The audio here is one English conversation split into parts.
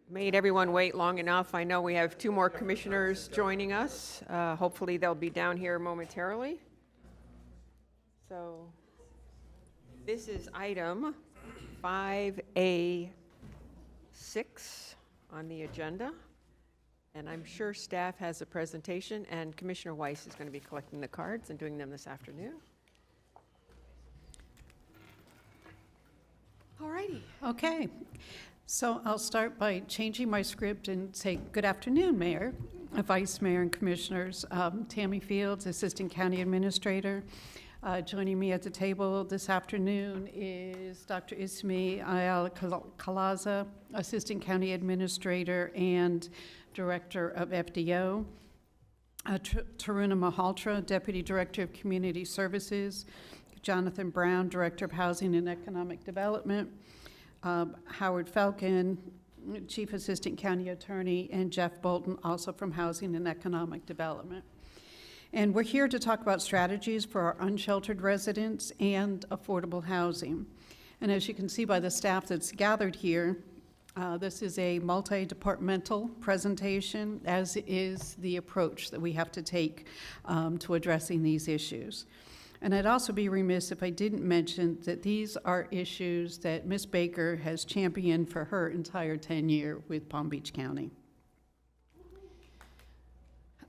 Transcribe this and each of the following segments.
Made everyone wait long enough. I know we have two more commissioners joining us. Hopefully, they'll be down here momentarily. So this is item 5A6 on the agenda. And I'm sure staff has a presentation, and Commissioner Weiss is going to be collecting the cards and doing them this afternoon. All righty. Okay, so I'll start by changing my script and say, good afternoon, Mayor, Vice Mayor, and Commissioners. Tammy Fields, Assistant County Administrator. Joining me at the table this afternoon is Dr. Ismi Ayala Calaza, Assistant County Administrator and Director of FDO. Taruna Mahaltra, Deputy Director of Community Services. Jonathan Brown, Director of Housing and Economic Development. Howard Falcon, Chief Assistant County Attorney, and Jeff Bolton, also from Housing and Economic Development. And we're here to talk about strategies for our unsheltered residents and affordable housing. And as you can see by the staff that's gathered here, this is a multi-departmental presentation, as is the approach that we have to take to addressing these issues. And I'd also be remiss if I didn't mention that these are issues that Ms. Baker has championed for her entire tenure with Palm Beach County.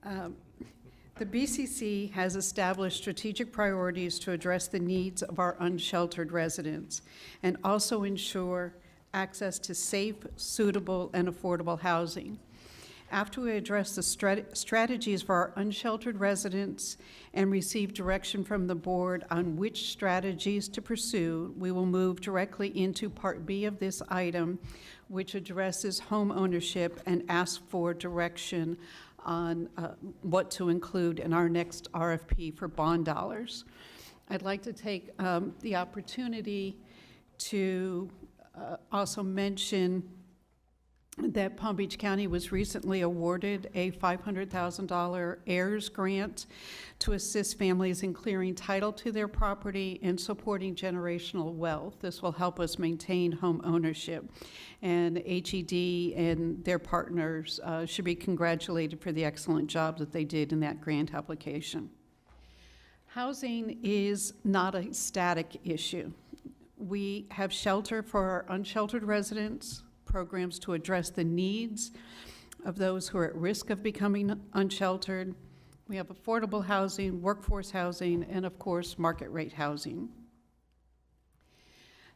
The BCC has established strategic priorities to address the needs of our unsheltered residents and also ensure access to safe, suitable, and affordable housing. After we address the strategies for our unsheltered residents and receive direction from the board on which strategies to pursue, we will move directly into Part B of this item, which addresses home ownership and asks for direction on what to include in our next RFP for bond dollars. I'd like to take the opportunity to also mention that Palm Beach County was recently awarded a $500,000 AIRS grant to assist families in clearing title to their property and supporting generational wealth. This will help us maintain home ownership. And HED and their partners should be congratulated for the excellent job that they did in that grant application. Housing is not a static issue. We have shelter for our unsheltered residents, programs to address the needs of those who are at risk of becoming unsheltered. We have affordable housing, workforce housing, and of course, market rate housing.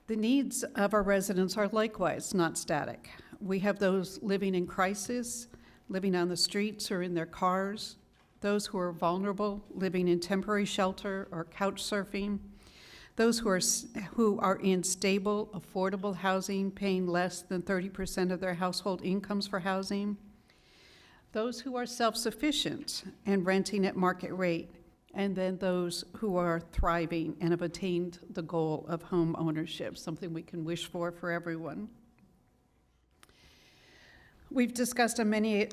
The needs of our residents are likewise not static. We have those living in crisis, living on the streets or in their cars, those who are vulnerable, living in temporary shelter or couch surfing, those who are in stable, affordable housing, paying less than 30% of their household incomes for housing, those who are self-sufficient and renting at market rate, and then those who are thriving and have attained the goal of home ownership, something we can wish for everyone. We've discussed on many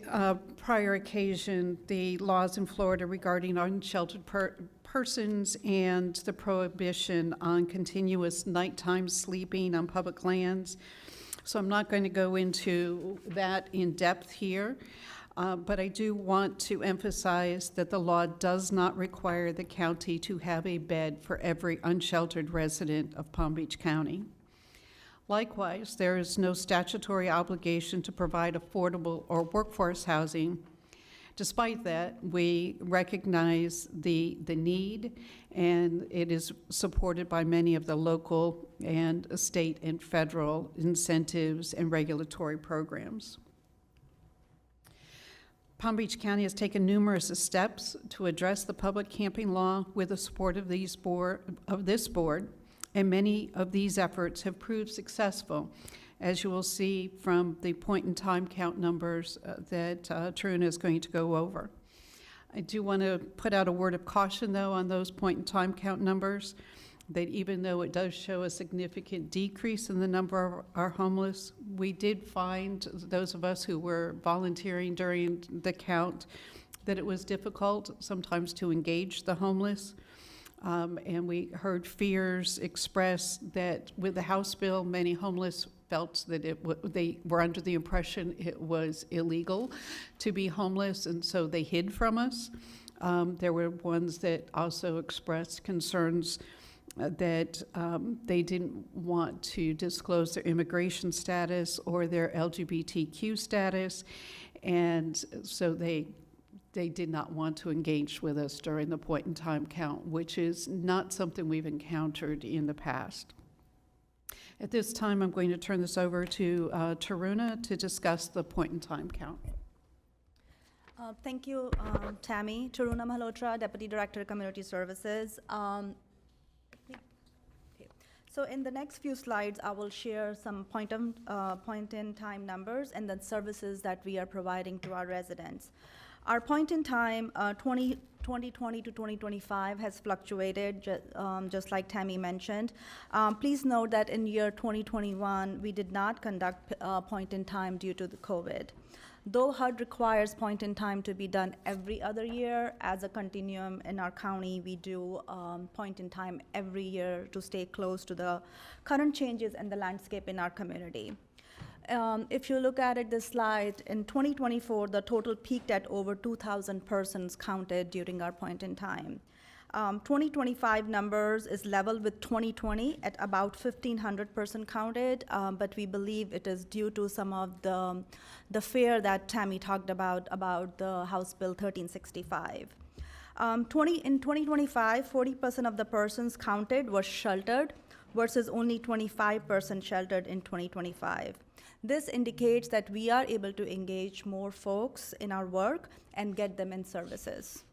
prior occasions the laws in Florida regarding unsheltered persons and the prohibition on continuous nighttime sleeping on public lands. So I'm not going to go into that in depth here, but I do want to emphasize that the law does not require the county to have a bed for every unsheltered resident of Palm Beach County. Likewise, there is no statutory obligation to provide affordable or workforce housing. Despite that, we recognize the need, and it is supported by many of the local and state and federal incentives and regulatory programs. Palm Beach County has taken numerous steps to address the public camping law with the support of this board, and many of these efforts have proved successful, as you will see from the point-in-time count numbers that Taruna is going to go over. I do want to put out a word of caution, though, on those point-in-time count numbers, that even though it does show a significant decrease in the number of our homeless, we did find, those of us who were volunteering during the count, that it was difficult sometimes to engage the homeless. And we heard fears expressed that with the House bill, many homeless felt that they were under the impression it was illegal to be homeless, and so they hid from us. There were ones that also expressed concerns that they didn't want to disclose their immigration status or their LGBTQ status, and so they did not want to engage with us during the point-in-time count, which is not something we've encountered in the past. At this time, I'm going to turn this over to Taruna to discuss the point-in-time count. Thank you, Tammy. Taruna Malhotra, Deputy Director, Community Services. So in the next few slides, I will share some point-in-time numbers and the services that we are providing to our residents. Our point-in-time 2020 to 2025 has fluctuated, just like Tammy mentioned. Please note that in year 2021, we did not conduct point-in-time due to the COVID. Though HUD requires point-in-time to be done every other year, as a continuum in our county, we do point-in-time every year to stay close to the current changes in the landscape in our community. If you look at it, this slide, in 2024, the total peaked at over 2,000 persons counted during our point-in-time. 2025 numbers is level with 2020 at about 1,500 person counted, but we believe it is due to some of the fear that Tammy talked about the House Bill 1365. In 2025, 40% of the persons counted were sheltered versus only 25% sheltered in 2025. This indicates that we are able to engage more folks in our work and get them in services.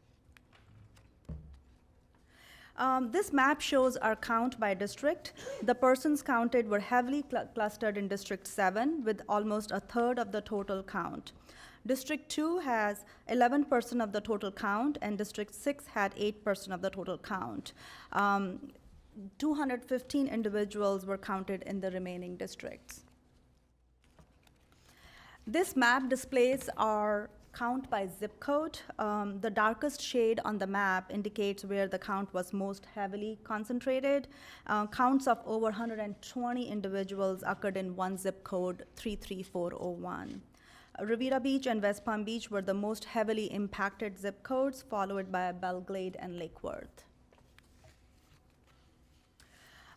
This map shows our count by district. The persons counted were heavily clustered in District 7 with almost a third of the total count. District 2 has 11% of the total count, and District 6 had 8% of the total count. 215 individuals were counted in the remaining districts. This map displays our count by zip code. The darkest shade on the map indicates where the count was most heavily concentrated. Counts of over 120 individuals occurred in one zip code, 33401. Riviera Beach and West Palm Beach were the most heavily impacted zip codes, followed by Belglade and Lake Worth.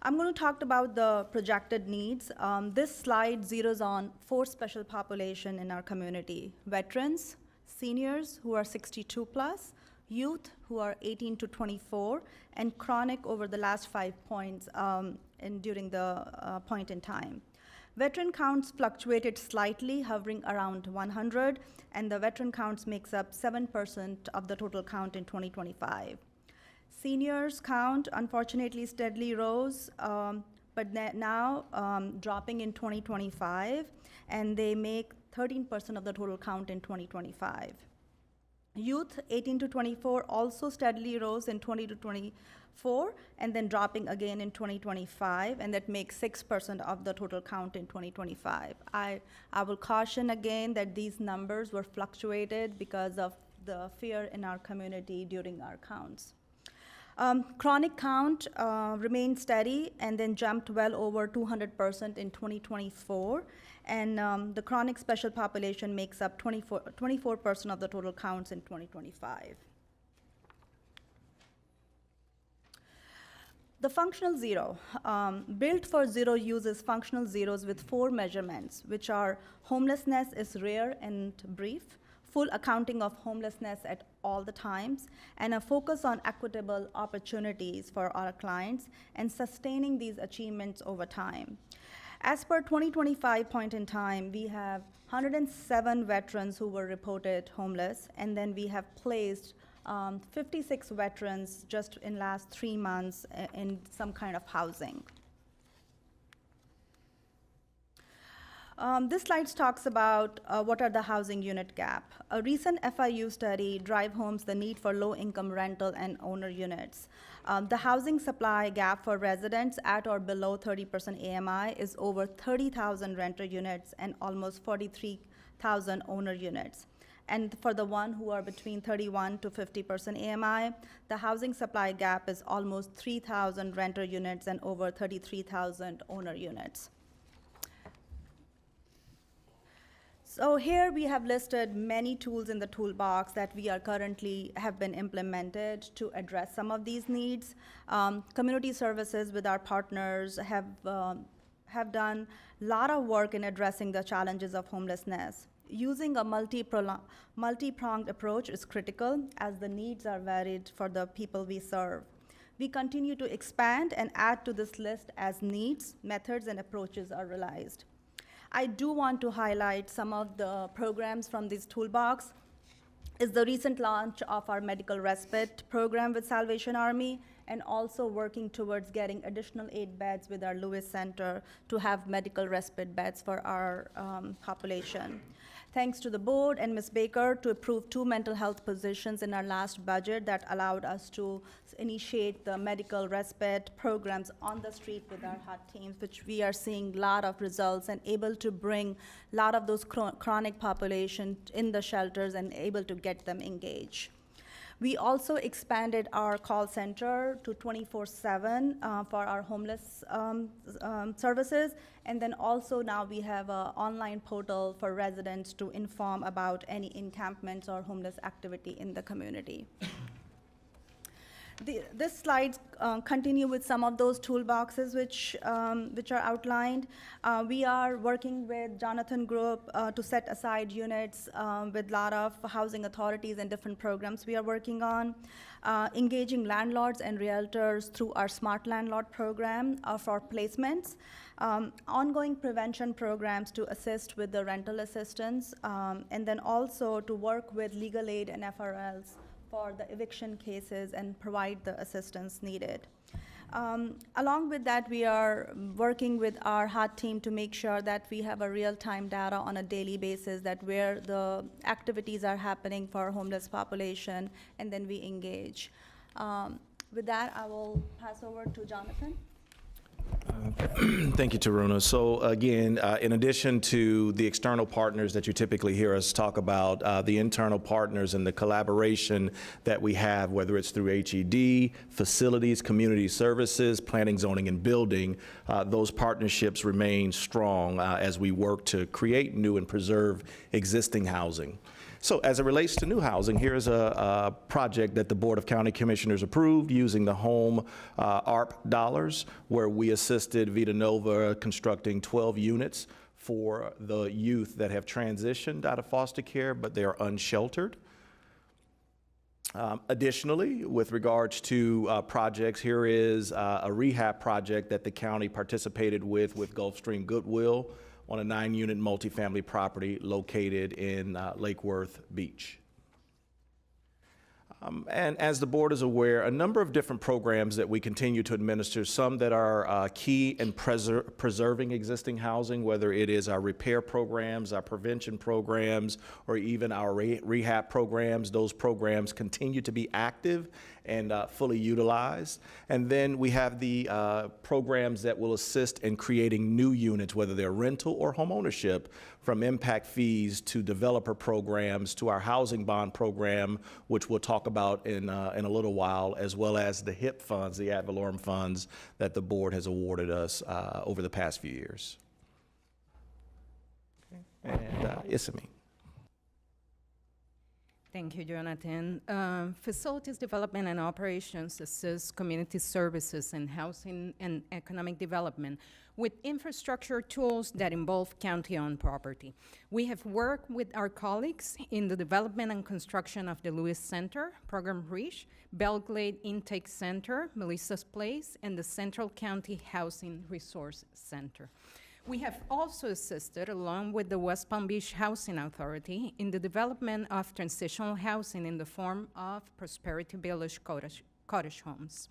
I'm going to talk about the projected needs. This slide zeroes on 4 special populations in our community: veterans, seniors who are 62 plus, youth who are 18 to 24, and chronic over the last 5 points during the point in time. Veteran counts fluctuated slightly, hovering around 100, and the veteran counts makes up 7% of the total count in 2025. Seniors count, unfortunately, steadily rose, but now dropping in 2025, and they make 13% of the total count in 2025. Youth, 18 to 24, also steadily rose in 20 to 24, and then dropping again in 2025, and that makes 6% of the total count in 2025. I will caution again that these numbers were fluctuated because of the fear in our community during our counts. Chronic count remained steady and then jumped well over 200% in 2024. And the chronic special population makes up 24% of the total counts in 2025. The functional zero. Built for zero uses functional zeros with 4 measurements, which are homelessness is rare and brief, full accounting of homelessness at all the times, and a focus on equitable opportunities for our clients and sustaining these achievements over time. As per 2025 point in time, we have 107 veterans who were reported homeless, and then we have placed 56 veterans just in last 3 months in some kind of housing. This slide talks about what are the housing unit gap. A recent FIU study drive homes the need for low-income rental and owner units. The housing supply gap for residents at or below 30% AMI is over 30,000 renter units and almost 43,000 owner units. And for the one who are between 31 to 50% AMI, the housing supply gap is almost 3,000 renter units and over 33,000 owner units. So here we have listed many tools in the toolbox that we are currently have been implemented to address some of these needs. Community services with our partners have done a lot of work in addressing the challenges of homelessness. Using a multi-pronged approach is critical as the needs are varied for the people we serve. We continue to expand and add to this list as needs, methods, and approaches are realized. I do want to highlight some of the programs from this toolbox. Is the recent launch of our medical respite program with Salvation Army, and also working towards getting additional 8 beds with our Lewis Center to have medical respite beds for our population. Thanks to the board and Ms. Baker to approve 2 mental health positions in our last budget that allowed us to initiate the medical respite programs on the street with our HUD teams, which we are seeing a lot of results and able to bring a lot of those chronic population in the shelters and able to get them engaged. We also expanded our call center to 24/7 for our homeless services. And then also now we have an online portal for residents to inform about any encampments or homeless activity in the community. This slide continue with some of those toolboxes which are outlined. We are working with Jonathan Group to set aside units with a lot of housing authorities and different programs we are working on. Engaging landlords and realtors through our Smart Landlord program for placements. Ongoing prevention programs to assist with the rental assistance, and then also to work with legal aid and FRLs for the eviction cases and provide the assistance needed. Along with that, we are working with our HUD team to make sure that we have a real-time data on a daily basis that where the activities are happening for our homeless population, and then we engage. With that, I will pass over to Jonathan. Thank you, Taruna. So again, in addition to the external partners that you typically hear us talk about, the internal partners and the collaboration that we have, whether it's through HED, facilities, community services, planning, zoning, and building, those partnerships remain strong as we work to create new and preserve existing housing. So as it relates to new housing, here's a project that the Board of County Commissioners approved using the home ARP dollars, where we assisted Vita Nova constructing 12 units for the youth that have transitioned out of foster care, but they are unsheltered. Additionally, with regards to projects, here is a rehab project that the county participated with Gulfstream Goodwill on a 9-unit multifamily property located in Lake Worth Beach. And as the board is aware, a number of different programs that we continue to administer, some that are key in preserving existing housing, whether it is our repair programs, our prevention programs, or even our rehab programs. Those programs continue to be active and fully utilized. And then we have the programs that will assist in creating new units, whether they're rental or home ownership, from impact fees to developer programs to our housing bond program, which we'll talk about in a little while, as well as the HIP funds, the ad valorem funds that the board has awarded us over the past few years. Okay. And Isami. Thank you, Jonathan. Facilities development and operations assist community services and housing and economic development with infrastructure tools that involve county-owned property. We have worked with our colleagues in the development and construction of the Lewis Center, Program REACH, Belglade Intake Center, Melissa's Place, and the Central County Housing Resource Center. We have also assisted, along with the West Palm Beach Housing Authority, in the development of transitional housing in the form of Prosperity Village cottage homes.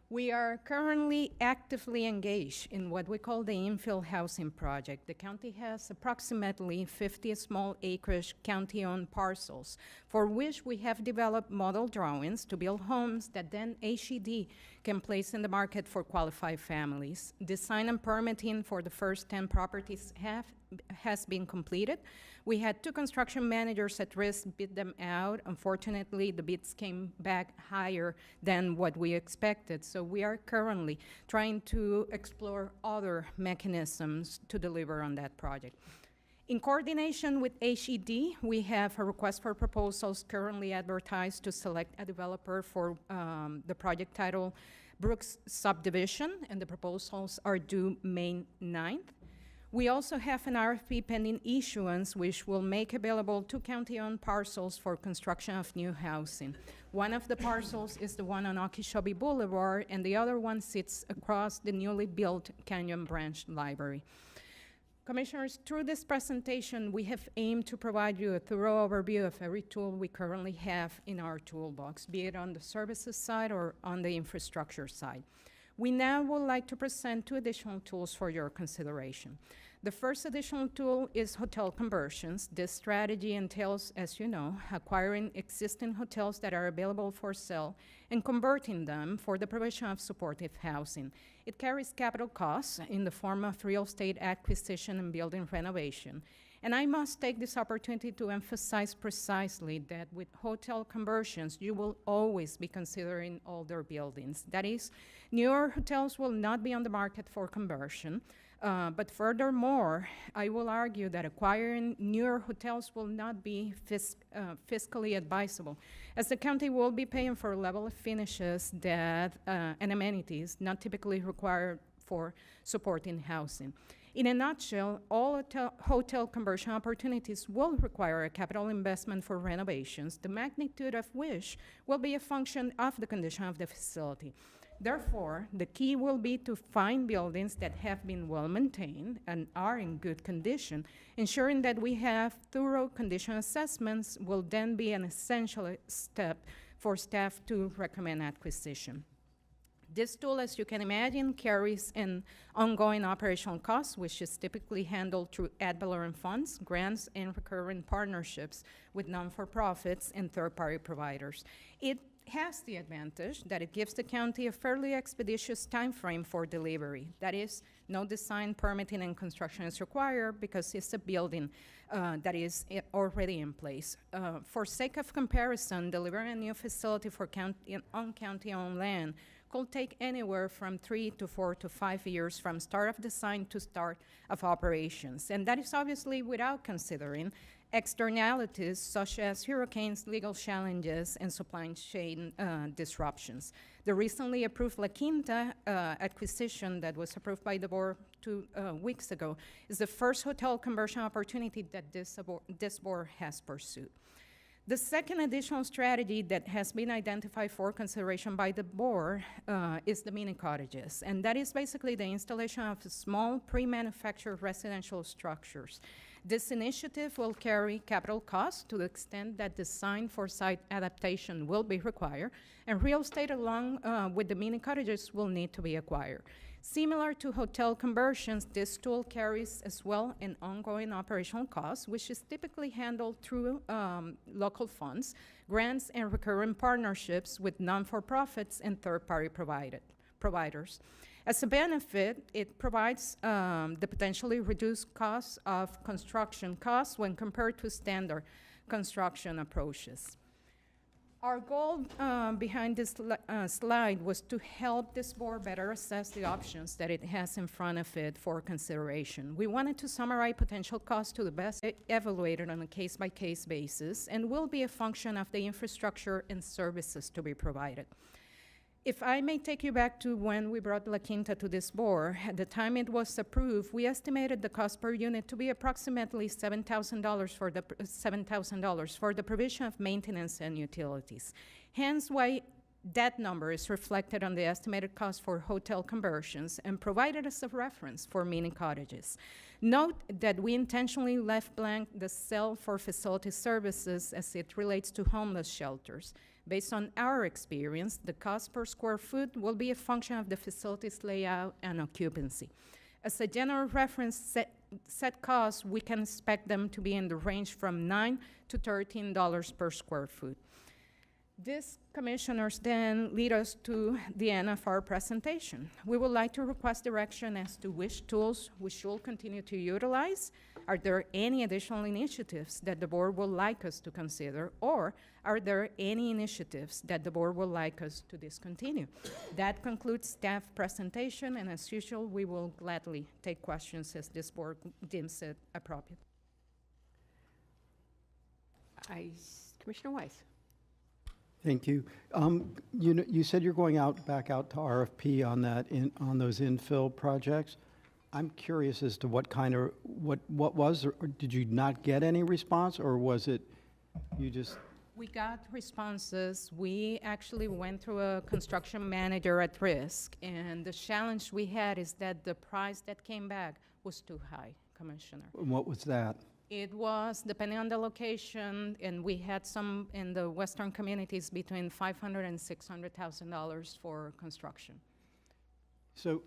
We are currently actively engaged in what we call the infill housing project. The county has approximately 50 small acreage county-owned parcels for which we have developed model drawings to build homes that then HED can place in the market for qualified families. Design and permitting for the first 10 properties has been completed. We had 2 construction managers at risk bid them out. Unfortunately, the bids came back higher than what we expected. So we are currently trying to explore other mechanisms to deliver on that project. In coordination with HED, we have a request for proposals currently advertised to select a developer for the project title Brooks Subdivision, and the proposals are due May 9th. We also have an RFP pending issuance, which will make available 2 county-owned parcels for construction of new housing. One of the parcels is the one on Okeechobee Boulevard, and the other one sits across the newly built Canyon Branch Library. Commissioners, through this presentation, we have aimed to provide you a thorough overview of every tool we currently have in our toolbox, be it on the services side or on the infrastructure side. We now would like to present 2 additional tools for your consideration. The first additional tool is hotel conversions. This strategy entails, as you know, acquiring existing hotels that are available for sale and converting them for the provision of supportive housing. It carries capital costs in the form of real estate acquisition and building renovation. And I must take this opportunity to emphasize precisely that with hotel conversions, you will always be considering older buildings. That is, newer hotels will not be on the market for conversion. But furthermore, I will argue that acquiring newer hotels will not be fiscally advisable, as the county will be paying for a level of finishes that and amenities not typically required for supporting housing. In a nutshell, all hotel conversion opportunities will require a capital investment for renovations, the magnitude of which will be a function of the condition of the facility. Therefore, the key will be to find buildings that have been well maintained and are in good condition. Ensuring that we have thorough condition assessments will then be an essential step for staff to recommend acquisition. This tool, as you can imagine, carries an ongoing operational cost, which is typically handled through ad valorem funds, grants, and recurring partnerships with non-for-profits and third-party providers. It has the advantage that it gives the county a fairly expeditious time frame for delivery. That is, no design, permitting, and construction is required because it's a building that is already in place. For sake of comparison, delivering a new facility for on county-owned land could take anywhere from 3 to 4 to 5 years from start of design to start of operations. And that is obviously without considering externalities such as hurricanes, legal challenges, and supply chain disruptions. The recently approved La Quinta acquisition that was approved by the board 2 weeks ago is the first hotel conversion opportunity that this board has pursued. The second additional strategy that has been identified for consideration by the board is the mini cottages, and that is basically the installation of small pre-manufactured residential structures. This initiative will carry capital costs to the extent that design for site adaptation will be required, and real estate along with the mini cottages will need to be acquired. Similar to hotel conversions, this tool carries as well an ongoing operational cost, which is typically handled through local funds, grants, and recurring partnerships with non-for-profits and third-party providers. As a benefit, it provides the potentially reduced cost of construction costs when compared to standard construction approaches. Our goal behind this slide was to help this board better assess the options that it has in front of it for consideration. We wanted to summarize potential costs to the best evaluated on a case-by-case basis, and will be a function of the infrastructure and services to be provided. If I may take you back to when we brought La Quinta to this board, at the time it was approved, we estimated the cost per unit to be approximately $7,000 for the provision of maintenance and utilities. Hence why that number is reflected on the estimated cost for hotel conversions and provided as a reference for mini cottages. Note that we intentionally left blank the cell for facility services as it relates to homeless shelters. Based on our experience, the cost per square foot will be a function of the facility's layout and occupancy. As a general reference set cost, we can expect them to be in the range from $9 to $13 per square foot. These commissioners then lead us to the end of our presentation. We would like to request direction as to which tools we should continue to utilize. Are there any additional initiatives that the board would like us to consider, or are there any initiatives that the board would like us to discontinue? That concludes staff presentation, and as usual, we will gladly take questions as this board deems it appropriate. Commissioner Weiss. Thank you. You said you're going back out to RFP on on those infill projects. I'm curious as to what was, or did you not get any response, or was it, you just, We got responses. We actually went through a construction manager at risk, and the challenge we had is that the price that came back was too high, Commissioner. what was that? It was, depending on the location, and we had some in the western communities between $500,000 and $600,000 for construction. So,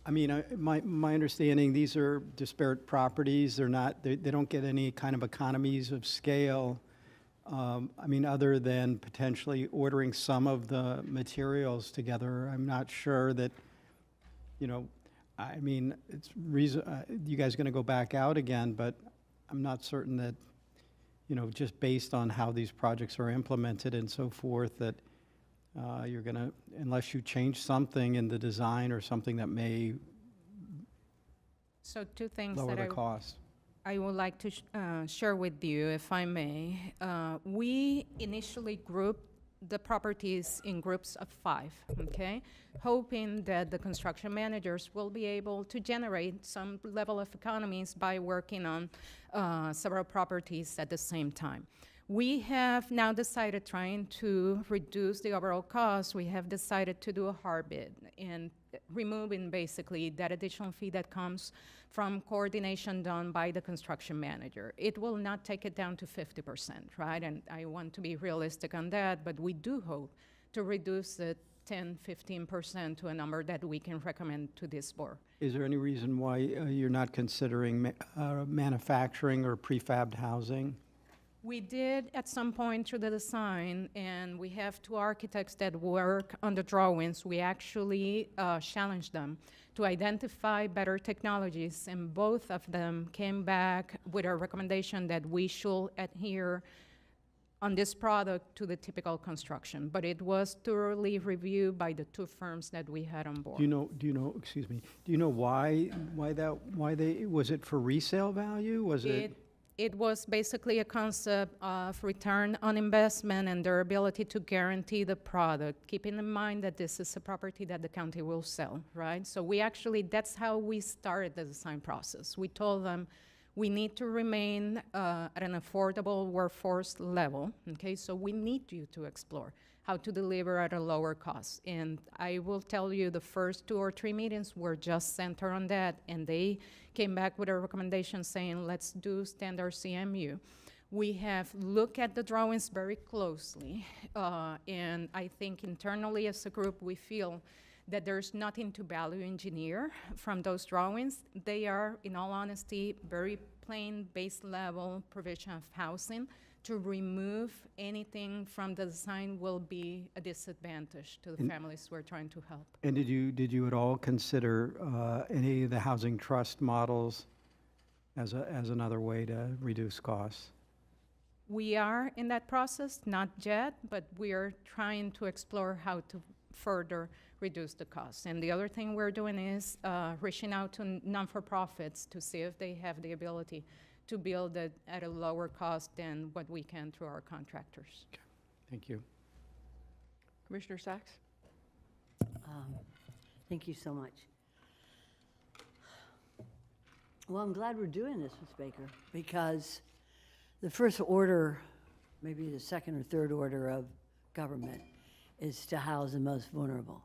I mean, my understanding, these are disparate properties. They don't get any kind of economies of scale. I mean, other than potentially ordering some of the materials together. I'm not sure that, I mean, it's you guys going to go back out again, but I'm not certain that, just based on how these projects are implemented and so forth, that you're going to, unless you change something in the design or something that may So two things lower that the cost. I would like to share with you, if I may. We initially grouped the properties in groups of 5, okay? Hoping that the construction managers will be able to generate some level of economies by working on several properties at the same time. We have now decided, trying to reduce the overall cost, we have decided to do a hard bid and removing basically that additional fee that comes from coordination done by the construction manager. It will not take it down to 50%, right? And I want to be realistic on that, but we do hope to reduce it 10, 15% to a number that we can recommend to this board. Is there any reason why you're not considering manufacturing or prefabbed housing? We did at some point through the design, and we have 2 architects that work on the drawings. We actually challenged them to identify better technologies, and both of them came back with a recommendation that we should adhere on this product to the typical construction. But it was thoroughly reviewed by the 2 firms that we had on board. Do you know, excuse me, do you know why was it for resale value? Was it? It was basically a concept of return on investment and their ability to guarantee the product, keeping in mind that this is a property that the county will sell, right? So that's how we started the design process. We told them we need to remain at an affordable workforce level, okay? So we need you to explore how to deliver at a lower cost. And I will tell you, the first 2 or 3 meetings were just centered on that, and they came back with a recommendation saying, let's do standard CMU. We have looked at the drawings very closely, and I think internally as a group, we feel that there's nothing to value engineer from those drawings. They are, in all honesty, very plain base level provision of housing. To remove anything from the design will be a disadvantage to the families we're trying to help. And did you at all consider any of the housing trust models as another way to reduce costs? We are in that process, not yet, but we are trying to explore how to further reduce the costs. And the other thing we're doing is reaching out to non-for-profits to see if they have the ability to build it at a lower cost than what we can through our contractors. Thank you. Commissioner Sachs? Thank you so much. Well, I'm glad we're doing this, Ms. Baker, because the first order, maybe the second or third order of government, is to house the most vulnerable.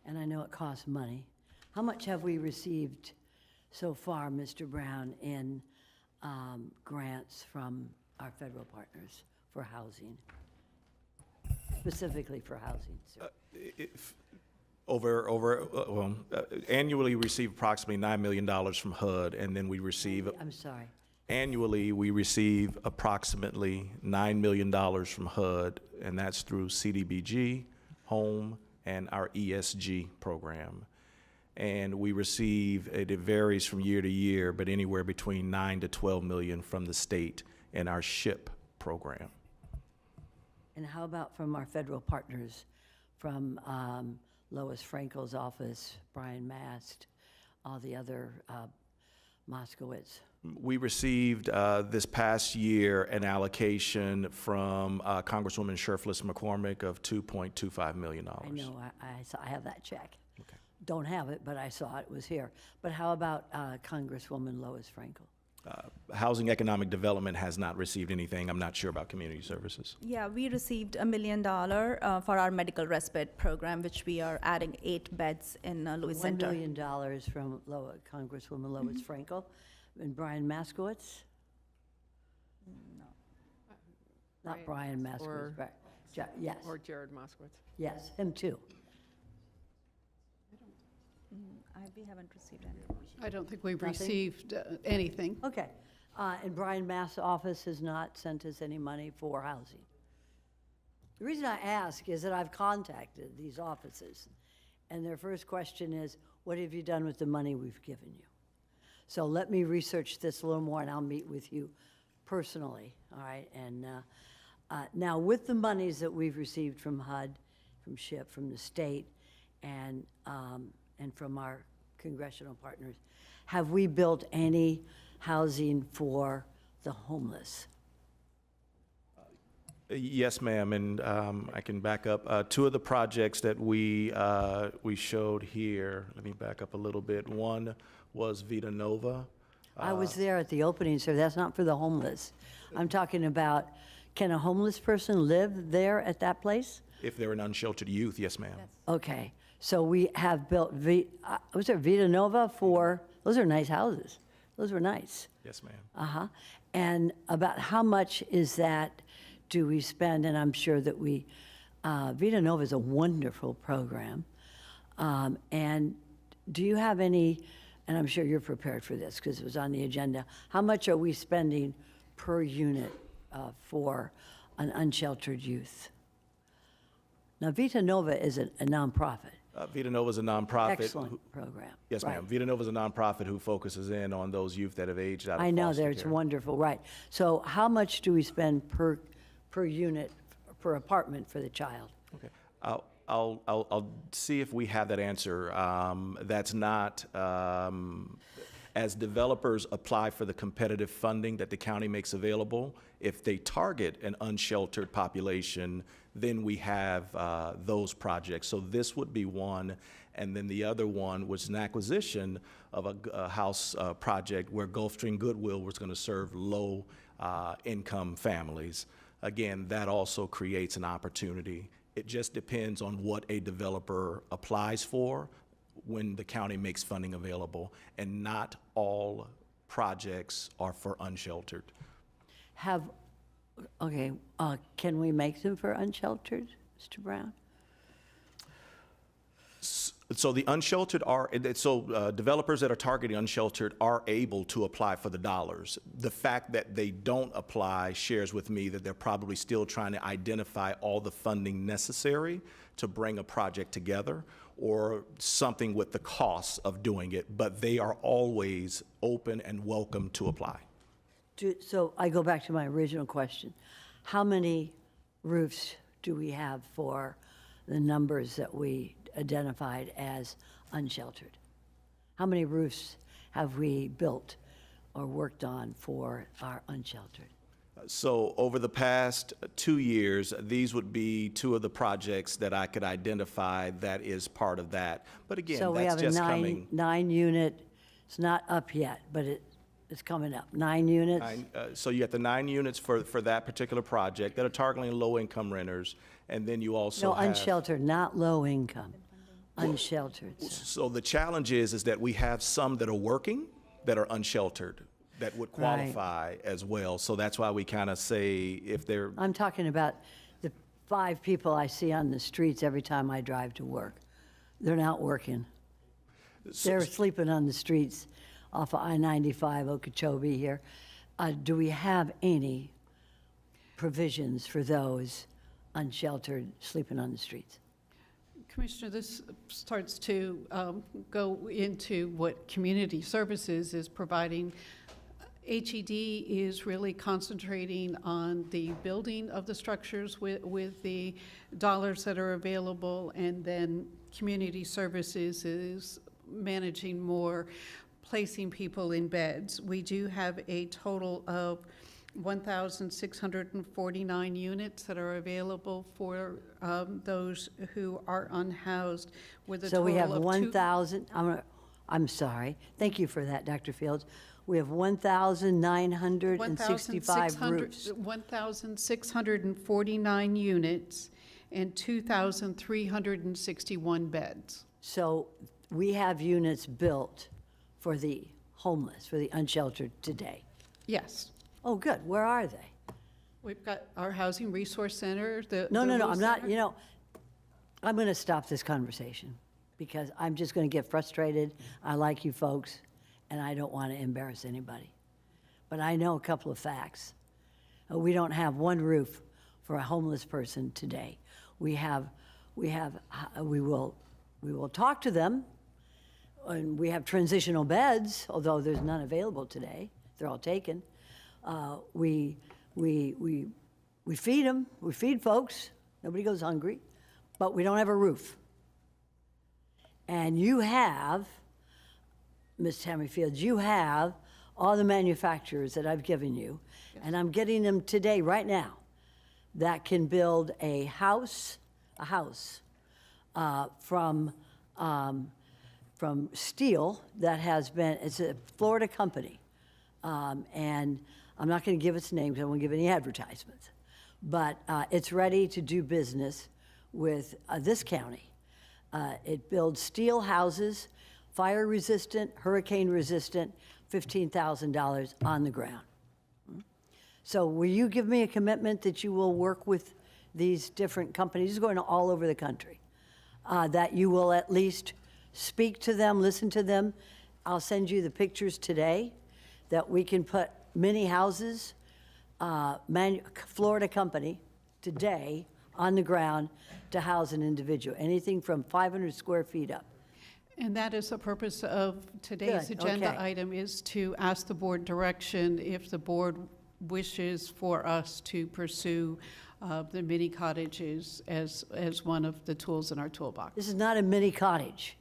And I know it costs money. How much have we received so far, Mr. Brown, in grants from our federal partners for housing, specifically for housing, sir? Annually, we receive approximately $9 million from HUD, and then we receive, I'm sorry. annually, we receive approximately $9 million from HUD, and that's through CDBG, HOME, and our ESG program. And we receive, it varies from year to year, but anywhere between 9 to 12 million from the state in our SHIP program. And how about from our federal partners, from Lois Frankel's office, Brian Mast, all the other Moskowitz? We received this past year an allocation from Congresswoman Sheriffless McCormick of $2.25 million. I know, I have that check. Okay. Don't have it, but I saw it was here. But how about Congresswoman Lois Frankel? Housing Economic Development has not received anything. I'm not sure about community services. Yeah, we received $1 million for our medical respite program, which we are adding 8 beds in Louis $1 Center. million from Congresswoman Lois Frankel. And Brian Maskowitz? Not Brian Maskowitz, Or- but, yes, Or Jared Moskowitz. yes, him too. We haven't received any. I don't think we've Nothing? received anything. Okay. And Brian Mass' office has not sent us any money for housing. The reason I ask is that I've contacted these offices, and their first question is, what have you done with the money we've given you? So let me research this a little more, and I'll meet with you personally, all right? And now, with the monies that we've received from HUD, from SHIP, from the state, and from our congressional partners, have we built any housing for the homeless? Yes, ma'am, and I can back up. 2 of the projects that we showed here, let me back up a little bit. One was Vita Nova. I was there at the opening, sir. That's not for the homeless. I'm talking about, can a homeless person live there at that place? If they're an unsheltered youth, yes, ma'am. Okay, so we have built, was there Vita Nova for, those are nice houses. Those were nice. Yes, ma'am. Uh-huh. And about how much is that do we spend? And I'm sure that Vita Nova is a wonderful program. And do you have any, and I'm sure you're prepared for this because it was on the agenda, how much are we spending per unit for an unsheltered youth? Now, Vita Nova is a nonprofit. Vita Nova is a nonprofit. Excellent program. Yes, Right. ma'am. Vita Nova is a nonprofit who focuses in on those youth that have aged out of I know, foster there, it's care. wonderful, right. So how much do we spend per unit, per apartment for the child? Okay. I'll see if we have that answer. That's not, as developers apply for the competitive funding that the county makes available, if they target an unsheltered population, then we have those projects. So this would be one, and then the other one was an acquisition of a house project where Gulfstream Goodwill was going to serve low income families. Again, that also creates an opportunity. It just depends on what a developer applies for when the county makes funding available, and not all projects are for unsheltered. Can we make them for unsheltered, Mr. Brown? So the unsheltered are, developers that are targeting unsheltered are able to apply for the dollars. The fact that they don't apply shares with me that they're probably still trying to identify all the funding necessary to bring a project together, or something with the costs of doing it, but they are always open and welcome to apply. So I go back to my original question. How many roofs do we have for the numbers that we identified as unsheltered? How many roofs have we built or worked on for our unsheltered? So over the past 2 years, these would be 2 of the projects that I could identify that is part of that. But again, So we that's have a just coming. nine unit, it's not up yet, but it's coming up. 9 units? So you have the 9 units for that particular project that are targeting low-income renters, and then you also No, have. unsheltered, not low income. Unsheltered, sir. So the challenge is that we have some that are working, that are unsheltered, that would Right. qualify as well. So that's why we kind of say if they're, I'm talking about the 5 people I see on the streets every time I drive to work. They're not working. They're sleeping on the streets off of I-95, Okeechobee here. Do we have any provisions for those unsheltered sleeping on the streets? Commissioner, this starts to go into what community services is providing. HED is really concentrating on the building of the structures with the dollars that are available, and then community services is managing more placing people in beds. We do have a total of 1,649 units that are available for those who are unhoused, with a So we have total of 1,000, I'm sorry. Thank you for that, Dr. Fields. We have 1,965 roofs. 1,649 units and 2,361 beds. So we have units built for the homeless, for the unsheltered today. Yes. Oh, good. Where are they? We've got our Housing Resource Center, No, the no, Roof I'm not, Center. I'm going to stop this conversation because I'm just going to get frustrated. I like you folks, and I don't want to embarrass anybody. But I know a couple of facts. We don't have one roof for a homeless person today. We will talk to them, and we have transitional beds, although there's none available today. They're all taken. We feed them. We feed folks. Nobody goes hungry, but we don't have a roof. And you have, Ms. Tammy Fields, you have all the manufacturers that I've given you, and I'm getting them today, right now, that can build a house from steel that has been, it's a Florida company. And I'm not going to give its name because I won't give any advertisements. But it's ready to do business with this county. It builds steel houses, fire resistant, hurricane resistant, $15,000 on the ground. So will you give me a commitment that you will work with these different companies going all over the country? That you will at least speak to them, listen to them. I'll send you the pictures today that we can put mini houses, Florida company, today on the ground to house an individual, anything from 500 square feet up. And that is the purpose of today's Good, agenda okay. item, is to ask the board direction if the board wishes for us to pursue the mini cottages as one of the tools in our toolbox. This is not a mini cottage.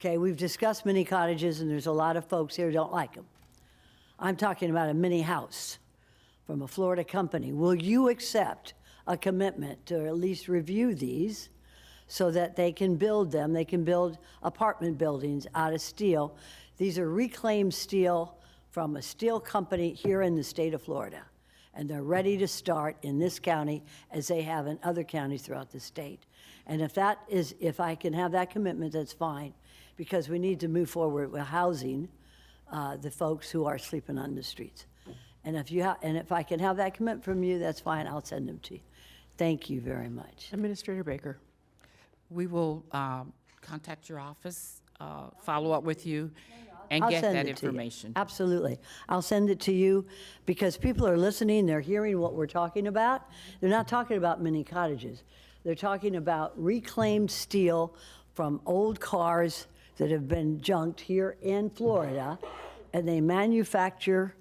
Okay, we've discussed mini cottages, and there's a lot of folks here who don't like them. I'm talking about a mini house from a Florida company. Will you accept a commitment to at least review these so that they can build them? They can build apartment buildings out of steel. These are reclaimed steel from a steel company here in the state of Florida. And they're ready to start in this county as they have in other counties throughout the state. And if I can have that commitment, that's fine, because we need to move forward with housing the folks who are sleeping on the streets. And if I can have that commitment from you, that's fine. I'll send them to you. Thank you very much. Administrator Baker. We will contact your office, follow up with you, and I'll get send that it to you. information. Absolutely. I'll send it to you because people are listening, they're hearing what we're talking about. They're not talking about mini cottages. They're talking about reclaimed steel from old cars that have been junked here in Florida, and they manufacture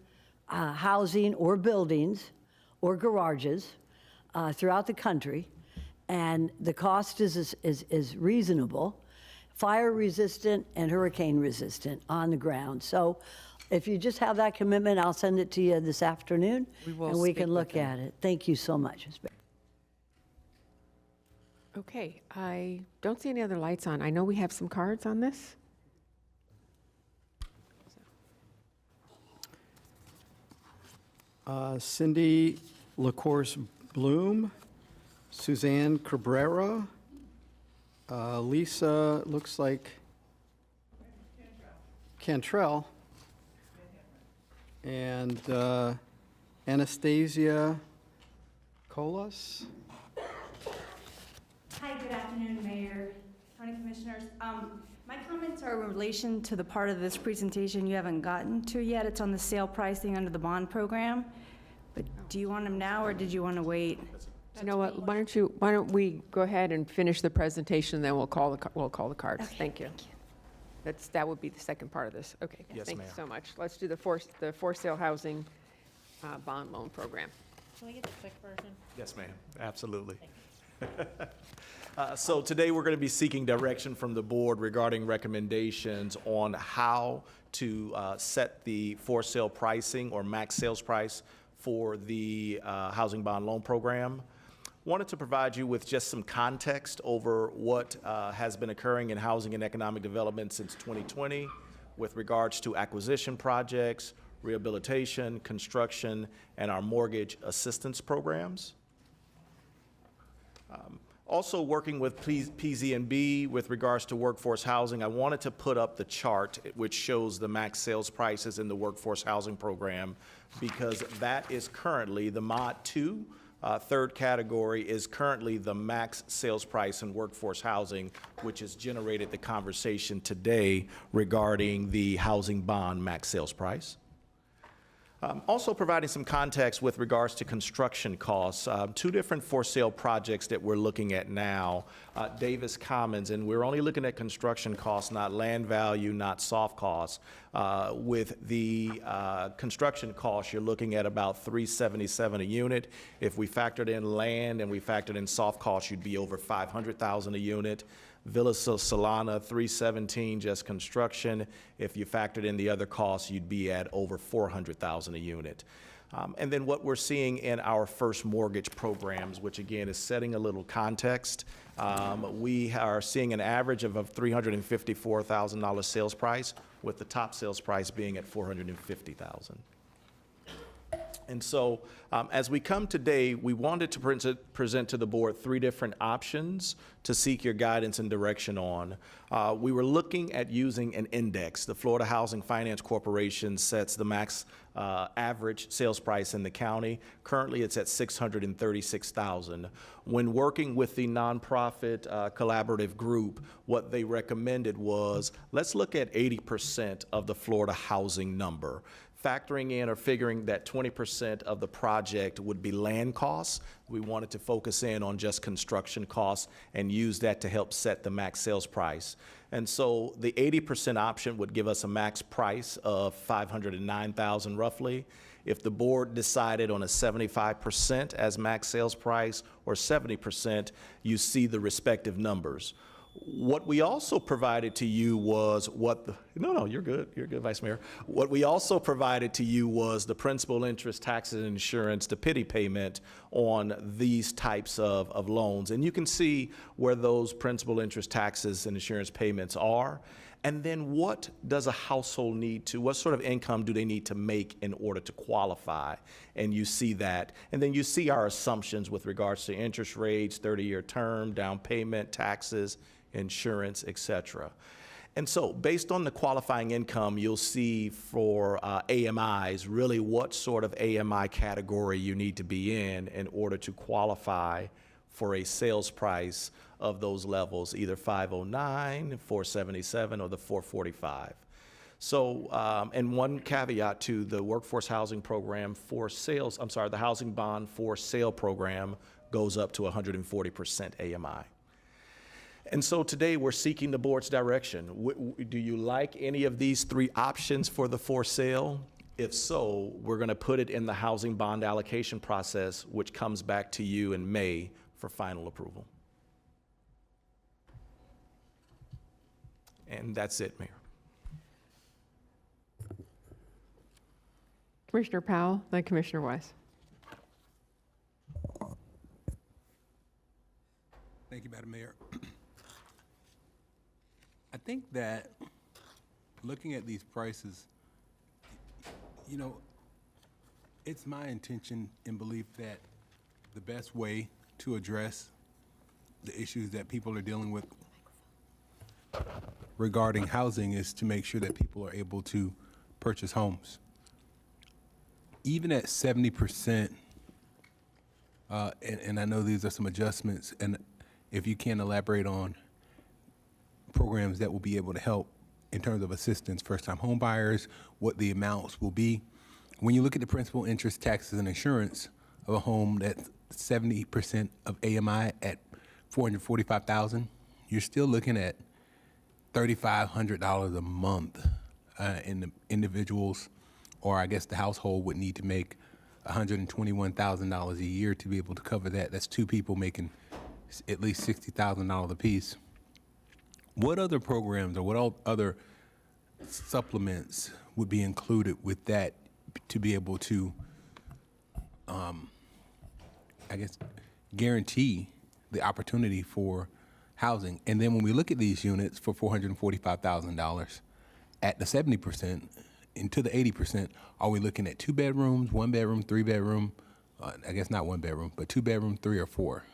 housing or buildings or garages throughout the country, and the cost is reasonable, fire resistant and hurricane resistant on the ground. So if you just have that commitment, I'll send it to you this afternoon, We will and we speak can with look them. at it. Thank you so much. Ms. Baker. Okay, I don't see any other lights on. I know we have some cards on this. Cindy LaCourse Bloom, Suzanne Cabrera, Lisa, looks like Cantrell, and Anastasia Colas. Hi, good afternoon, Mayor, County Commissioners. My comments are in relation to the part of this presentation you haven't gotten to yet. It's on the sale pricing under the bond program. But do you want them now, or did you want to wait? You know what, why don't we go ahead and finish the presentation, then we'll call the cards. Okay, Thank you. That would be the second part of this. Okay, Yes, thank you ma'am. so much. Let's do the for sale housing bond loan program. Can we get the quick version? Yes, ma'am, absolutely. So today, we're going to be seeking direction from the board regarding recommendations on how to set the for-sale pricing or max sales price for the Housing Bond Loan Program. Wanted to provide you with just some context over what has been occurring in housing and economic development since 2020 with regards to acquisition projects, rehabilitation, construction, and our mortgage assistance programs. Also working with PZNB with regards to workforce housing, I wanted to put up the chart which shows the max sales prices in the workforce housing program because that is currently the Mod 2, third category is currently the max sales price in workforce housing, which has generated the conversation today regarding the housing bond max sales price. Also providing some context with regards to construction costs. Two different for-sale projects that we're looking at now, Davis Commons, and we're only looking at construction costs, not land value, not soft costs. With the construction costs, you're looking at about $377 a unit. If we factored in land and we factored in soft costs, you'd be over $500,000 a unit. Villa Solana, $317 just construction. If you factored in the other costs, you'd be at over $400,000 a unit. And then what we're seeing in our first mortgage programs, which again is setting a little context, we are seeing an average of a $354,000 sales price, with the top sales price being at $450,000. And so as we come today, we wanted to present to the board three different options to seek your guidance and direction on. We were looking at using an index. The Florida Housing Finance Corporation sets the max average sales price in the county. Currently, it's at $636,000. When working with the nonprofit collaborative group, what they recommended was, let's look at 80% of the Florida housing number, factoring in or figuring that 20% of the project would be land costs. We wanted to focus in on just construction costs and use that to help set the max sales price. And so the 80% option would give us a max price of $509,000 roughly. If the board decided on a 75% as max sales price or 70%, you see the respective numbers. What we also provided to you was you're good, Vice Mayor. What we also provided to you was the principal, interest, taxes, and insurance, the PITI payment on these types of loans. And you can see where those principal, interest, taxes, and insurance payments are. And then what does a household need to, what sort of income do they need to make in order to qualify? And you see that. And then you see our assumptions with regards to interest rates, 30-year term, down payment, taxes, insurance, et cetera. And so based on the qualifying income, you'll see for AMIs, really what sort of AMI category you need to be in order to qualify for a sales price of those levels, either 509, 477, or the 445. So, and one caveat to the workforce housing program for sales, the housing bond for sale program goes up to 140% AMI. And so today we're seeking the board's direction. Do you like any of these three options for the for sale? If so, we're going to put it in the housing bond allocation process, which comes back to you in May for final approval. And that's it, Mayor. Commissioner Powell, then Commissioner Weiss. Thank you, Madam Mayor. I think that looking at these prices, you know, it's my intention and belief that the best way to address the issues that people are dealing with regarding housing is to make sure that people are able to purchase homes. Even at 70%, and I know these are some adjustments, and if you can elaborate on programs that will be able to help in terms of assistance, first-time home buyers, what the amounts will be. When you look at the principal, interest, taxes, and insurance of a home that's 70% of AMI at $445,000, you're still looking at $3,500 a month, and the individuals, or I guess the household, would need to make $121,000 a year to be able to cover that. That's two people making at least $60,000 apiece. What other programs or what other supplements would be included with that to be able to, I guess, guarantee the opportunity for housing? And then when we look at these units for $445,000 at the 70% and to the 80%, are we looking at 2 bedrooms, 1 bedroom, 3 bedroom? I guess not 1 bedroom, but 2 bedroom, 3 or 4?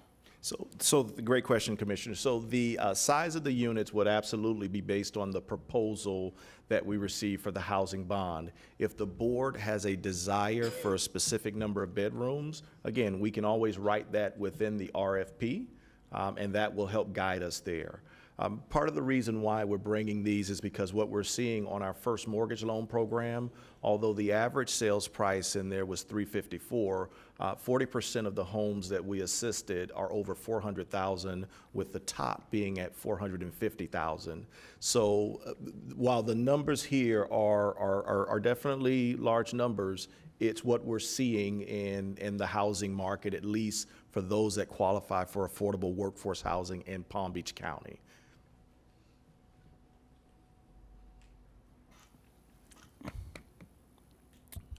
So the great question, Commissioner. So the size of the units would absolutely be based on the proposal that we receive for the housing bond. If the board has a desire for a specific number of bedrooms, again, we can always write that within the RFP, and that will help guide us there. Part of the reason why we're bringing these is because what we're seeing on our first mortgage loan program, although the average sales price in there was $354,000, 40% of the homes that we assisted are over $400,000, with the top being at $450,000. So while the numbers here are definitely large numbers, it's what we're seeing in the housing market, at least for those that qualify for affordable workforce housing in Palm Beach County.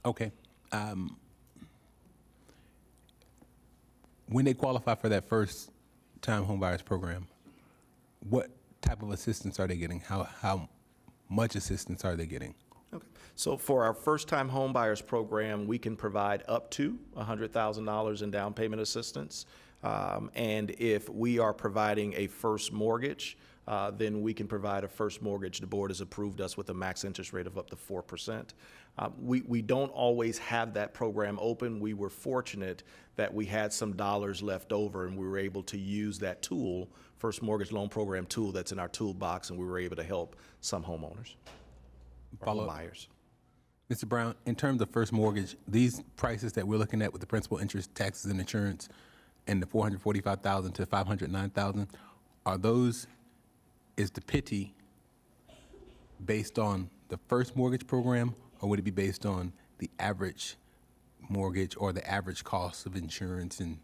Okay. When they qualify for that first-time homebuyers program, what type of assistance are they getting? How much assistance are they getting? Okay. So for our first-time homebuyers program, we can provide up to $100,000 in down payment assistance. And if we are providing a first mortgage, then we can provide a first mortgage. The board has approved us with a max interest rate of up to 4%. We don't always have that program open. We were fortunate that we had some dollars left over, and we were able to use that tool, first mortgage loan program tool that's in our toolbox, and we were able to help some homeowners or home buyers. Mr. Brown, in terms of first mortgage, these prices that we're looking at with the principal, interest, taxes, and insurance, and the $445,000 to $509,000, are those, is the PITI based on the first mortgage program, or would it be based on the average mortgage or the average cost of insurance and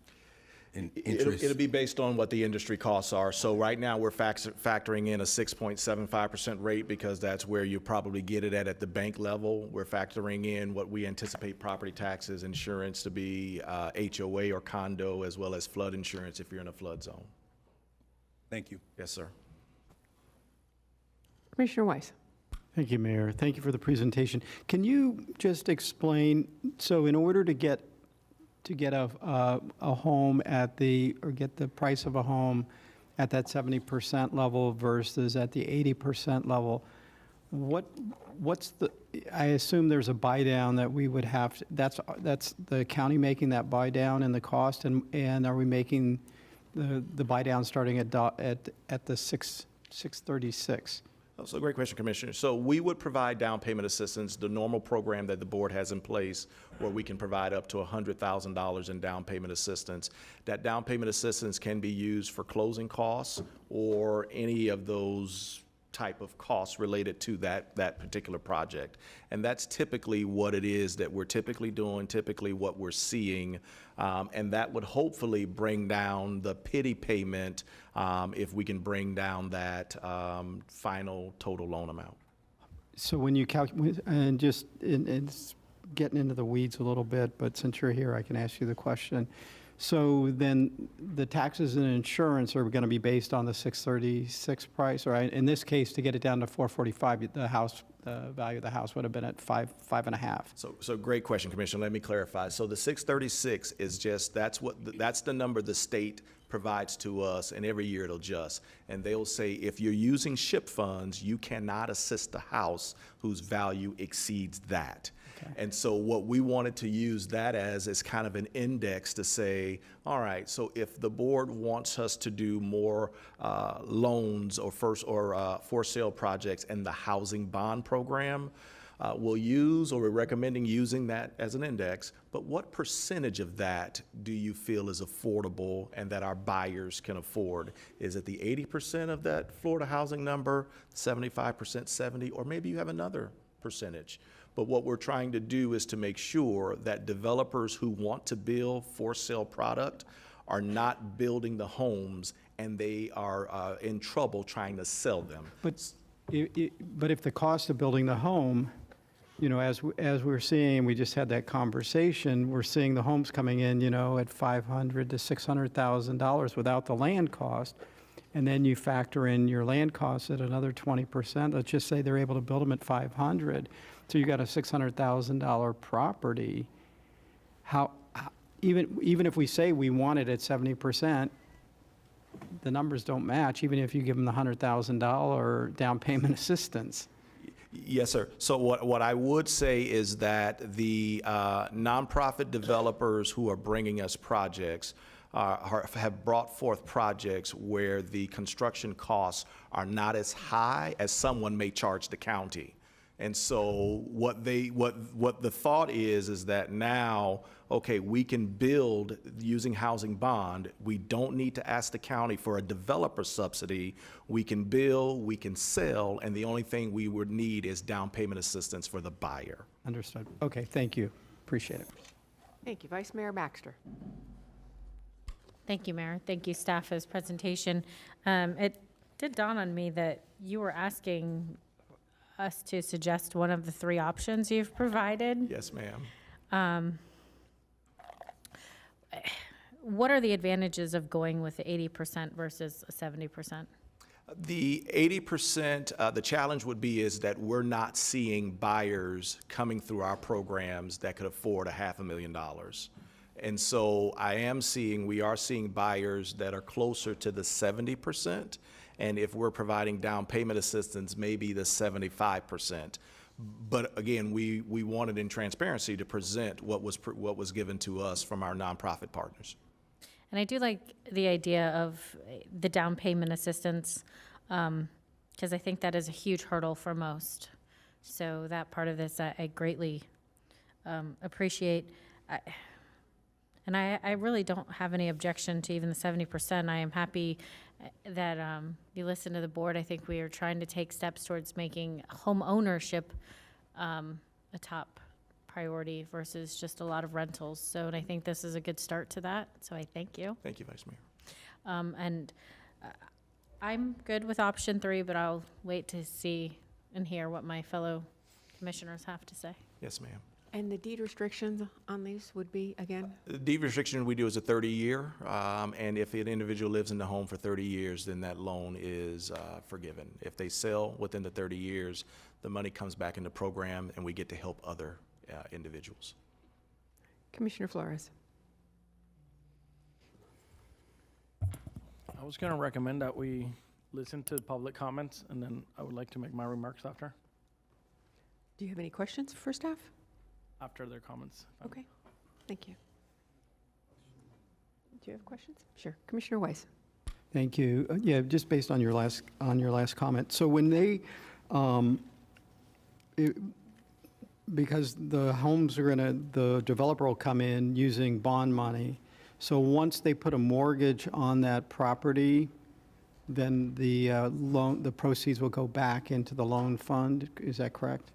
interest? It'll be based on what the industry costs are. So right now, we're factoring in a 6.75% rate because that's where you probably get it at the bank level. We're factoring in what we anticipate property taxes, insurance to be, HOA or condo, as well as flood insurance if you're in a flood zone. Thank you. Yes, sir. Commissioner Weiss. Thank you, Mayor. Thank you for the presentation. Can you just explain, so in order to get a home at or get the price of a home at that 70% level versus at the 80% level, what's the, I assume there's a buy down that we would have, that's the county making that buy down in the cost, and are we making the buy down starting at the 636? So great question, Commissioner. So we would provide down payment assistance, the normal program that the board has in place, where we can provide up to $100,000 in down payment assistance. That down payment assistance can be used for closing costs or any of those type of costs related to that particular project. And that's typically what it is that we're typically doing, typically what we're seeing. And that would hopefully bring down the PITI payment if we can bring down that final total loan amount. So when you calculate, and just, it's getting into the weeds a little bit, but since you're here, I can ask you the question. So then the taxes and insurance are going to be based on the 636 price, or in this case, to get it down to 445, the value of the house would have been at 5.5. So great question, Commissioner. Let me clarify. So the 636 is just, that's the number the state provides to us, and every year it'll adjust. And they'll say, if you're using SHIP funds, you cannot assist a house whose value exceeds that. Okay. And so what we wanted to use that as is kind of an index to say, all right, so if the board wants us to do more loans or for sale projects in the housing bond program, we'll use, or we're recommending using that as an index, but what percentage of that do you feel is affordable and that our buyers can afford? Is it the 80% of that Florida housing number, 75%, 70, or maybe you have another percentage? But what we're trying to do is to make sure that developers who want to build for sale product are not building the homes, and they are in trouble trying to sell them. But but if the cost of building the home, you know, as we're seeing, we just had that conversation, we're seeing the homes coming in, you know, at $500,000 to $600,000 without the land cost, and then you factor in your land costs at another 20%. Let's just say they're able to build them at $500,000, so you got a $600,000 property. Even if we say we want it at 70%, the numbers don't match, even if you give them the $100,000 down payment assistance. Yes, sir. So what I would say is that the nonprofit developers who are bringing us projects have brought forth projects where the construction costs are not as high as someone may charge the county. And so what the thought is that now, okay, we can build using housing bond. We don't need to ask the county for a developer subsidy. We can build, we can sell, and the only thing we would need is down payment assistance for the buyer. Understood. Okay, thank you. Appreciate it. Thank you. Vice Mayor Baxter. Thank you, Mayor. Thank you, staff, for this presentation. It did dawn on me that you were asking us to suggest one of the three options you've provided. Yes, ma'am. What are the advantages of going with the 80% versus a 70%? The 80%, the challenge would be is that we're not seeing buyers coming through our programs that could afford $500,000. And so we are seeing buyers that are closer to the 70%. And if we're providing down payment assistance, maybe the 75%. But again, we wanted in transparency to present what was given to us from our nonprofit partners. And I do like the idea of the down payment assistance, because I think that is a huge hurdle for most. So that part of this I greatly appreciate. I really don't have any objection to even the 70%. I am happy that you listen to the board. I think we are trying to take steps towards making home ownership a top priority versus just a lot of rentals. So, and I think this is a good start to that. So I thank you. Thank you, Vice Mayor. I'm good with option 3, but I'll wait to see and hear what my fellow commissioners have to say. Yes, ma'am. And the deed restrictions on these would be, again? The deed restriction we do is a 30-year, and if an individual lives in the home for 30 years, then that loan is forgiven. If they sell within the 30 years, the money comes back in the program, and we get to help other individuals. Commissioner Flores. I was going to recommend that we listen to public comments, and then I would like to make my remarks after Do you have any questions for staff? their comments. Okay, thank you. Do you have questions? Sure. Commissioner Weiss. Thank you. Yeah, just based on your last comment. So when they, because the homes are the developer will come in using bond money. So once they put a mortgage on that property, then the proceeds will go back into the loan fund. Is that correct?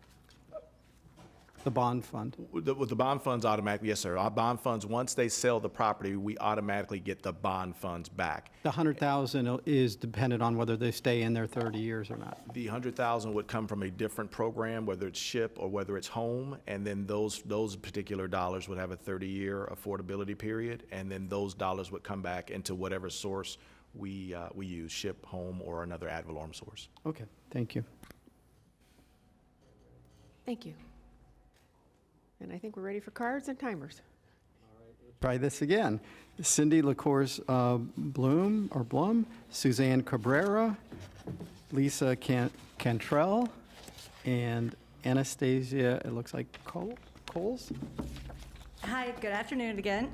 The bond fund. With the bond funds automatically, yes, sir. Our bond funds, once they sell the property, we automatically get the bond funds back. The 100,000 is dependent on whether they stay in there 30 years or not. The 100,000 would come from a different program, whether it's SHIP or whether it's home, and then those particular dollars would have a 30-year affordability period, and then those dollars would come back into whatever source we use, SHIP, home, or another ad valorem source. Okay, thank you. Thank you. And I think we're ready for cards and timers. Try this again. Cindy LaCourse Blum, Suzanne Cabrera, Lisa Cantrell, and Anastasia, it looks like Coles? Hi, good afternoon again.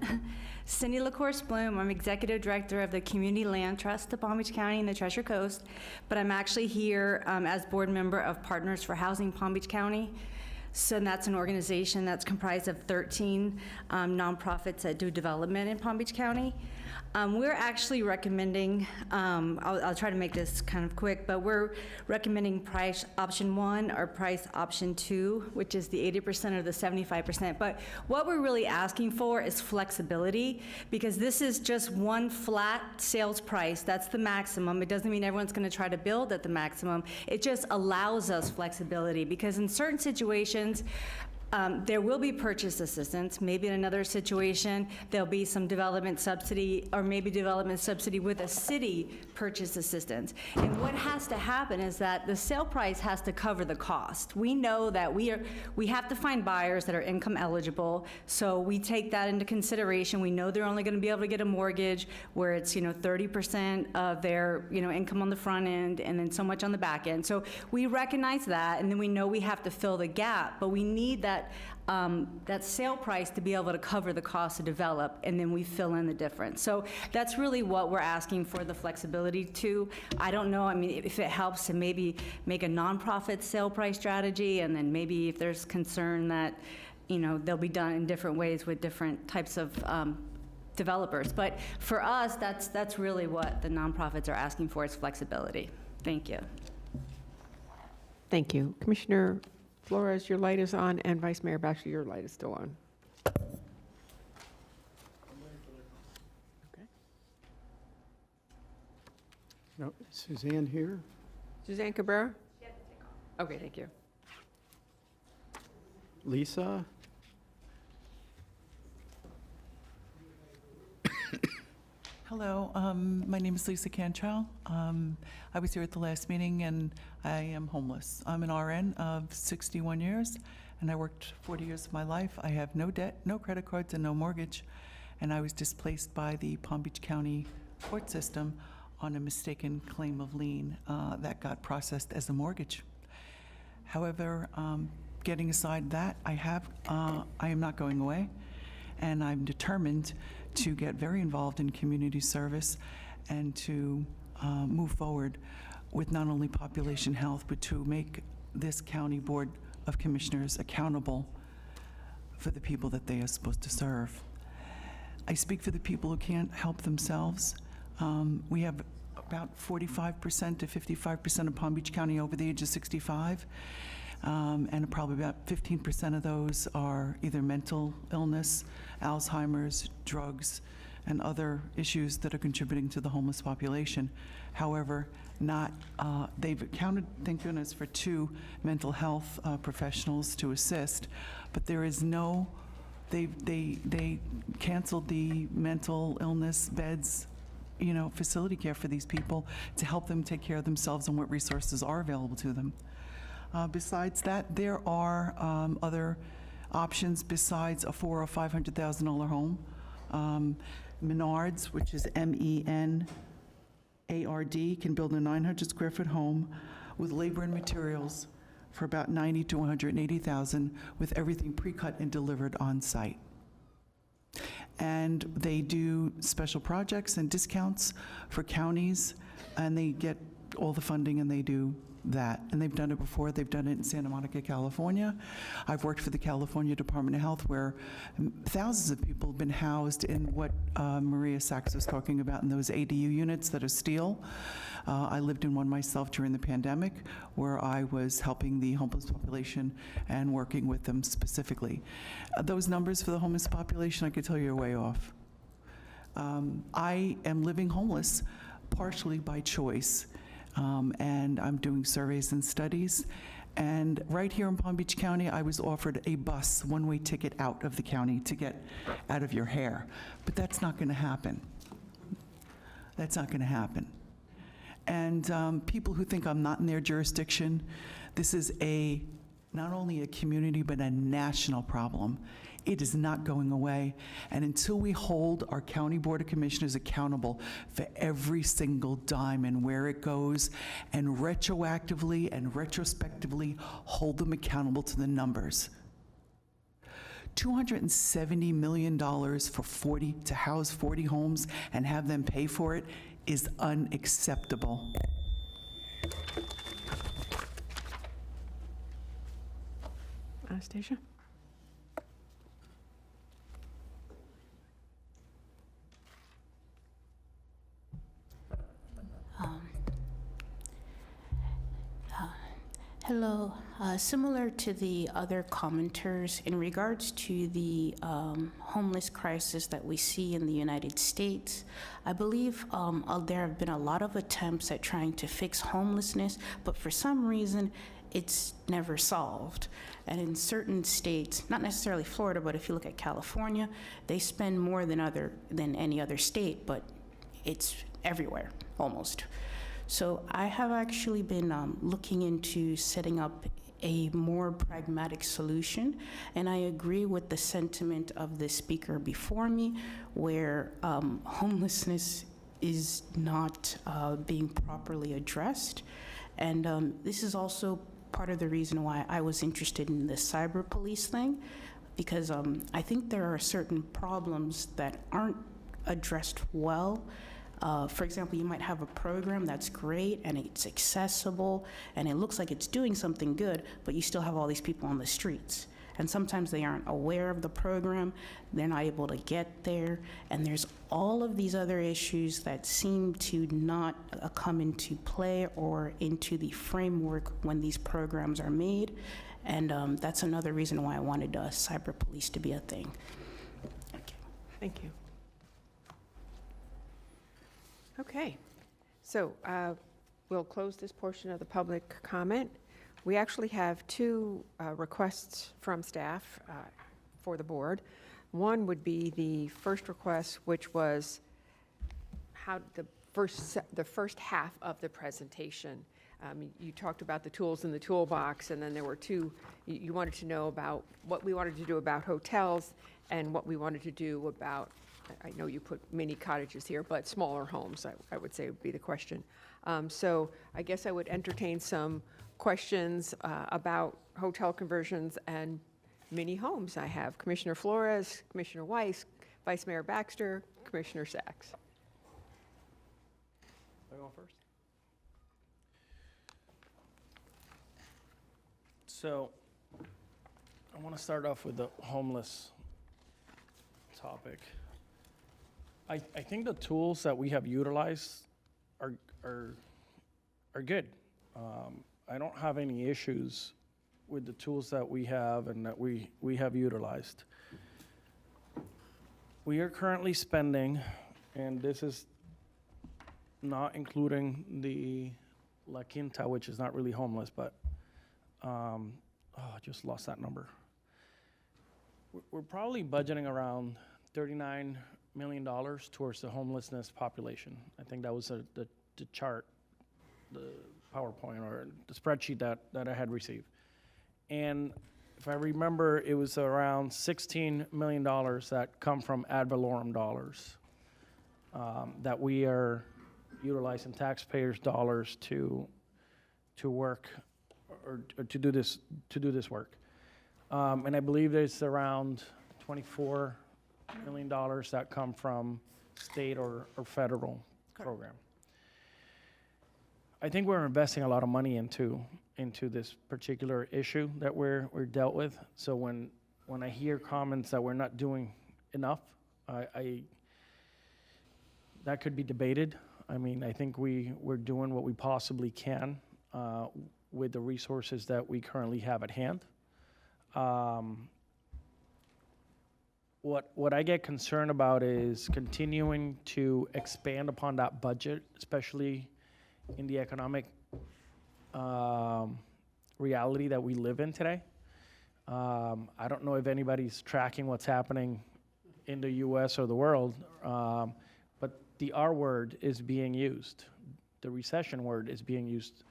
Cindy LaCourse Bloom. I'm Executive Director of the Community Land Trust of Palm Beach County and the Treasure Coast, but I'm actually here as board member of Partners for Housing Palm Beach County. So that's an organization that's comprised of 13 nonprofits that do development in Palm Beach County. We're actually recommending, I'll try to make this kind of quick, but we're recommending price option 1 or price option 2, which is the 80% or the 75%. But what we're really asking for is flexibility, because this is just one flat sales price. That's the maximum. It doesn't mean everyone's going to try to build at the maximum. It just allows us flexibility, because in certain situations, there will be purchase assistance. Maybe in another situation, there'll be some development subsidy, or maybe development subsidy with a city purchase assistance. And what has to happen is that the sale price has to cover the cost. We know that we have to find buyers that are income eligible, so we take that into consideration. We know they're only going to be able to get a mortgage where it's 30% of their income on the front end and then so much on the back end. So we recognize that, and then we know we have to fill the gap, but we need that sale price to be able to cover the cost to develop, and then we fill in the difference. So that's really what we're asking for, the flexibility to. I don't know, if it helps to maybe make a nonprofit sale price strategy, and then maybe if there's concern that, they'll be done in different ways with different types of developers. But for us, that's really what the nonprofits are asking for, is flexibility. Thank you. Thank you. Commissioner Flores, your light is on, and Vice Mayor Basher, your light is still on. Okay. No, Suzanne here? Suzanne Cabrera? Okay, thank you. Lisa? Hello, my name is Lisa Cantrell. I was here at the last meeting, and I am homeless. I'm an RN of 61 years, and I worked 40 years of my life. I have no debt, no credit cards, and no mortgage, and I was displaced by the Palm Beach County court system on a mistaken claim of lien that got processed as a mortgage. However, getting aside that, I am not going away, and I'm determined to get very involved in community service and to move forward with not only population health, but to make this county board of commissioners accountable for the people that they are supposed to serve. I speak for the people who can't help themselves. We have about 45% to 55% of Palm Beach County over the age of 65. And probably about 15% of those are either mental illness, Alzheimer's, drugs, and other issues that are contributing to the homeless population. However, they've accounted, thank goodness, for 2 mental health professionals to assist, but there is no, they canceled the mental illness beds, facility care for these people to help them take care of themselves and what resources are available to them. Besides that, there are other options besides a $400,000 or $500,000 home. Menards, which is MENARD, can build a 900 square foot home with labor and materials for about $90,000 to $180,000, with everything pre-cut and delivered on site. And they do special projects and discounts for counties, and they get all the funding, and they do that. And they've done it before. They've done it in Santa Monica, California. I've worked for the California Department of Health, where thousands of people have been housed in what Maria Sachs was talking about, in those ADU units that are steel. I lived in one myself during the pandemic, where I was helping the homeless population and working with them specifically. Those numbers for the homeless population, I could tell you, are way off. I am living homeless partially by choice. And I'm doing surveys and studies. And right here in Palm Beach County, I was offered a bus, one-way ticket out of the county to get out of your hair. But that's not going to happen. That's not going to happen. And people who think I'm not in their jurisdiction, this is not only a community, but a national problem. It is not going away. And until we hold our County Board of Commissioners accountable for every single dime and where it goes, and retroactively and retrospectively hold them accountable to the numbers. $270 million to house 40 homes and have them pay for it is unacceptable. Anastasia? Hello. Similar to the other commenters, in regards to the homeless crisis that we see in the United States, I believe there have been a lot of attempts at trying to fix homelessness, but for some reason, it's never solved. And in certain states, not necessarily Florida, but if you look at California, they spend more than any other state, but it's everywhere, almost. So I have actually been looking into setting up a more pragmatic solution, and I agree with the sentiment of the speaker before me, where homelessness is not being properly addressed. And this is also part of the reason why I was interested in the cyber police thing, because I think there are certain problems that aren't addressed well. For example, you might have a program that's great and it's accessible and it looks like it's doing something good, but you still have all these people on the streets. And sometimes they aren't aware of the program, they're not able to get there, and there's all of these other issues that seem to not come into play or into the framework when these programs are made. And that's another reason why I wanted cyber police to be a thing. Thank you. Okay, so we'll close this portion of the public comment. We actually have two requests from staff for the board. One would be the first request, which was how the first half of the presentation. You talked about the tools in the toolbox, and then there were two. You wanted to know about what we wanted to do about hotels and what we wanted to do about, I know you put mini cottages here, but smaller homes, I would say would be the question. So I guess I would entertain some questions about hotel conversions and mini homes. I have Commissioner Flores, Commissioner Weiss, Vice Mayor Baxter, Commissioner Sachs. I go first? So I want to start off with the homeless topic. I think the tools that we have utilized are good. I don't have any issues with the tools that we have and that we have utilized. We are currently spending, and this is not including the La Quinta, which is not really homeless, but I just lost that number. We're probably budgeting around $39 million towards the homelessness population. I think that was the chart, the PowerPoint or the spreadsheet that I had received. And if I remember, it was around $16 million that come from ad valorem dollars that we are utilizing taxpayers' dollars to work or to do this work. And I believe there's around $24 million that come from state or federal program. I think we're investing a lot of money into this particular issue that we're dealt with. So when I hear comments that we're not doing enough, that could be debated. I mean, I think we're doing what we possibly can with the resources that we currently have at hand. What I get concerned about is continuing to expand upon that budget, especially in the economic reality that we live in today. I don't know if anybody's tracking what's happening in the US or the world, but the R word is being used. The recession word is being used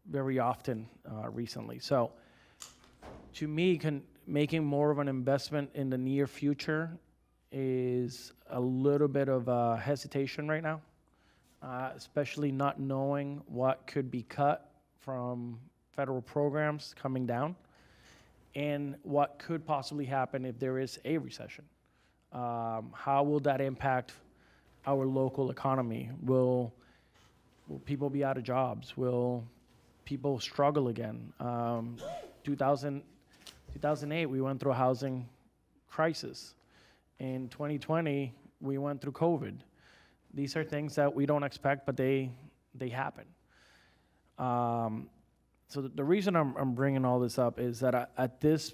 very often recently. So to me, making more of an investment in the near future is a little bit of a hesitation right now, especially not knowing what could be cut from federal programs coming down and what could possibly happen if there is a recession. How will that impact our local economy? Will people be out of jobs? Will people struggle again? 2008, we went through a housing crisis. In 2020, we went through COVID. These are things that we don't expect, but they happen. So the reason I'm bringing all this up is that at this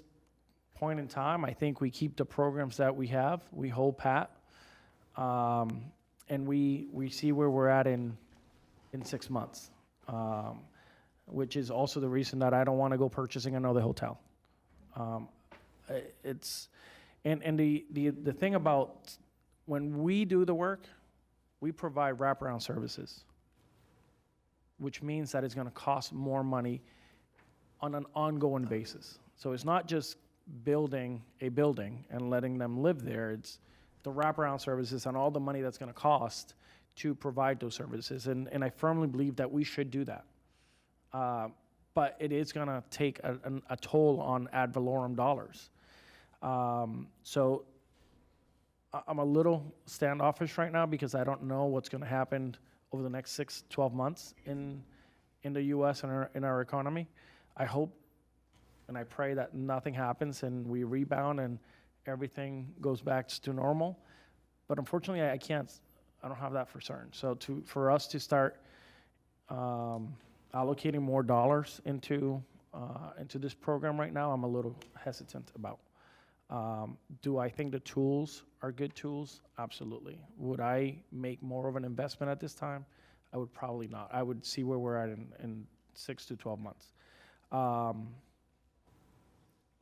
point in time, I think we keep the programs that we have, we hold pat, and we see where we're at in 6 months, which is also the reason that I don't want to go purchasing another hotel. It's and the thing about when we do the work, we provide wraparound services, which means that it's going to cost more money on an ongoing basis. So it's not just building a building and letting them live there. It's the wraparound services and all the money that's going to cost to provide those services. And I firmly believe that we should do that. But it is going to take a toll on ad valorem dollars. So I'm a little standoffish right now because I don't know what's going to happen over the next 6-12 months in the U.S. and in our economy. I hope and I pray that nothing happens and we rebound and everything goes back to normal. But unfortunately, I don't have that for certain. So for us to start allocating more dollars into this program right now, I'm a little hesitant about. Do I think the tools are good tools? Absolutely. Would I make more of an investment at this time? I would probably not. I would see where we're at in 6 to 12 months.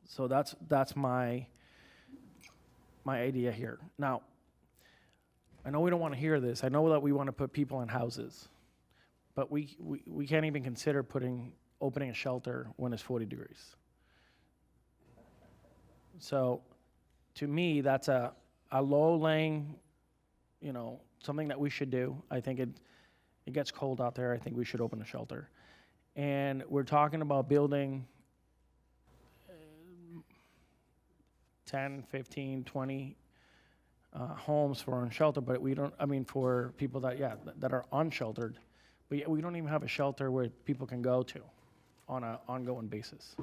So that's my idea here. Now, I know we don't want to hear this. I know that we want to put people in houses, but we can't even consider opening a shelter when it's 40 degrees. So, to me, that's a low-laying, something that we should do. I think it gets cold out there. I think we should open a shelter. And we're talking about building 10, 15, 20 homes for a shelter, but for people that are unsheltered, but we don't even have a shelter where people can go to on an ongoing basis.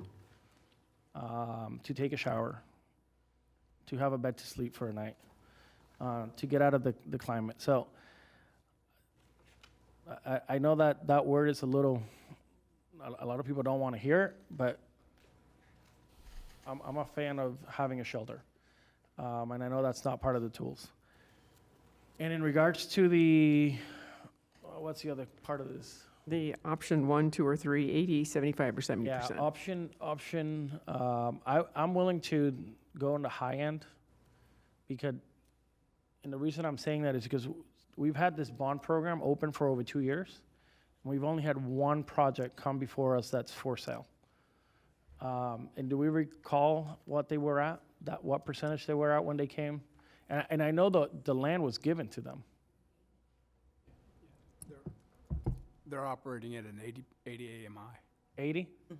To take a shower, to have a bed to sleep for a night, to get out of the climate. So I know that word is a lot of people don't want to hear it, but I'm a fan of having a shelter. And I know that's not part of the tools. And in regards to what's the other part of this? The option 1, 2, or 3, 80, 75, or 70%. Yeah, option. I'm willing to go on the high end and the reason I'm saying that is because we've had this bond program open for over 2 years. And we've only had one project come before us that's for sale. And do we recall what they were at? What percentage they were at when they came? And I know the land was given to them. They're operating at an 80 AMI. 80? Yep.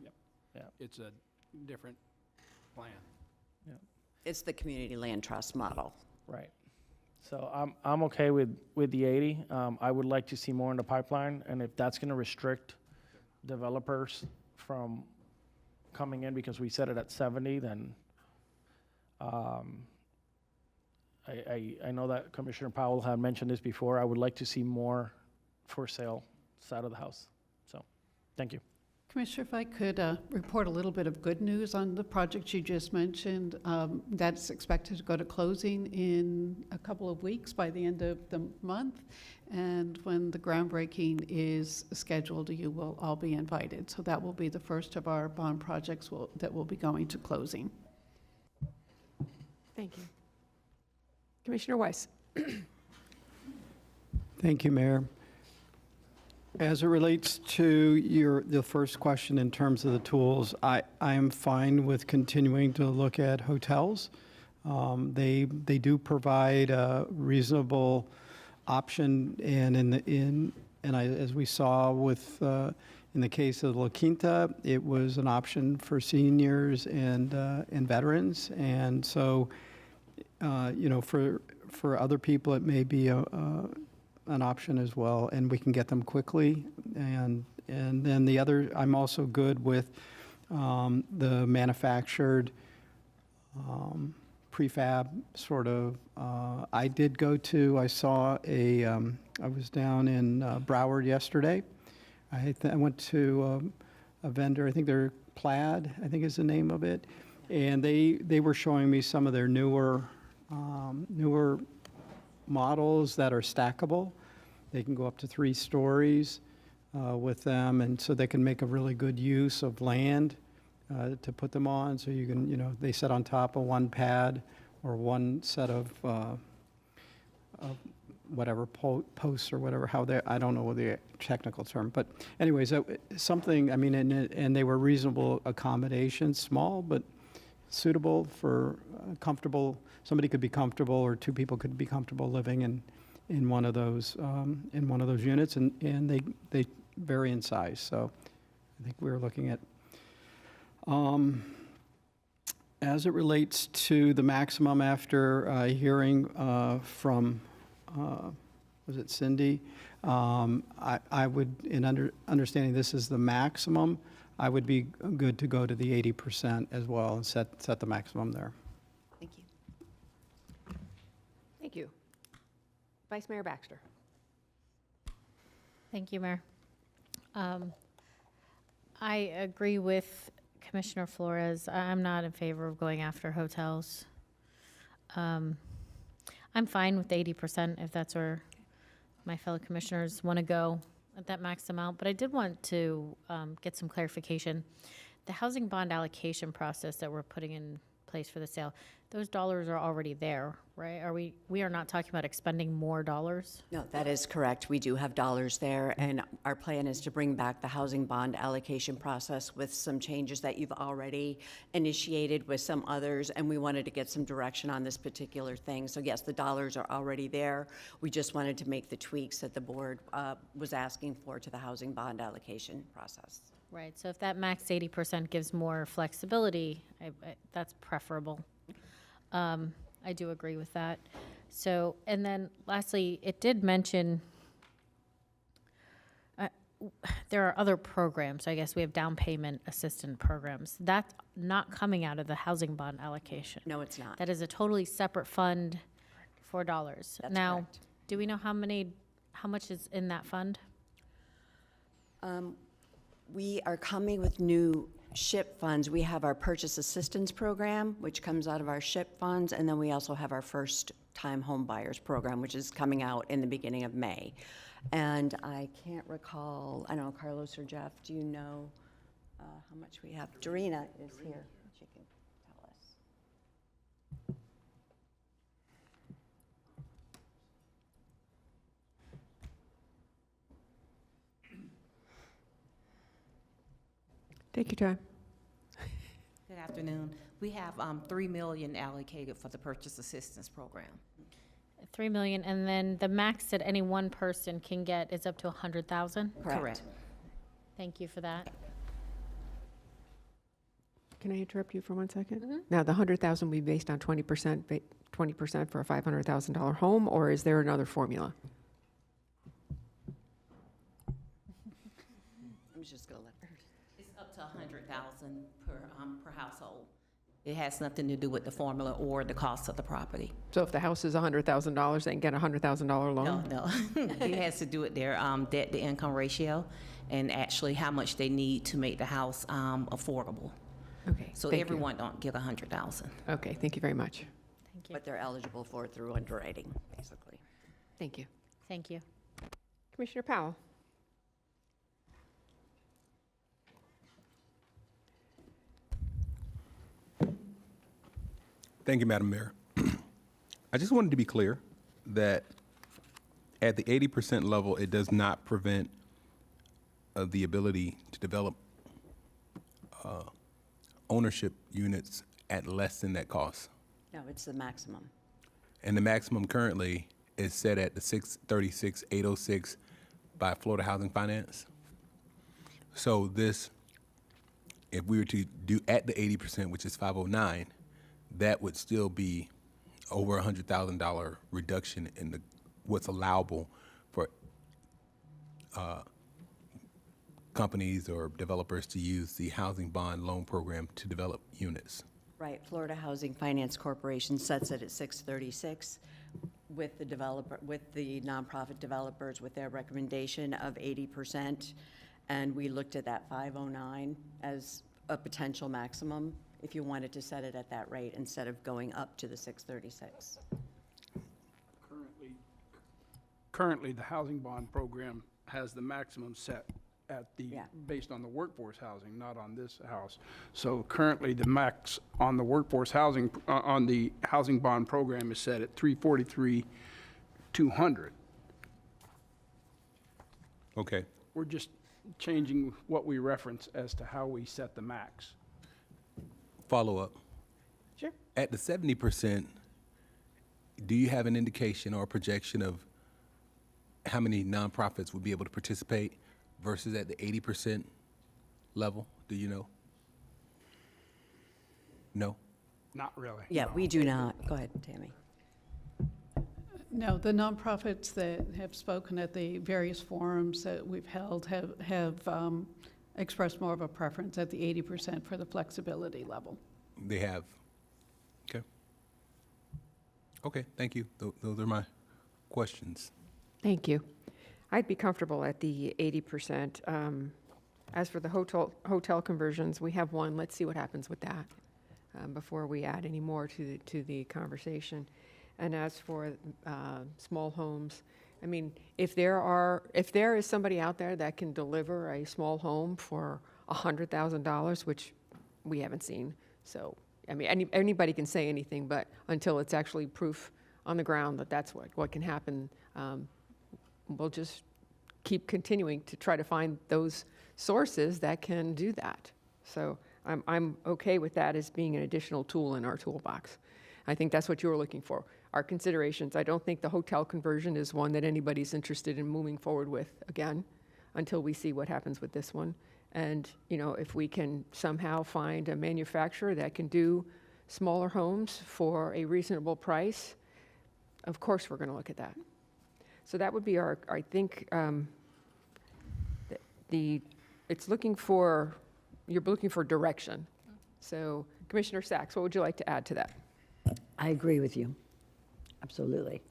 Yeah. It's a different plan. Yeah. It's the community land trust model. Right. So I'm okay with the 80. I would like to see more in the pipeline, and if that's going to restrict developers from coming in because we set it at 70, then I know that Commissioner Powell had mentioned this before. I would like to see more for sale side of the house. So, thank you. Commissioner, if I could report a little bit of good news on the project you just mentioned. That's expected to go to closing in a couple of weeks by the end of the month. And when the groundbreaking is scheduled, you will all be invited. So that will be the first of our bond projects that will be going to closing. Thank you. Commissioner Weiss. Thank you, Mayor. As it relates to the first question in terms of the tools, I am fine with continuing to look at hotels. They do provide a reasonable option, and as we saw with in the case of La Quinta, it was an option for seniors and veterans, and so for other people it may be an option as well, and we can get them quickly. And then the other, I'm also good with the manufactured prefab sort of. I saw I was down in Broward yesterday. I went to a vendor, I think they're Plaid, I think is the name of it. And they were showing me some of their newer models that are stackable. They can go up to 3 stories with them, and so they can make a really good use of land to put them on. So you can, they sit on top of one pad or one set of whatever posts or whatever, I don't know the technical term. But anyways, something, I mean, and they were reasonable accommodations, small but suitable for comfortable, somebody could be comfortable or 2 people could be comfortable living in one of those units, and they vary in size. So I think we were looking at, as it relates to the maximum after hearing from, was it Cindy? I would, in understanding this is the maximum, I would be good to go to the 80% as well and set the maximum there. Thank you. Thank you. Vice Mayor Baxter. Thank you, Mayor. I agree with Commissioner Flores. I'm not in favor of going after hotels. I'm fine with 80% if that's where my fellow commissioners want to go at that max amount, but I did want to get some clarification. The housing bond allocation process that we're putting in place for the sale, those dollars are already there, right? We are not talking about expending more dollars? No, that is correct. We do have dollars there, and our plan is to bring back the housing bond allocation process with some changes that you've already initiated with some others, and we wanted to get some direction on this particular thing. So yes, the dollars are already there. We just wanted to make the tweaks that the board was asking for to the housing bond allocation process. Right, so if that max 80% gives more flexibility, that's preferable. I do agree with that. So, and then lastly, it did mention there are other programs. I guess we have down payment assistance programs. That's not coming out of the housing bond allocation. No, it's not. That is a totally separate fund for dollars. That's now, correct. do we know how much is in that fund? We are coming with new SHIP funds. We have our purchase assistance program, which comes out of our SHIP funds, and then we also have our first time home buyers program, which is coming out in the beginning of May. And I can't recall, I don't know, Carlos or Jeff, do you know how much we have? Dorina is here. She can tell us. Take your time. Good afternoon. We have 3 million allocated for the purchase assistance program. 3 million, and then the max that any one person can get is up to 100,000? Correct. Thank you for that. Can I interrupt you for 1 second? Now, the 100,000 will be based on 20%, 20% for a $500,000 home, or is there another formula? I'm just going to let her. It's up to 100,000 per household. It has nothing to do with the formula or the cost of the property. So if the house is $100,000, they can get a $100,000 loan? No. It has to do with their debt to income ratio and actually how much they need to make the house affordable. Okay. So thank you. everyone don't get 100,000. Okay, thank you very much. Thank you. What they're eligible for through underwriting, basically. Thank you. Thank you. Commissioner Powell. Thank you, Madam Mayor. I just wanted to be clear that at the 80% level, it does not prevent the ability to develop ownership units at less than that cost. No, it's the maximum. And the maximum currently is set at the 636,806 by Florida Housing Finance. So this, if we were to do at the 80%, which is 509, that would still be over $100,000 reduction in what's allowable for companies or developers to use the housing bond loan program to develop units. Right, Florida Housing Finance Corporation sets it at 636 with the developer, with the nonprofit developers with their recommendation of 80%. And we looked at that 509 as a potential maximum if you wanted to set it at that rate instead of going up to the 636. Currently, the housing bond program has the maximum set at the, Yeah. based on the workforce housing, not on this house. So currently, the max on the workforce housing, on the housing bond program is set at 343,200. Okay. We're just changing what we reference as to how we set the max. Follow-up. Sure. At the 70%, do you have an indication or projection of how many nonprofits would be able to participate versus at the 80% level? Do you know? No? Not really. Yeah, we do not. Go ahead, Tammy. No, the nonprofits that have spoken at the various forums that we've held have expressed more of a preference at the 80% for the flexibility level. They have. Okay. Okay, thank you. Those are my questions. Thank you. I'd be comfortable at the 80%. As for the hotel conversions, we have one. Let's see what happens with that before we add any more to the conversation. And as for small homes, I mean, if there is somebody out there that can deliver a small home for $100,000, which we haven't seen, so I mean, anybody can say anything, but until it's actually proof on the ground that that's what can happen, we'll just keep continuing to try to find those sources that can do that. So I'm okay with that as being an additional tool in our toolbox. I think that's what you were looking for. Our considerations. I don't think the hotel conversion is one that anybody's interested in moving forward with again until we see what happens with this one. And, you know, if we can somehow find a manufacturer that can do smaller homes for a reasonable price, of course we're going to look at that. So that would be our, I think, it's looking for, you're looking for direction. So Commissioner Sachs, what would you like to add to that? I agree with you, absolutely.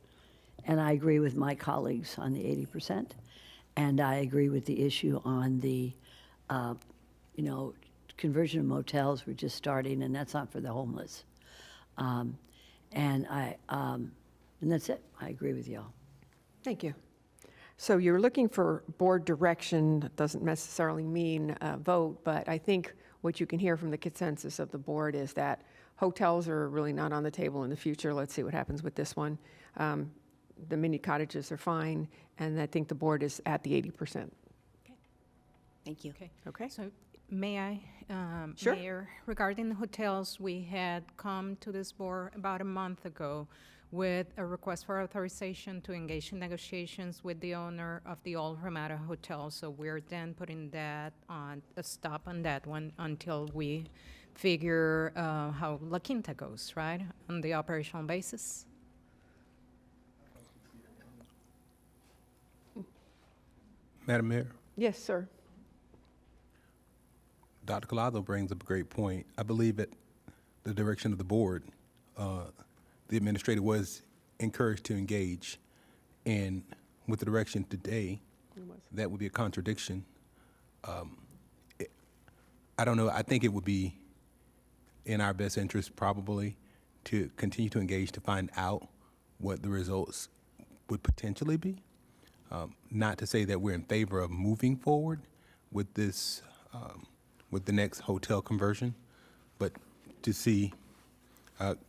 And I agree with my colleagues on the 80%. And I agree with the issue on the, conversion of motels. We're just starting, and that's not for the homeless. And that's it. I agree with y'all. Thank you. So you're looking for board direction. That doesn't necessarily mean a vote, but I think what you can hear from the consensus of the board is that hotels are really not on the table in the future. Let's see what happens with this one. The mini cottages are fine, and I think the board is at the 80%. Thank you. Okay? So may I, Sure. Mayor, regarding the hotels, we had come to this board about a month ago with a request for authorization to engage in negotiations with the owner of the Old Ramada Hotel. So we're then putting that on, a stop on that one until we figure how La Quinta goes, right, on the operational basis. Madam Mayor, Yes, sir. Dr. Colazo brings up a great point. I believe at the direction of the board, the administrator was encouraged to engage, and with the direction today, that would be a contradiction. I don't know. I think it would be in our best interest probably to continue to engage to find out what the results would potentially be. Not to say that we're in favor of moving forward with this, with the next hotel conversion, but to see,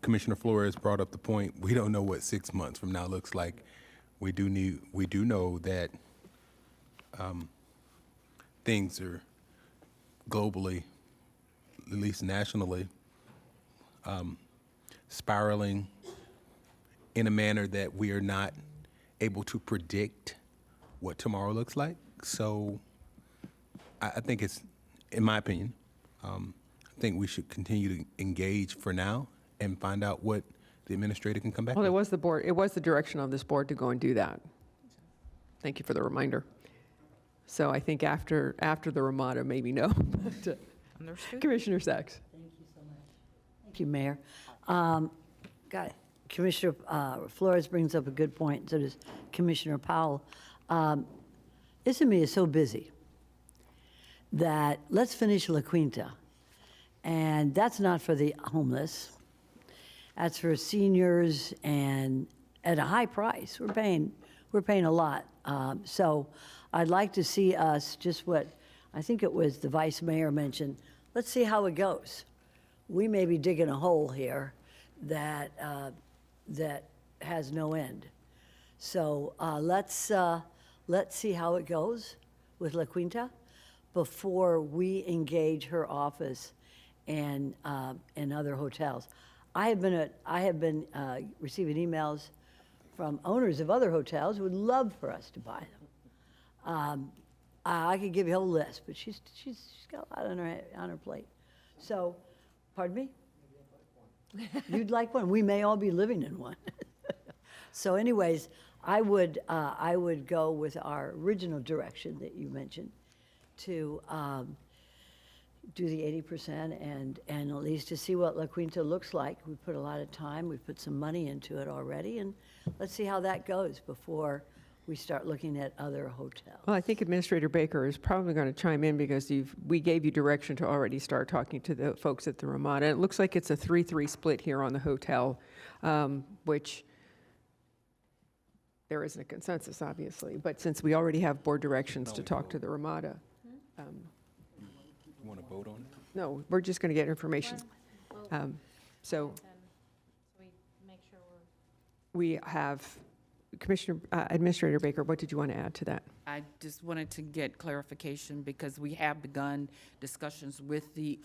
Commissioner Flores brought up the point, we don't know what 6 months from now looks like. We do know that things are globally, at least nationally, spiraling in a manner that we are not able to predict what tomorrow looks like. So I think it's, in my opinion, I think we should continue to engage for now and find out what the administrator can come back Well, with. it was the direction of this board to go and do that. Thank you for the reminder. So I think after the Ramada, maybe no. But, Understood. Commissioner Sachs. Thank you, Mayor. Got it. Commissioner Flores brings up a good point, so does Commissioner Powell. Issamie is so busy, that let's finish La Quinta. And that's not for the homeless. That's for seniors and at a high price. We're paying a lot. So I'd like to see us, just what, I think it was the vice mayor mentioned, let's see how it goes. We may be digging a hole here that has no end. So let's see how it goes with La Quinta before we engage her office and other hotels. I have been receiving emails from owners of other hotels who would love for us to buy them. I could give you a whole list, but she's got a lot on her plate. So, pardon me? You'd like one? We may all be living in one. So, anyways, I would go with our original direction that you mentioned to do the 80% and at least to see what La Quinta looks like. We put a lot of time, we put some money into it already, and let's see how that goes before we start looking at other hotels. Well, I think Administrator Baker is probably going to chime in because we gave you direction to already start talking to the folks at the Ramada. It looks like it's a 3-3 split here on the hotel, which there isn't a consensus, obviously. But since we already have board directions to talk to the Ramada, You want to vote on it? no, we're just going to get information. So we have Administrator Baker, what did you want to add to that? I just wanted to get clarification because we have begun discussions with the,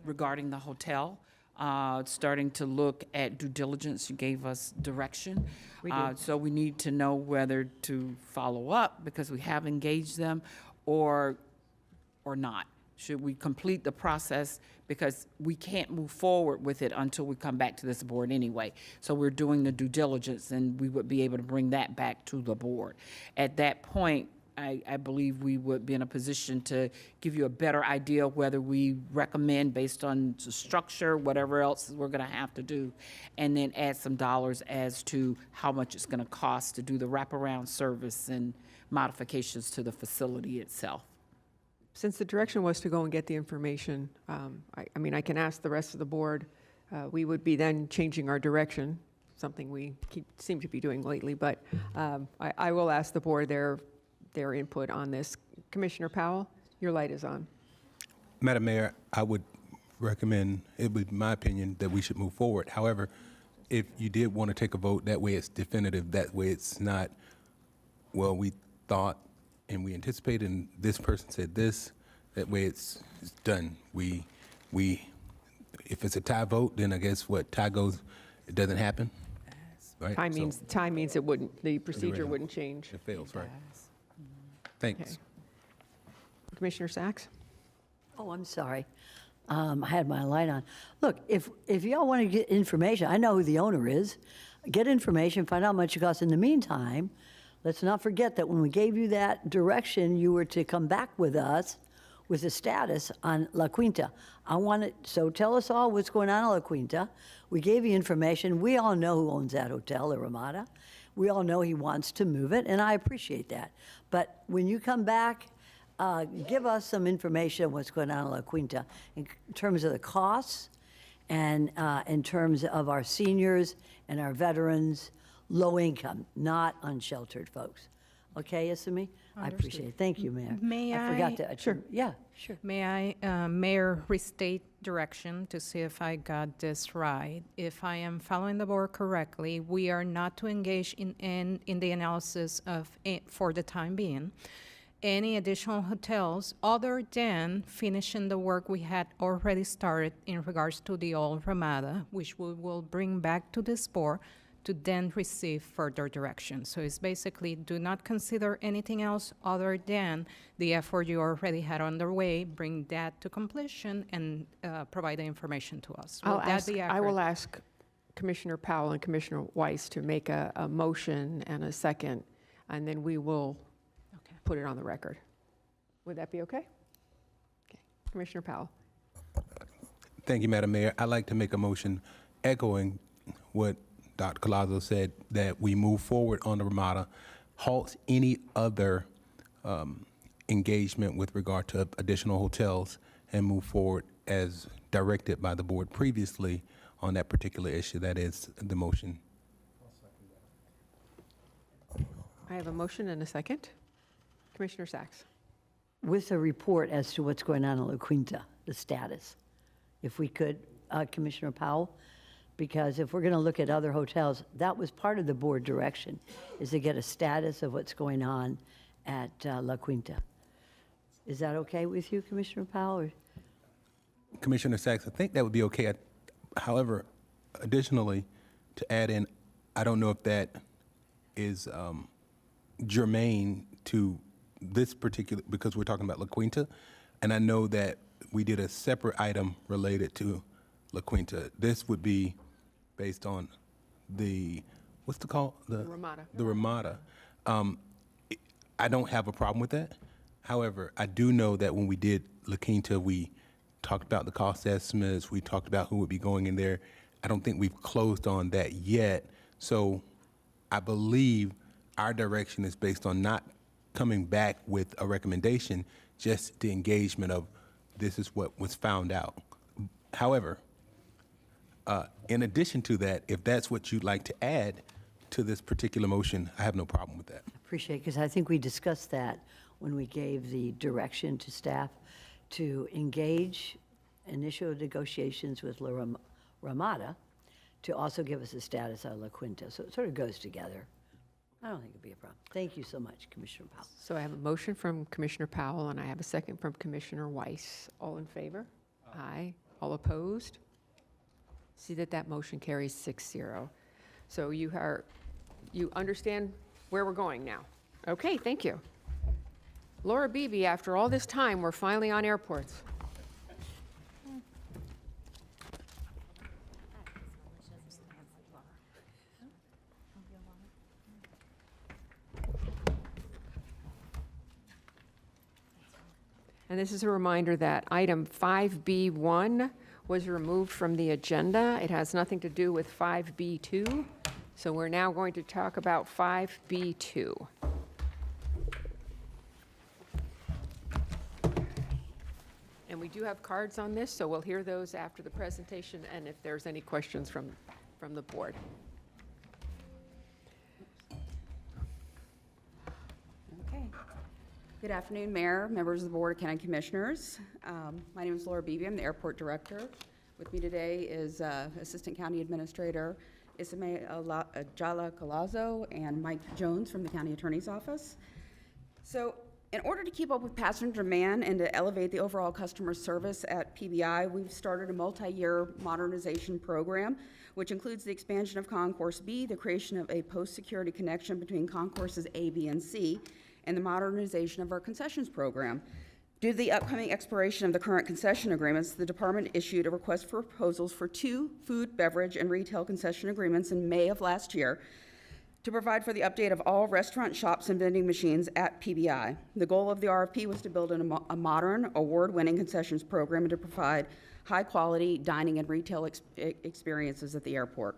regarding the hotel, starting to look at due diligence. You gave us direction. We did. So we need to know whether to follow up because we have engaged them or not. Should we complete the process because we can't move forward with it until we come back to this board anyway. So we're doing the due diligence and we would be able to bring that back to the board. At that point, I believe we would be in a position to give you a better idea of whether we recommend based on the structure, whatever else we're going to have to do, and then add some dollars as to how much it's going to cost to do the wraparound service and modifications to the facility itself. Since the direction was to go and get the information, I mean, I can ask the rest of the board. We would be then changing our direction, something we seem to be doing lately, but I will ask the board their input on this. Commissioner Powell, your light is on. Madam Mayor, I would recommend, it would be my opinion, that we should move forward. However, if you did want to take a vote, that way it's definitive, that way it's not, well, we thought and we anticipated and this person said this, that way it's done. We if it's a tie vote, then I guess what, tie goes, it doesn't happen, right? Time means it wouldn't, the procedure wouldn't change. It fails, right? Thanks. Okay. Commissioner Sachs? Oh, I'm sorry. I had my light on. Look, if y'all want to get information, I know who the owner is. Get information, find out how much it costs. In the meantime, let's not forget that when we gave you that direction, you were to come back with us with a status on La Quinta. So tell us all what's going on in La Quinta. We gave you information. We all know who owns that hotel, the Ramada. We all know he wants to move it, and I appreciate that. But when you come back, give us some information on what's going on in La Quinta in terms of the costs and in terms of our seniors and our veterans, low income, not unsheltered folks. Okay, Isami? I appreciate it. Thank you, Mayor. May I forgot to. Sure. Yeah, sure. May I, Mayor, restate direction to see if I got this right? If I am following the board correctly, we are not to engage in the analysis of, for the time being, any additional hotels other than finishing the work we had already started in regards to the old Ramada, which we will bring back to this board to then receive further direction. So it's basically do not consider anything else other than the effort you already had underway, bring that to completion, and provide the information to us. Will that be I accurate? will ask Commissioner Powell and Commissioner Weiss to make a motion and a second, and then we will put it on the record. Would that be okay? Okay. Commissioner Powell. Thank you, Madam Mayor. I'd like to make a motion echoing what Dr. Collazo said, that we move forward on the Ramada, halt any other engagement with regard to additional hotels and move forward as directed by the board previously on that particular issue. That is the motion. I have a motion and a second. Commissioner Sacks. With a report as to what's going on in La Quinta, the status, if we could, Commissioner Powell, because if we're going to look at other hotels, that was part of the board direction, is to get a status of what's going on at La Quinta. Is that okay with you, Commissioner Powell? Or? Commissioner Sacks, I think that would be okay. However, additionally, to add in, I don't know if that is germane to this particular, because we're talking about La Quinta, and I know that we did a separate item related to La Quinta. This would be based on the, what's the call? The Ramada. The Ramada. I don't have a problem with that. However, I do know that when we did La Quinta, we talked about the cost estimates, we talked about who would be going in there. I don't think we've closed on that yet. So I believe our direction is based on not coming back with a recommendation, just the engagement of this is what was found out. However, in addition to that, if that's what you'd like to add to this particular motion, I have no problem with that. Appreciate it, because I think we discussed that when we gave the direction to staff to engage initial negotiations with La Ramada to also give us a status on La Quinta. So it sort of goes together. I don't think it'd be a problem. Thank you so much, Commissioner Powell. So I have a motion from Commissioner Powell, and I have a second from Commissioner Weiss. All in favor? Aye. All opposed? See that motion carries 6-0. So you understand where we're going now? Okay, thank you. Laura Beebe, after all this time, we're finally on airports. And this is a reminder that item 5B1 was removed from the agenda. It has nothing to do with 5B2. So we're now going to talk about 5B2. And we do have cards on this, so we'll hear those after the presentation and if there's any questions from the board. Okay. Good afternoon, Mayor, members of the Board of County Commissioners. My name is Laura Beebe. I'm the Airport Director. With me today is Assistant County Administrator Isame Jala Colazo and Mike Jones from the County Attorney's Office. So in order to keep up with passenger demand and to elevate the overall customer service at PBI, we've started a multi-year modernization program, which includes the expansion of Concourse B, the creation of a post-security connection between Concourses A, B, and C, and the modernization of our concessions program. Due to the upcoming expiration of the current concession agreements, the department issued a request for proposals for 2 food, beverage, and retail concession agreements in May of last year to provide for the update of all restaurant shops and vending machines at PBI. The goal of the RFP was to build a modern, award-winning concessions program and to provide high-quality dining and retail experiences at the airport.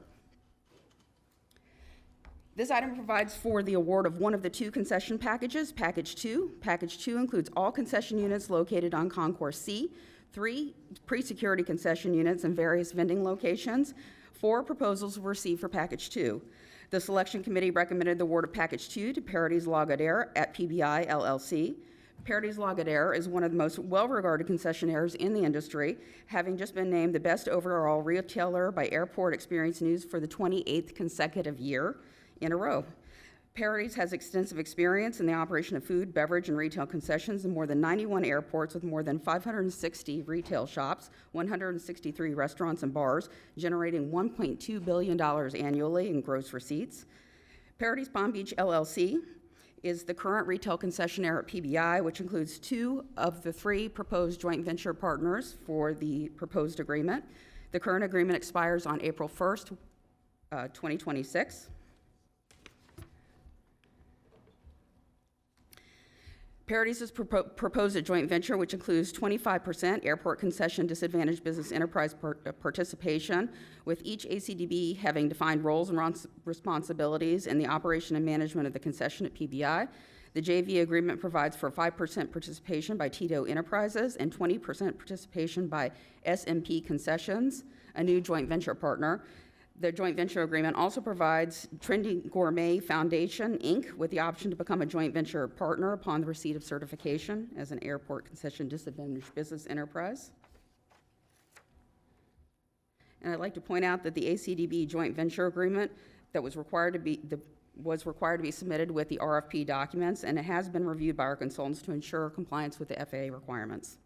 This item provides for the award of one of the 2 concession packages, Package 2. Package 2 includes all concession units located on Concourse C, 3 pre-security concession units in various vending locations. 4 proposals were received for Package 2. The selection committee recommended the award of Package 2 to Paradies Lagardère at PBI LLC. Paradies Lagardère is one of the most well-regarded concessionaires in the industry, having just been named the best overall retailer by Airport Experience News for the 28th consecutive year in a row. Paradies has extensive experience in the operation of food, beverage, and retail concessions in more than 91 airports with more than 560 retail shops, 163 restaurants and bars, generating $1.2 billion annually in gross receipts. Paradies Palm Beach LLC is the current retail concessionaire at PBI, which includes 2 of the 3 proposed joint venture partners for the proposed agreement. The current agreement expires on April 1st, 2026. Paradies has proposed a joint venture which includes 25% airport concession disadvantaged business enterprise participation, with each ACDB having defined roles and responsibilities in the operation and management of the concession at PBI. The JV agreement provides for 5% participation by Tito Enterprises and 20% participation by SMP Concessions, a new joint venture partner. The joint venture agreement also provides Trendy Gourmet Foundation, Inc., with the option to become a joint venture partner upon the receipt of certification as an airport concession disadvantaged business enterprise. And I'd like to point out that the ACDB joint venture agreement that was required to be submitted with the RFP documents, and it has been reviewed by our consultants to ensure compliance with the FAA requirements.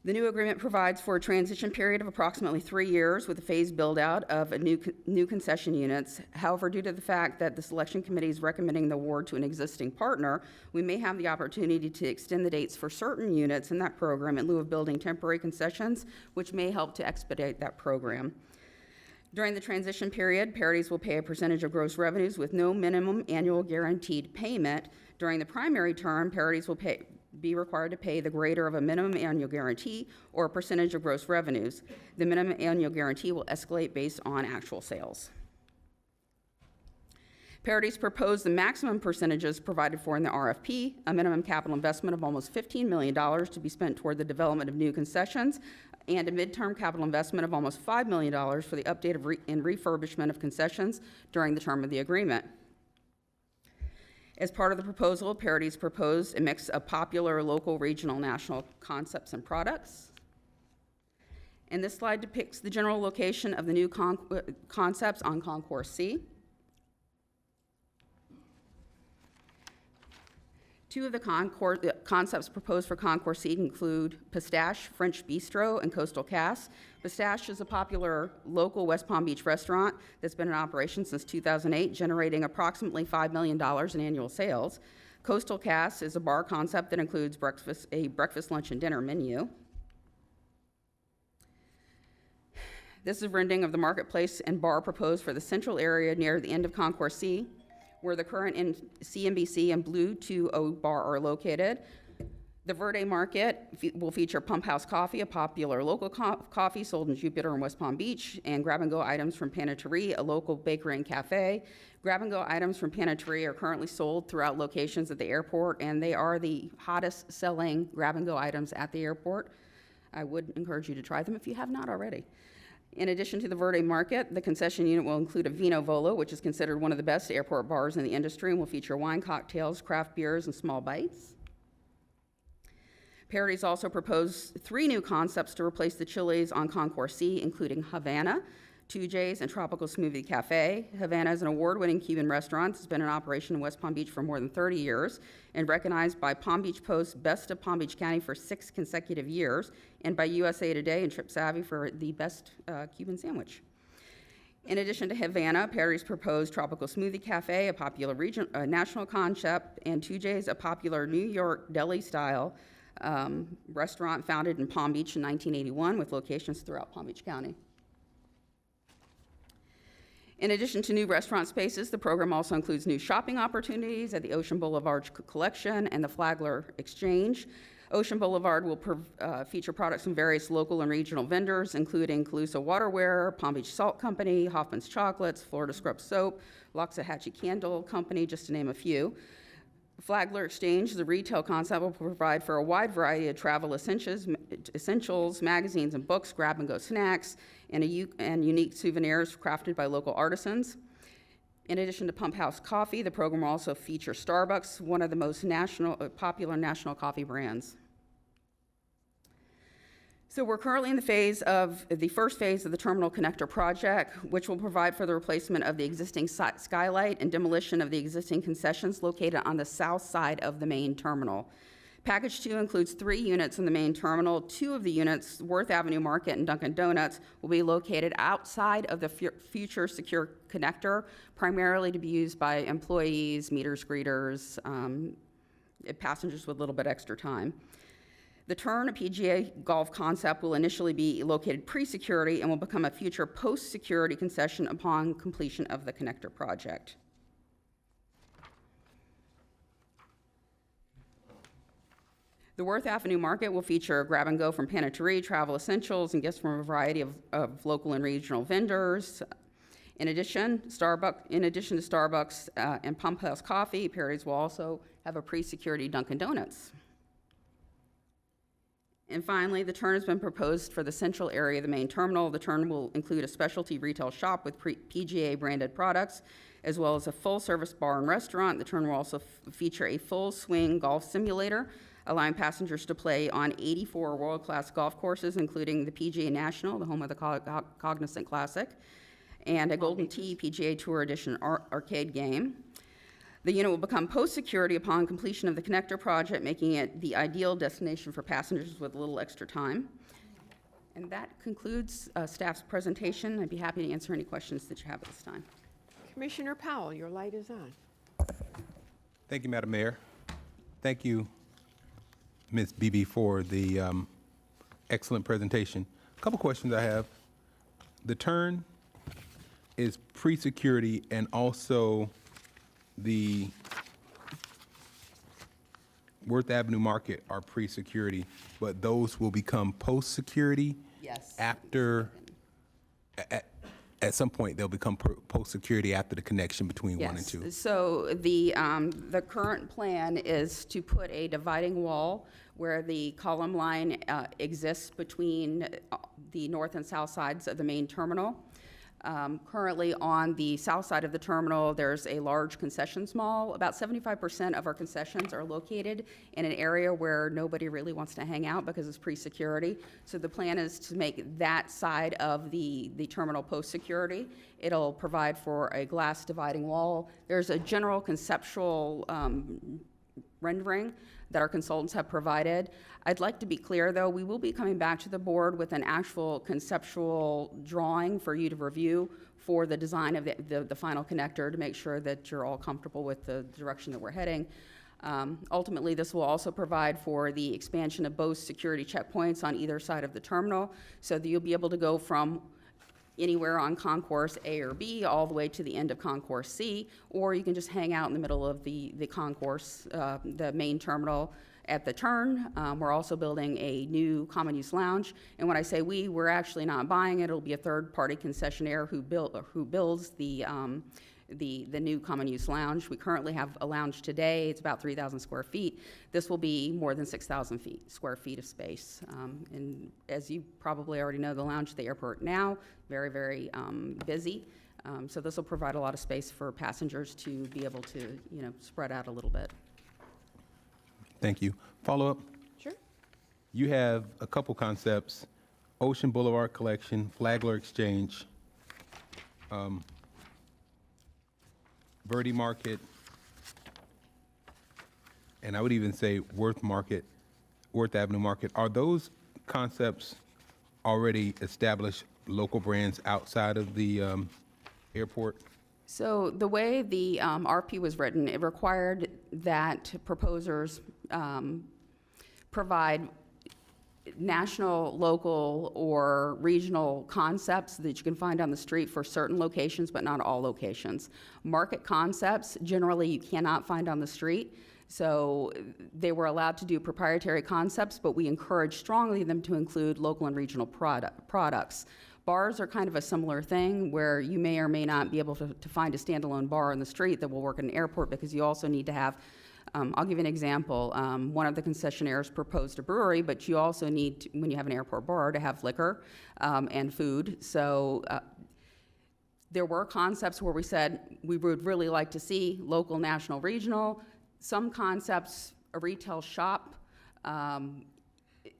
The new agreement provides for a transition period of approximately 3 years with a phased build-out of new concession units. However, due to the fact that the selection committee is recommending the award to an existing partner, we may have the opportunity to extend the dates for certain units in that program in lieu of building temporary concessions, which may help to expedite that program. During the transition period, Parodies will pay a percentage of gross revenues with no minimum annual guaranteed payment. During the primary term, Parodies will be required to pay the greater of a minimum annual guarantee or a percentage of gross revenues. The minimum annual guarantee will escalate based on actual sales. Parodies propose the maximum percentages provided for in the RFP, a minimum capital investment of almost $15 million to be spent toward the development of new concessions, and a midterm capital investment of almost $5 million for the update and refurbishment of concessions during the term of the agreement. As part of the proposal, Parodies proposed a mix of popular, local, regional, national concepts and products. And this slide depicts the general location of the new concepts on Concourse C. Two of the concepts proposed for Concourse C include Pistache French Bistro and Coastal Cass. Pistache is a popular local West Palm Beach restaurant that's been in operation since 2008, generating approximately $5 million in annual sales. Coastal Cass is a bar concept that includes a breakfast, lunch, and dinner menu. This is a rendering of the marketplace and bar proposed for the central area near the end of Concourse C, where the current CNBC and Blue 2O bar are located. The Verde Market will feature Pump House Coffee, a popular local coffee sold in Jupiter and West Palm Beach, and grab-and-go items from Panaterie, a local bakery and cafe. Grab-and-go items from Panaterie are currently sold throughout locations at the airport, and they are the hottest selling grab-and-go items at the airport. I would encourage you to try them if you have not already. In addition to the Verde Market, the concession unit will include a Vino Volo, which is considered one of the best airport bars in the industry and will feature wine cocktails, craft beers, and small bites. Parodies also proposed 3 new concepts to replace the Chili's on Concourse C, including Havana, 2J's, and Tropical Smoothie Cafe. Havana is an award-winning Cuban restaurant that's been in operation in West Palm Beach for more than 30 years and recognized by Palm Beach Post Best of Palm Beach County for 6 consecutive years, and by USA Today and Trip Savvy for the best Cuban sandwich. In addition to Havana, Parodies proposed Tropical Smoothie Cafe, a popular national concept, and 2J's, a popular New York deli-style restaurant founded in Palm Beach in 1981 with locations throughout Palm Beach County. In addition to new restaurant spaces, the program also includes new shopping opportunities at the Ocean Boulevard Collection and the Flagler Exchange. Ocean Boulevard will feature products from various local and regional vendors, including Calusa Waterware, Palm Beach Salt Company, Hoffman's Chocolates, Florida Scrub Soap, Loxahatchee Candle Company, just to name a few. Flagler Exchange, the retail concept, will provide for a wide variety of travel essentials, magazines and books, grab-and-go snacks, and unique souvenirs crafted by local artisans. In addition to Pump House Coffee, the program will also feature Starbucks, one of the most popular national coffee brands. So we're currently in the first phase of the Terminal Connector project, which will provide for the replacement of the existing skylight and demolition of the existing concessions located on the south side of the main terminal. Package 2 includes 3 units in the main terminal. 2 of the units, Worth Avenue Market and Dunkin' Donuts, will be located outside of the future secure connector, primarily to be used by employees, meters, greeters, passengers with a little bit extra time. The Turn, a PGA golf concept, will initially be located pre-security and will become a future post-security concession upon completion of the connector project. The Worth Avenue Market will feature grab-and-go from Panaterie, travel essentials, and gifts from a variety of local and regional vendors. In addition to Starbucks and Pump House Coffee, Perry's will also have a pre-security Dunkin' Donuts. And finally, the turn has been proposed for the central area of the main terminal. The turn will include a specialty retail shop with PGA branded products, as well as a full-service bar and restaurant. The turn will also feature a full-swing golf simulator, allowing passengers to play on 84 world-class golf courses, including the PGA National, the home of the Cognizant Classic, and a Golden Tee PGA Tour Edition arcade game. The unit will become post-security upon completion of the connector project, making it the ideal destination for passengers with a little extra time. And that concludes staff's presentation. I'd be happy to answer any questions that you have at this time. Commissioner Powell, your light is on. Thank you, Madam Mayor. Thank you, Ms. Beebe, for the excellent presentation. A couple questions I have. The turn is pre-security, and also the Worth Avenue Market are pre-security, but those will become post-security? Yes. After, at some point, they'll become post-security after the connection between 1 and 2? Yes. So the current plan is to put a dividing wall where the column line exists between the north and south sides of the main terminal. Currently, on the south side of the terminal, there's a large concessions mall. About 75% of our concessions are located in an area where nobody really wants to hang out because it's pre-security. So the plan is to make that side of the terminal post-security. It'll provide for a glass dividing wall. There's a general conceptual rendering that our consultants have provided. I'd like to be clear, though, we will be coming back to the board with an actual conceptual drawing for you to review for the design of the final connector to make sure that you're all comfortable with the direction that we're heading. Ultimately, this will also provide for the expansion of both security checkpoints on either side of the terminal, so that you'll be able to go from anywhere on Concourse A or B, all the way to the end of Concourse C, or you can just hang out in the middle of the concourse, the main terminal at the turn. We're also building a new common use lounge, and when I say we're actually not buying it. It'll be a third-party concessionaire who builds the new common use lounge. We currently have a lounge today. It's about 3,000 square feet. This will be more than 6,000 square feet of space. And as you probably already know, the lounge at the airport now, very, very busy. So this will provide a lot of space for passengers to be able to, spread out a little bit. Thank you. Follow-up? Sure. You have a couple concepts: Ocean Boulevard Collection, Flagler Exchange, Verde Market, and I would even say Worth Avenue Market. Are those concepts already established local brands outside of the airport? So the way the RP was written, it required that proposers provide national, local, or regional concepts that you can find on the street for certain locations, but not all locations. Market concepts, generally, you cannot find on the street. So they were allowed to do proprietary concepts, but we encourage strongly them to include local and regional products. Bars are kind of a similar thing, where you may or may not be able to find a standalone bar on the street that will work in an airport, because you also need to have, I'll give you an example. One of the concessionaires proposed a brewery, but you also need, when you have an airport bar, to have liquor and food. So there were concepts where we said we would really like to see local, national, regional. Some concepts, a retail shop,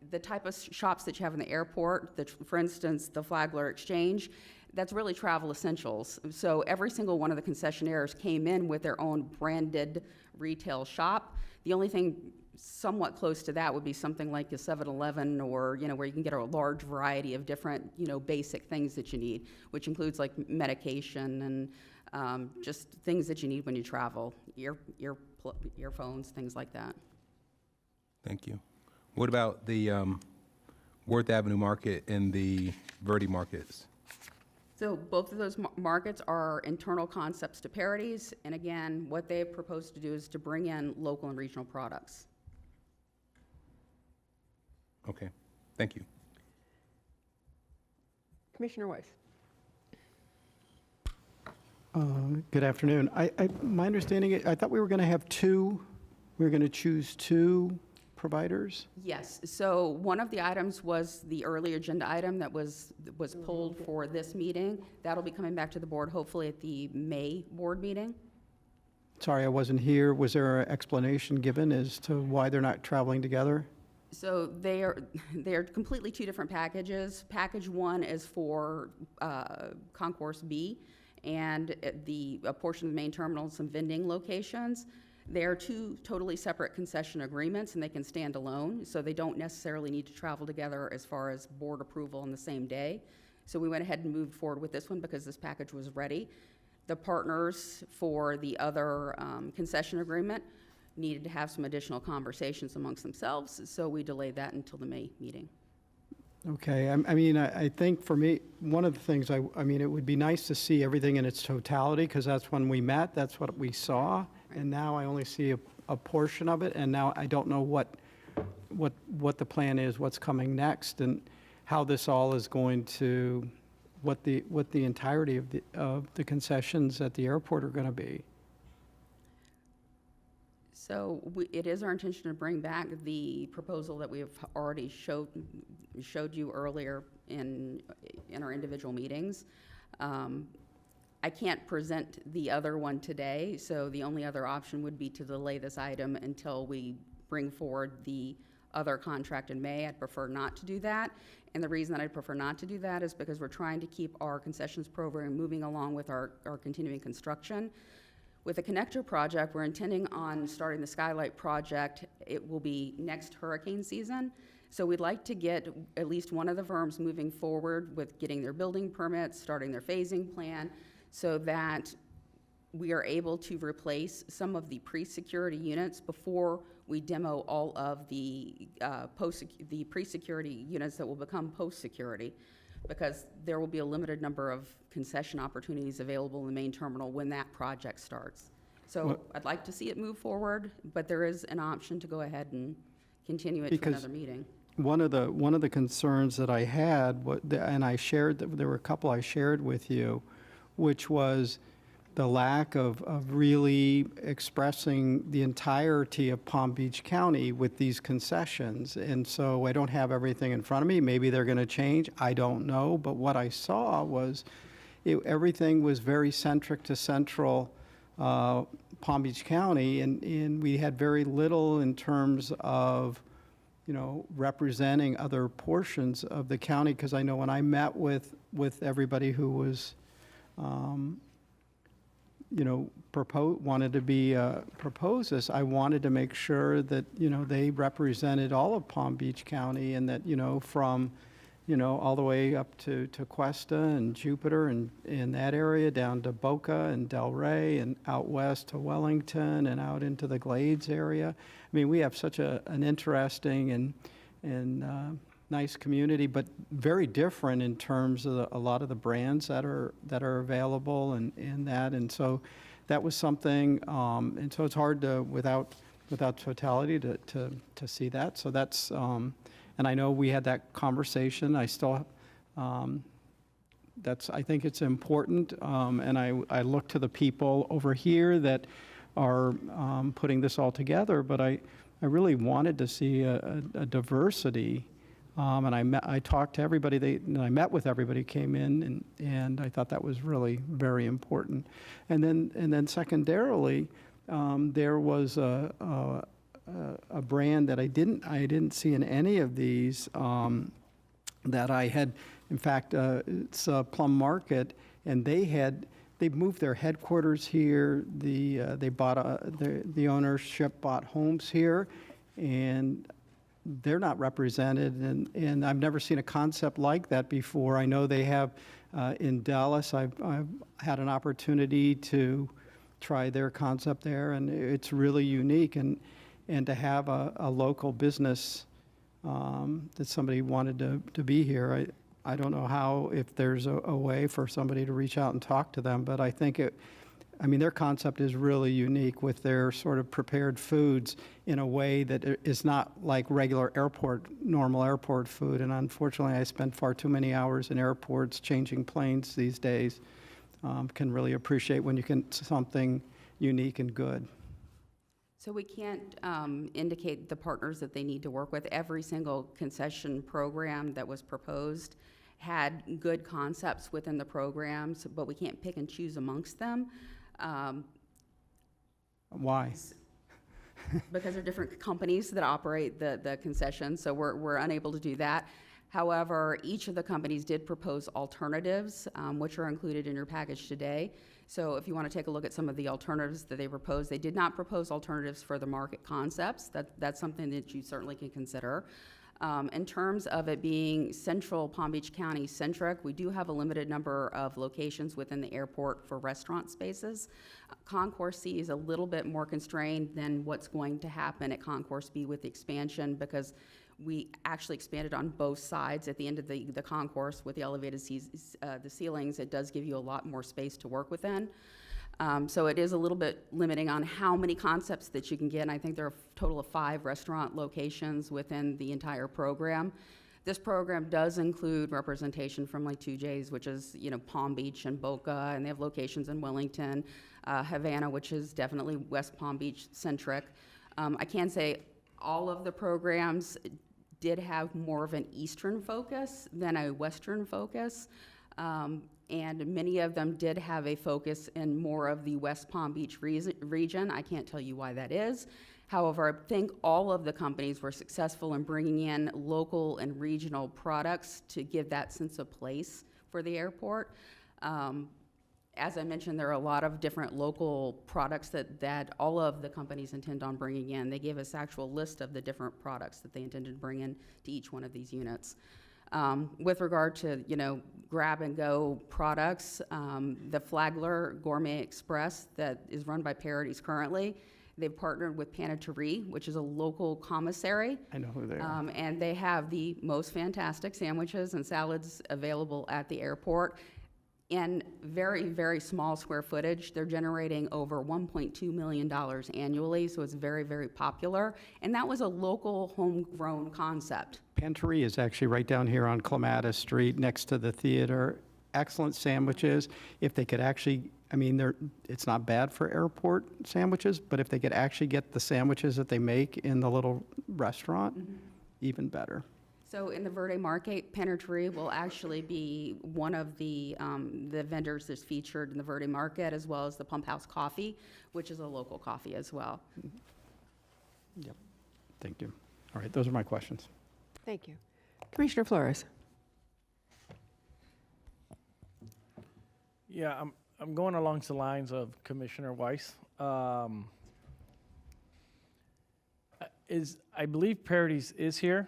the type of shops that you have in the airport, for instance, the Flagler Exchange, that's really travel essentials. So every single one of the concessionaires came in with their own branded retail shop. The only thing somewhat close to that would be something like a 7-Eleven, or, where you can get a large variety of different, basic things that you need, which includes like medication and just things that you need when you travel, earphones, things like that. Thank you. What about the Worth Avenue Market and the Verde Markets? So both of those markets are internal concepts to Parodies, and again, what they propose to do is to bring in local and regional products. Okay, thank you. Commissioner Weiss. Good afternoon. My understanding, I thought we were going to have we were going to choose two providers? Yes, so one of the items was the earlier agenda item that was pulled for this meeting. That'll be coming back to the board hopefully at the May board meeting. Sorry, I wasn't here. Was there an explanation given as to why they're not traveling together? So they're completely two different packages. Package one is for Concourse B and a portion of the main terminal, some vending locations. They're two totally separate concession agreements, and they can stand alone, so they don't necessarily need to travel together as far as board approval on the same day. So we went ahead and moved forward with this one because this package was ready. The partners for the other concession agreement needed to have some additional conversations amongst themselves, so we delayed that until the May meeting. Okay, I think for me, one of the things, it would be nice to see everything in its totality, because that's when we met, that's what we saw, and now I only see a portion of it, and now I don't know what the plan is, what's coming next, and how this all is going to, what the entirety of the concessions at the airport are going to be. So it is our intention to bring back the proposal that we have already showed you earlier in our individual meetings. I can't present the other one today, so the only other option would be to delay this item until we bring forward the other contract in May. I'd prefer not to do that. And the reason that I'd prefer not to do that is because we're trying to keep our concessions program moving along with our continuing construction. With the connector project, we're intending on starting the Skylight project. It will be next hurricane season. So we'd like to get at least one of the firms moving forward with getting their building permits, starting their phasing plan, so that we are able to replace some of the pre-security units before we demo all of the pre-security units that will become post-security, because there will be a limited number of concession opportunities available in the main terminal when that project starts. So I'd like to see it move forward, but there is an option to go ahead and continue it to another meeting. One of the concerns that I had, and I shared, there were a couple I shared with you, which was the lack of really expressing the entirety of Palm Beach County with these concessions. And so I don't have everything in front of me. Maybe they're going to change. I don't know. But what I saw was everything was very centric to central Palm Beach County, and we had very little in terms of, representing other portions of the county. Because I know when I met with everybody who was wanted to be propose this, I wanted to make sure that, they represented all of Palm Beach County, and that, from, all the way up to Cuesta and Jupiter and in that area, down to Boca and Delray, and out west to Wellington and out into the Glades area. We have such an interesting and nice community, but very different in terms of a lot of the brands that are available and that. And so that was something, and so it's hard to, without totality, to see that. So that's, and I know we had that conversation. I still, I think it's important. And I look to the people over here that are putting this all together, but I really wanted to see a diversity. And I talked to everybody, I met with everybody who came in, and I thought that was really very important. And then secondarily, there was a brand that I didn't see in any of these that I had. In fact, it's Plum Market, and they moved their headquarters here. They bought the ownership bought homes here, and they're not represented, and I've never seen a concept like that before. I know they have in Dallas. I've had an opportunity to try their concept there, and it's really unique. And to have a local business that somebody wanted to be here, I don't know if there's a way for somebody to reach out and talk to them, but I think their concept is really unique with their sort of prepared foods in a way that is not like regular normal airport food. And unfortunately, I spend far too many hours in airports changing planes these days. can really appreciate when you can, something unique and good. So we can't indicate the partners that they need to work with. Every single concession program that was proposed had good concepts within the programs, but we can't pick and choose amongst them. Why? Because they're different companies that operate the concession, so we're unable to do that. However, each of the companies did propose alternatives, which are included in your package today. So if you want to take a look at some of the alternatives that they proposed, they did not propose alternatives for the market concepts. That's something that you certainly can consider. In terms of it being central Palm Beach County centric, we do have a limited number of locations within the airport for restaurant spaces. Concourse C is a little bit more constrained than what's going to happen at Concourse B with the expansion, because we actually expanded on both sides at the end of the concourse with the elevated the ceilings. It does give you a lot more space to work within. So it is a little bit limiting on how many concepts that you can get. And I think there are a total of 5 restaurant locations within the entire program. This program does include representation from like 2J's, which is, Palm Beach and Boca, and they have locations in Wellington, Havana, which is definitely West Palm Beach centric. I can say all of the programs did have more of an eastern focus than a western focus. And many of them did have a focus in more of the West Palm Beach region. I can't tell you why that is. However, I think all of the companies were successful in bringing in local and regional products to give that sense of place for the airport. As I mentioned, there are a lot of different local products that all of the companies intend on bringing in. They gave us actual list of the different products that they intended to bring in to each one of these units. With regard to, grab-and-go products, the Flagler Gourmet Express that is run by Parodies currently, they've partnered with Panaterie, which is a local commissary. I know who they are. And they have the most fantastic sandwiches and salads available at the airport. In very, very small square footage, they're generating over $1.2 million annually, so it's very, very popular. And that was a local, homegrown concept. Pantry is actually right down here on Clematis Street, next to the theater. Excellent sandwiches. If they could actually, it's not bad for airport sandwiches, but if they could actually get the sandwiches that they make in the little restaurant, even better. So in the Verde Market, Panaterie will actually be one of the vendors that's featured in the Verde Market, as well as the Pump House Coffee, which is a local coffee as well. Yep. Thank you. All right, those are my questions. Thank you. Commissioner Flores. Yeah, I'm going along the lines of Commissioner Weiss. I believe Parodies is here.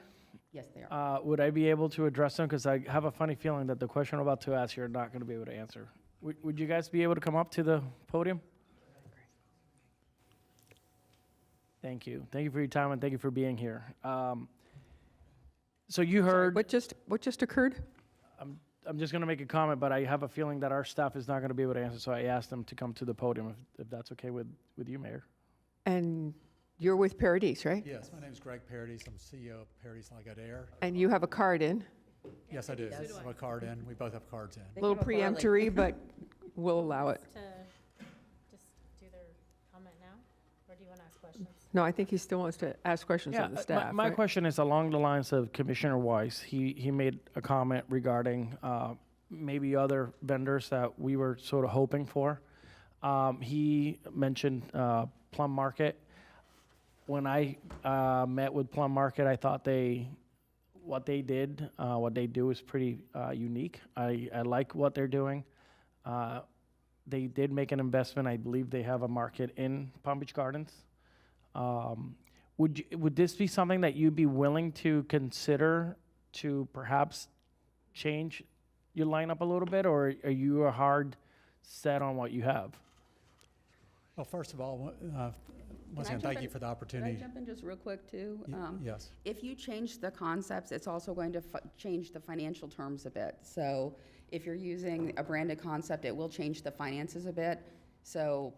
Yes, they are. Would I be able to address them? Because I have a funny feeling that the question I'm about to ask you're not going to be able to answer. Would you guys be able to come up to the podium? Thank you. Thank you for your time, and thank you for being here. So you heard... What just occurred? I'm just going to make a comment, but I have a feeling that our staff is not going to be able to answer, so I asked them to come to the podium, if that's okay with you, Mayor. And you're with Parodies, right? Yes, my name is Greg Parodies. I'm CEO of Parodies Lagardère. And you have a card in? Yes, I do. I have a card in. We both have cards in. A little preemptory, but we'll allow it. Just do their comment now, or do you want to ask questions? No, I think he still wants to ask questions of the staff. My right? question is along the lines of Commissioner Weiss. He made a comment regarding maybe other vendors that we were sort of hoping for. He mentioned Plum Market. When I met with Plum Market, I thought what they do is pretty unique. I like what they're doing. They did make an investment. I believe they have a market in Palm Beach Gardens. Would this be something that you'd be willing to consider to perhaps change your lineup a little bit, or are you a hard set on what you have? Well, first of all, once again, thank you for the opportunity. Can I jump in just real quick, too? Yes. If you change the concepts, it's also going to change the financial terms a bit. So if you're using a branded concept, it will change the finances a bit. So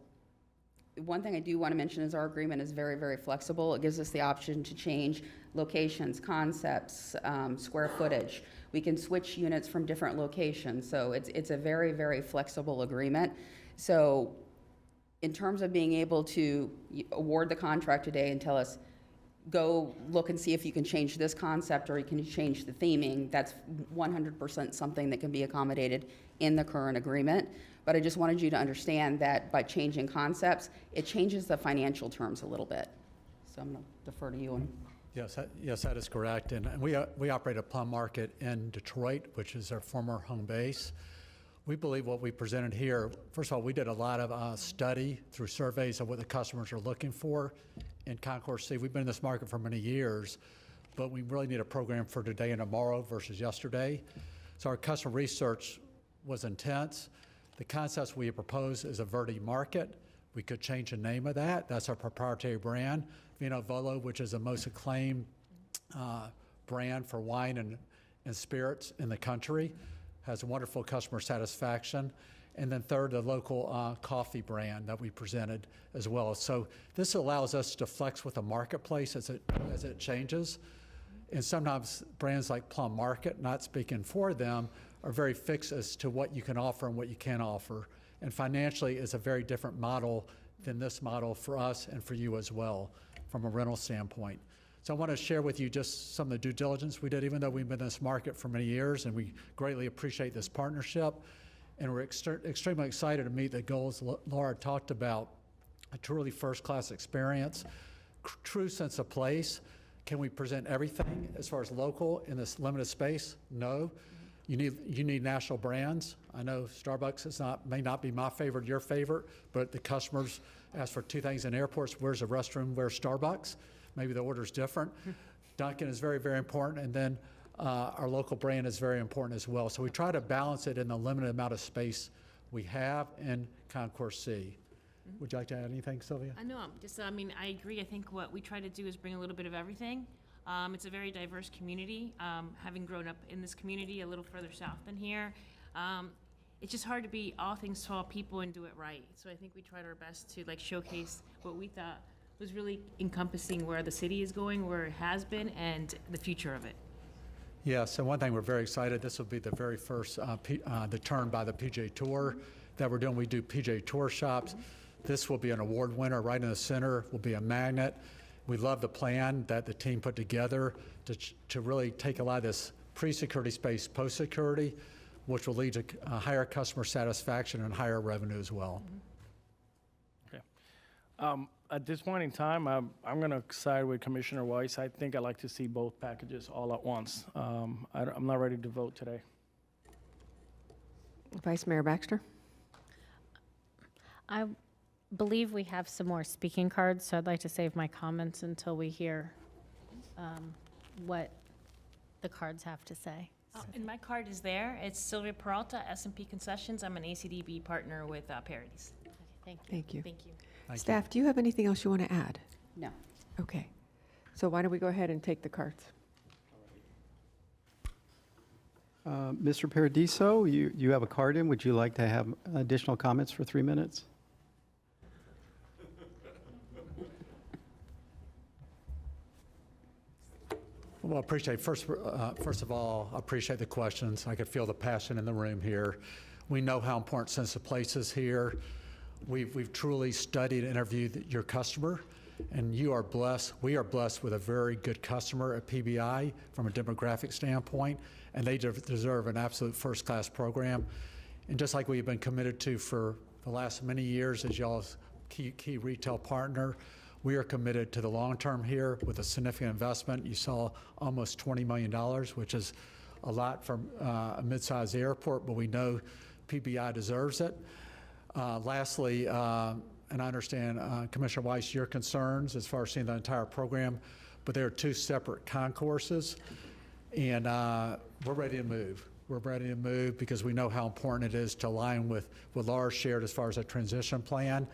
one thing I do want to mention is our agreement is very, very flexible. It gives us the option to change locations, concepts, square footage. We can switch units from different locations, so it's a very, very flexible agreement. So in terms of being able to award the contract today and tell us, go look and see if you can change this concept or you can change the theming, that's 100% something that can be accommodated in the current agreement. But I just wanted you to understand that by changing concepts, it changes the financial terms a little bit. So I'm going to defer to you. Yes, that is correct. And we operate a Plum Market in Detroit, which is our former home base. We believe what we presented here, first of all, we did a lot of study through surveys of what the customers are looking for in Concourse C. We've been in this market for many years, but we really need a program for today and tomorrow versus yesterday. So our customer research was intense. The concepts we proposed is a Verde Market. We could change the name of that. That's our proprietary brand. Vino Volo, which is the most acclaimed brand for wine and spirits in the country, has wonderful customer satisfaction. And then third, the local coffee brand that we presented as well. So this allows us to flex with the marketplace as it changes. And sometimes brands like Plum Market, not speaking for them, are very fixed as to what you can offer and what you can't offer. And financially is a very different model than this model for us and for you as well from a rental standpoint. So I want to share with you just some of the due diligence we did, even though we've been in this market for many years, and we greatly appreciate this partnership. And we're extremely excited to meet the goals Laura talked about, a truly first-class experience, true sense of place. Can we present everything as far as local in this limited space? No. You need national brands. I know Starbucks may not be my favorite, your favorite, but the customers ask for two things in airports: where's the restroom, where's Starbucks? Maybe the order's different. Dunkin' is very, very important, and then our local brand is very important as well. So we try to balance it in the limited amount of space we have in Concourse C. Would you like to add anything, Sylvia? No, I agree. I think what we try to do is bring a little bit of everything. It's a very diverse community. Having grown up in this community a little further south than here, it's just hard to be all things to all people and do it right. So I think we tried our best to showcase what we thought was really encompassing where the city is going, where it has been, and the future of it. Yes, and one thing we're very excited, this will be the very first the turn by the PGA Tour that we're doing. We do PGA Tour shops. This will be an award winner right in the center, will be a magnet. We love the plan that the team put together to really take a lot of this pre-security space, post-security, which will lead to higher customer satisfaction and higher revenue as well. Okay. At this point in time, I'm going to side with Commissioner Weiss. I think I'd like to see both packages all at once. I'm not ready to vote today. Vice Mayor Baxter? I believe we have some more speaking cards, so I'd like to save my comments until we hear what the cards have to say. And my card is there. It's Sylvia Peralta, S&P Concessions. I'm an ACDB partner with Parodies. Okay, Thank you. Thank you. Staff, do you have anything else you want to add? No. Okay. So why don't we go ahead and take the cards? Mr. Paradiso, you have a card in. Would you like to have additional comments for 3 minutes? Well, first of all, I appreciate the questions. I could feel the passion in the room here. We know how important sense of place is here. We've truly studied and interviewed your customer, and you are blessed. We are blessed with a very good customer at PBI from a demographic standpoint, and they deserve an absolute first-class program. And just like we've been committed to for the last many years as y'all's key retail partner, we are committed to the long term here with a significant investment. You saw almost $20 million, which is a lot from a mid-sized airport, but we know PBI deserves it. Lastly, and I understand, Commissioner Weiss, your concerns as far as seeing the entire program, but there are two separate concourses, and we're ready to move. We're ready to move because we know how important it is to align with what Laura shared as far as a transition plan.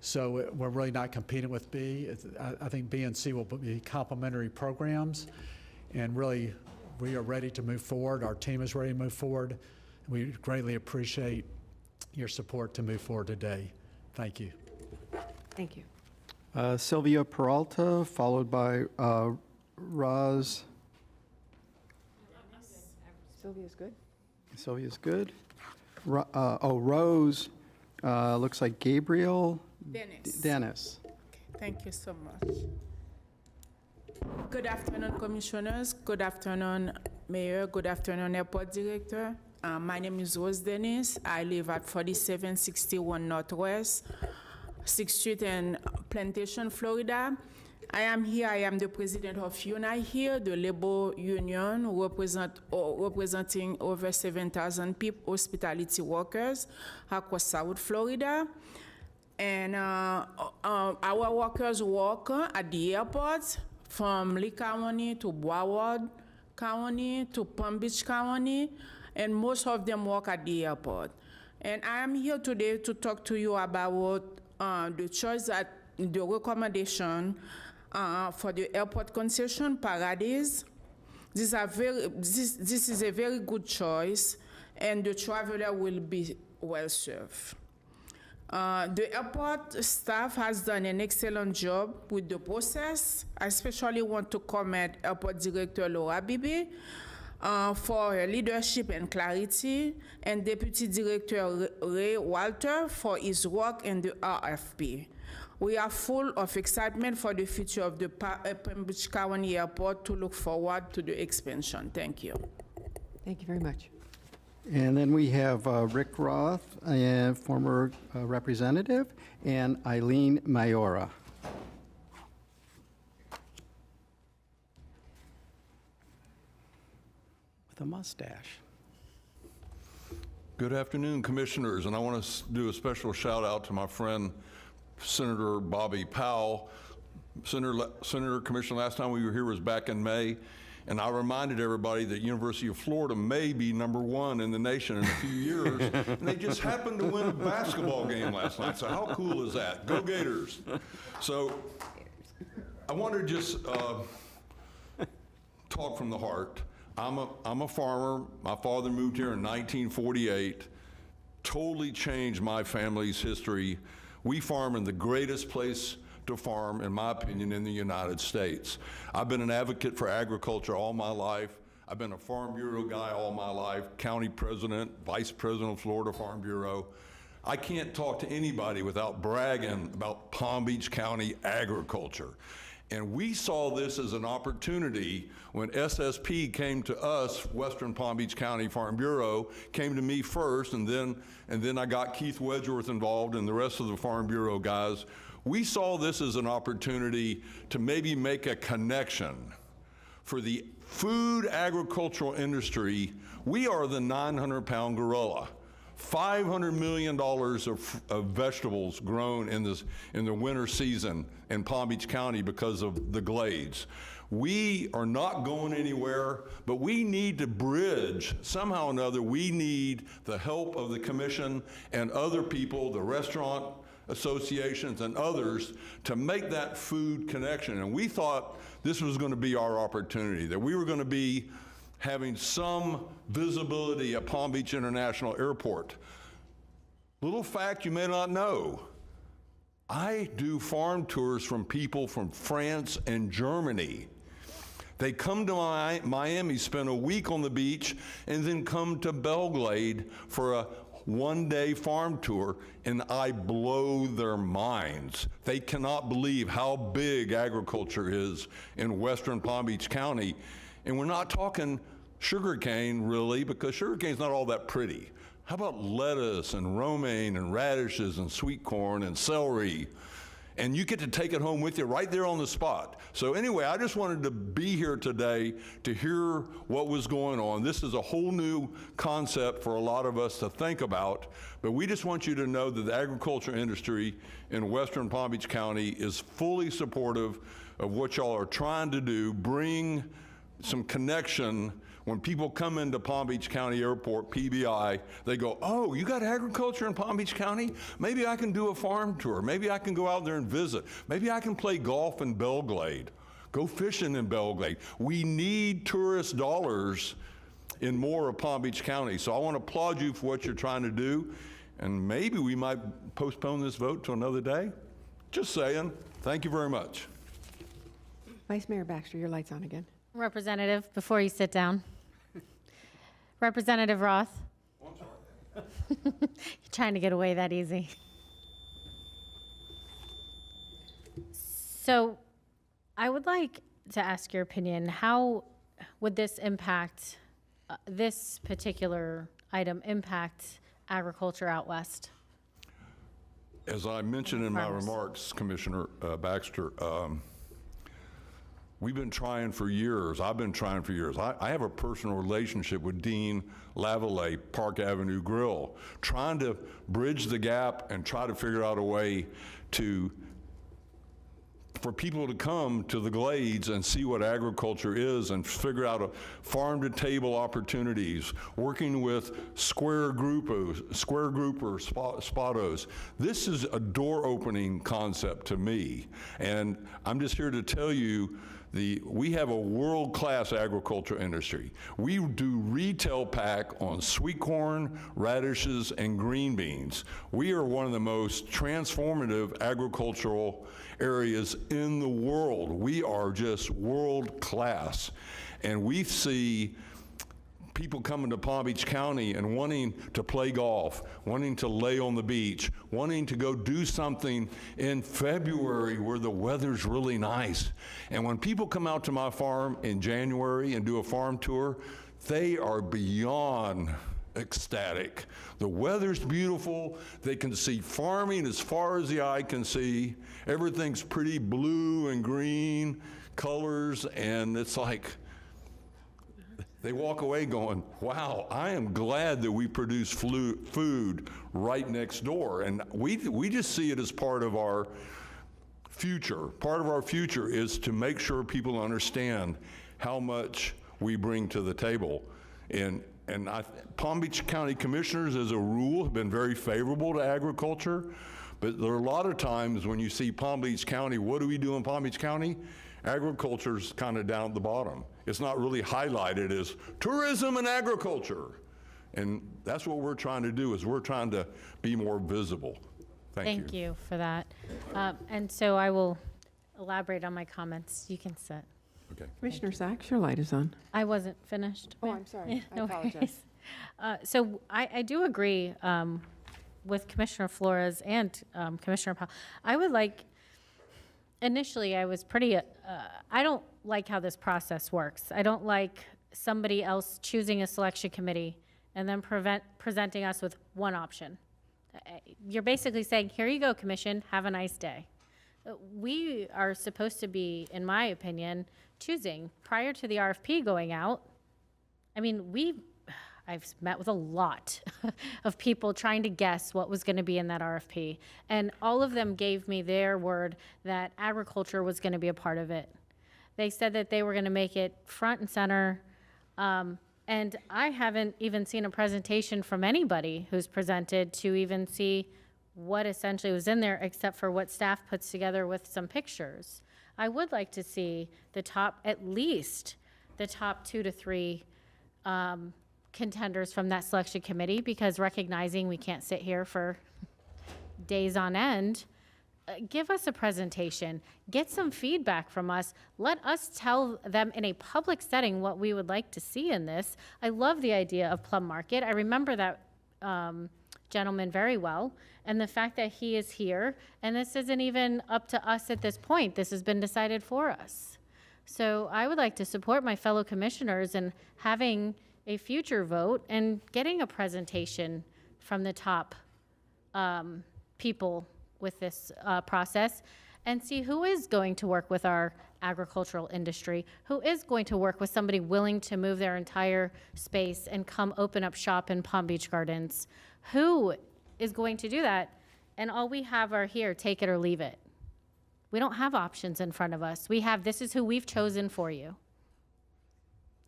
So we're really not competing with B. I think B and C will be complementary programs, and really we are ready to move forward. Our team is ready to move forward. We greatly appreciate your support to move forward today. Thank you. Thank you. Sylvia Peralta, followed by Roz. Sylvia's good? Sylvia's good. Rose, looks like Gabriel. Dennis. Thank you so much. Good afternoon, Commissioners. Good afternoon, Mayor. Good afternoon, Airport Director. My name is Rose Dennis. I live at 4761 Northwest 6th Street in Plantation, Florida. I am here. I am the president of UNI here, the labor union representing over 7,000 people, hospitality workers across South Florida. And our workers work at the airports from Lee County to Broward County to Palm Beach County, and most of them work at the airport. And I am here today to talk to you about the choice that the recommendation for the airport concession, Paradise. This is a very good choice, and the traveler will be well served. The airport staff has done an excellent job with the process. I especially want to commend Airport Director Laura Bibi for her leadership and clarity, and Deputy Director Ray Walter for his work in the RFP. We are full of excitement for the future of the Palm Beach County Airport to look forward to the expansion. Thank you. Thank you very much. And then we have Rick Roth, a former representative, and Eileen Mayora. With a mustache. Good afternoon, Commissioners, and I want to do a special shout out to my friend Senator Bobby Powell. Senator Commissioner, last time we were here was back in May, and I reminded everybody that University of Florida may be #1 in the nation in a few years, and they just happened to win a basketball game last night, so how cool is that? Go Gators. So I want to just talk from the heart. I'm a farmer. My father moved here in 1948, totally changed my family's history. We farm in the greatest place to farm, in my opinion, in the United States. I've been an advocate for agriculture all my life. I've been a Farm Bureau guy all my life, county president, vice president of Florida Farm Bureau. I can't talk to anybody without bragging about Palm Beach County agriculture. And we saw this as an opportunity when SSP came to us, Western Palm Beach County Farm Bureau, came to me first, and then I got Keith Wedgeworth involved and the rest of the Farm Bureau guys. We saw this as an opportunity to maybe make a connection. For the food agricultural industry, we are the 900-pound gorilla. $500 million of vegetables grown in the winter season in Palm Beach County because of the glades. We are not going anywhere, but we need to bridge, somehow or another, we need the help of the commission and other people, the restaurant associations and others, to make that food connection. And we thought this was going to be our opportunity, that we were going to be having some visibility at Palm Beach International Airport. Little fact you may not know, I do farm tours from people from France and Germany. They come to Miami, spend a week on the beach, and then come to Belglade for a one-day farm tour, and I blow their minds. They cannot believe how big agriculture is in Western Palm Beach County. And we're not talking sugarcane, really, because sugarcane's not all that pretty. How about lettuce and romaine and radishes and sweet corn and celery? And you get to take it home with you right there on the spot. So anyway, I just wanted to be here today to hear what was going on. This is a whole new concept for a lot of us to think about, but we just want you to know that the agriculture industry in Western Palm Beach County is fully supportive of what y'all are trying to do, bring some connection. When people come into Palm Beach County Airport, PBI, they go, oh, you got agriculture in Palm Beach County? Maybe I can do a farm tour. Maybe I can go out there and visit. Maybe I can play golf in Belglade, go fishing in Belglade. We need tourist dollars in more of Palm Beach County. So I want to applaud you for what you're trying to do. And maybe we might postpone this vote to another day. Just saying. Thank you very much. Vice Mayor Baxter, your light's on again. Representative, before you sit down. Representative Roth. You're trying to get away that easy. So I would like to ask your opinion. How would this impact, this particular item impact agriculture out west? As I mentioned in my remarks, Commissioner Baxter, we've been trying for years. I've been trying for years. I have a personal relationship with Dean Lavallee, Park Avenue Grill, trying to bridge the gap and try to figure out a way for people to come to the Glades and see what agriculture is and figure out a farm-to-table opportunities, working with Square Group or Spottos. This is a door-opening concept to me, and I'm just here to tell you we have a world-class agriculture industry. We do retail pack on sweet corn, radishes, and green beans. We are one of the most transformative agricultural areas in the world. We are just world-class. And we see people coming to Palm Beach County and wanting to play golf, wanting to lay on the beach, wanting to go do something in February where the weather's really nice. And when people come out to my farm in January and do a farm tour, they are beyond ecstatic. The weather's beautiful. They can see farming as far as the eye can see. Everything's pretty blue and green colors, and it's like, they walk away going, wow, I am glad that we produce food right next door. And we just see it as part of our future. Part of our future is to make sure people understand how much we bring to the table. And Palm Beach County Commissioners, as a rule, have been very favorable to agriculture. But there are a lot of times when you see Palm Beach County, what do we do in Palm Beach County? Agriculture's kind of down at the bottom. It's not really highlighted as tourism and agriculture. And that's what we're trying to do, is we're trying to be more visible. Thank you for that. And so I will elaborate on my comments. You can sit. Okay. Commissioner Sachs, your light is on. I wasn't finished. Oh, I'm sorry. I apologize. Worries. So I do agree with Commissioner Flores and Commissioner Powell. I would like, initially I was pretty, I don't like how this process works. I don't like somebody else choosing a selection committee and then presenting us with one option. You're basically saying, here you go, commission, have a nice day. We are supposed to be, in my opinion, choosing prior to the RFP going out. I mean, I've met with a lot of people trying to guess what was going to be in that RFP, and all of them gave me their word that agriculture was going to be a part of it. They said that they were going to make it front and center, and I haven't even seen a presentation from anybody who's presented to even see what essentially was in there, except for what staff puts together with some pictures. I would like to see at least the top 2 to 3 contenders from that selection committee, because recognizing we can't sit here for days on end, give us a presentation, get some feedback from us, let us tell them in a public setting what we would like to see in this. I love the idea of Plum Market. I remember that gentleman very well, and the fact that he is here, and this isn't even up to us at this point. This has been decided for us. So I would like to support my fellow commissioners in having a future vote and getting a presentation from the top people with this process, and see who is going to work with our agricultural industry, who is going to work with somebody willing to move their entire space and come open up shop in Palm Beach Gardens. Who is going to do that? And all we have are here, take it or leave it. We don't have options in front of us. We have, this is who we've chosen for you.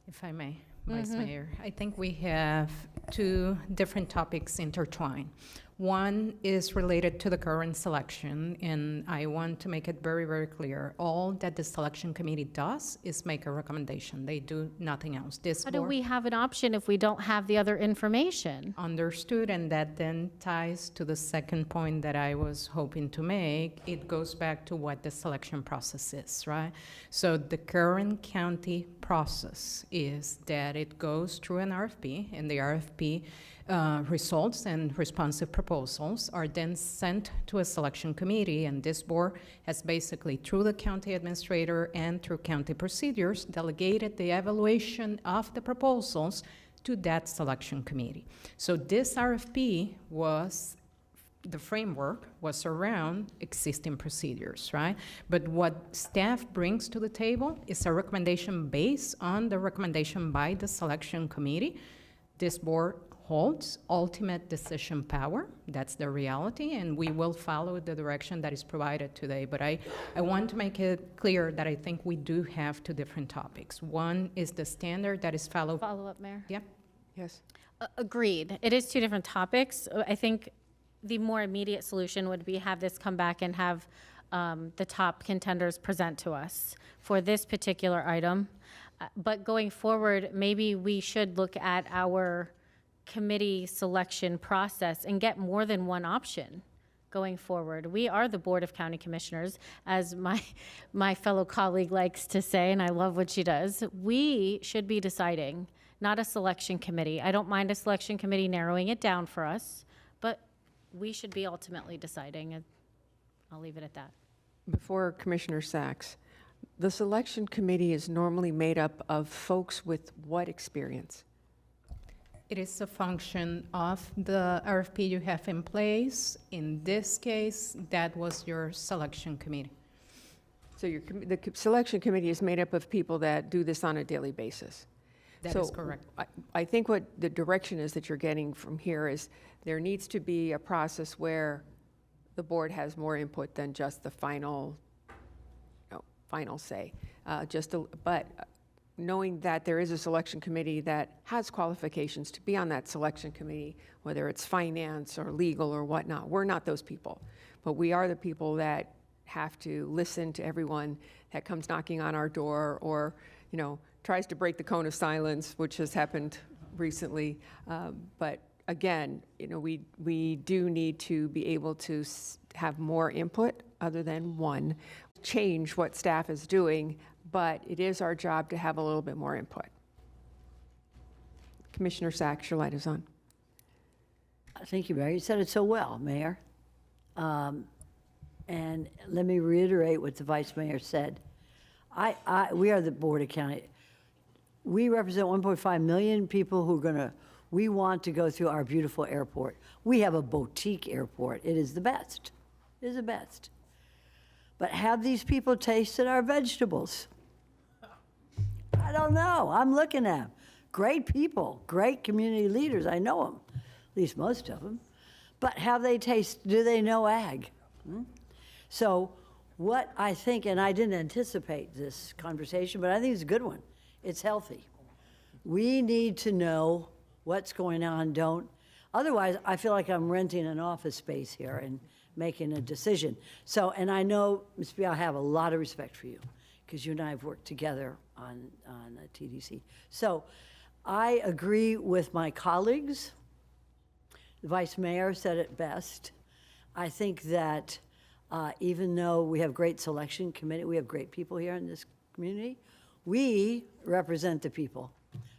If I may, Vice Mayor, I think we have two different topics intertwined. One is related to the current selection, and I want to make it very, very clear. All that the selection committee does is make a recommendation. They do nothing else. This How do board we have an option if we don't have the other information? understood, and that then ties to the second point that I was hoping to make. It goes back to what the selection process is, right? So the current county process is that it goes through an RFP, and the RFP results and responsive proposals are then sent to a selection committee, and this board has basically, through the county administrator and through county procedures, delegated the evaluation of the proposals to that selection committee. So this RFP was, the framework was around existing procedures, right? But what staff brings to the table is a recommendation based on the recommendation by the selection committee. This board holds ultimate decision power. That's the reality, and we will follow the direction that is provided today. But I want to make it clear that I think we do have two different topics. One is the standard that is followed. Follow up, Mayor? Yeah. Yes. Agreed. It is two different topics. I think the more immediate solution would be have this come back and have the top contenders present to us for this particular item. But going forward, maybe we should look at our committee selection process and get more than one option going forward. We are the Board of County Commissioners, as my fellow colleague likes to say, and I love what she does. We should be deciding, not a selection committee. I don't mind a selection committee narrowing it down for us, but we should be ultimately deciding, and I'll leave it at that. Before Commissioner Sachs, the selection committee is normally made up of folks with what experience? It is a function of the RFP you have in place. In this case, that was your selection committee. So the selection committee is made up of people that do this on a daily basis. That is correct. I think what the direction is that you're getting from here is there needs to be a process where the board has more input than just the final say. But knowing that there is a selection committee that has qualifications to be on that selection committee, whether it's finance or legal or whatnot, we're not those people. But we are the people that have to listen to everyone that comes knocking on our door or, tries to break the cone of silence, which has happened recently. But again, we do need to be able to have more input other than one, change what staff is doing, but it is our job to have a little bit more input. Commissioner Sachs, your light is on. Thank you, Mayor. You said it so well, Mayor. And let me reiterate what the Vice Mayor said. We are the Board of County. We represent 1.5 million people who we want to go through our beautiful airport. We have a boutique airport. It is the best. It is the best. But have these people tasted our vegetables? I don't know. I'm looking at them. Great people, great community leaders. I know them, at least most of them. But do they know ag? So what I think, and I didn't anticipate this conversation, but I think it's a good one. It's healthy. We need to know what's going on, otherwise I feel like I'm renting an office space here and making a decision. So, and I know, Ms. B, I have a lot of respect for you because you and I have worked together on TDC. So I agree with my colleagues. The Vice Mayor said it best. I think that even though we have great selection committee, we have great people here in this community, we represent the people.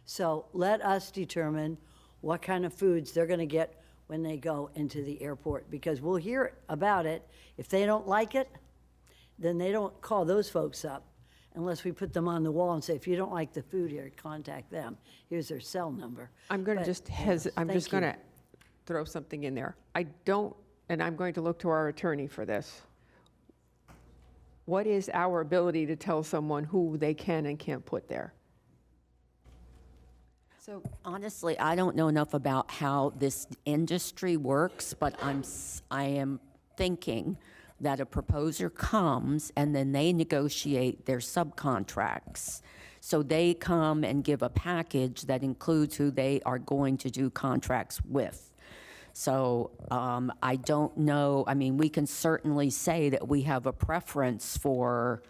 So let us determine what kind of foods they're going to get when they go into the airport, because we'll hear about it. If they don't like it, then they don't call those folks up unless we put them on the wall and say, if you don't like the food here, contact them. Here's their cell number. I'm going to I'm just going to throw something in there. And I'm going to look to our attorney for this. What is our ability to tell someone who they can and can't put there? So honestly, I don't know enough about how this industry works, but I am thinking that a proposer comes and then they negotiate their subcontracts. So they come and give a package that includes who they are going to do contracts with. So I don't know, I mean, we can certainly say that we have a preference for,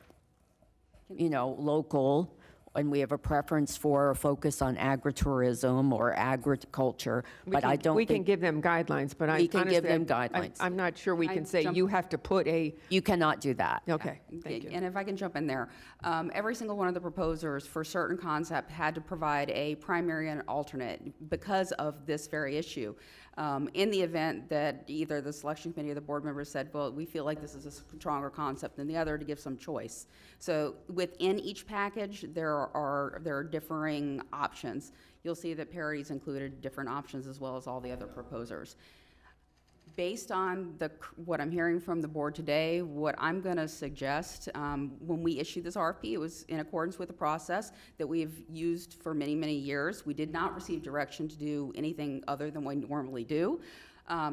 you know, local, and we have a preference for a focus on agritourism or agriculture, but I don't We can think give them guidelines, but I we can give honestly, them I'm- guidelines. I'm not sure we I can say jump- you have to put a, You cannot do that. okay, thank you. And if I can jump in there, every single one of the proposers for certain concept had to provide a primary and alternate because of this very issue. In the event that either the selection committee or the board members said, well, we feel like this is a stronger concept than the other, to give some choice. So within each package, there are differing options. You'll see that Perry's included different options as well as all the other proposers. Based on what I'm hearing from the board today, what I'm going to suggest, when we issued this RFP, it was in accordance with the process that we've used for many, many years. We did not receive direction to do anything other than what we normally do.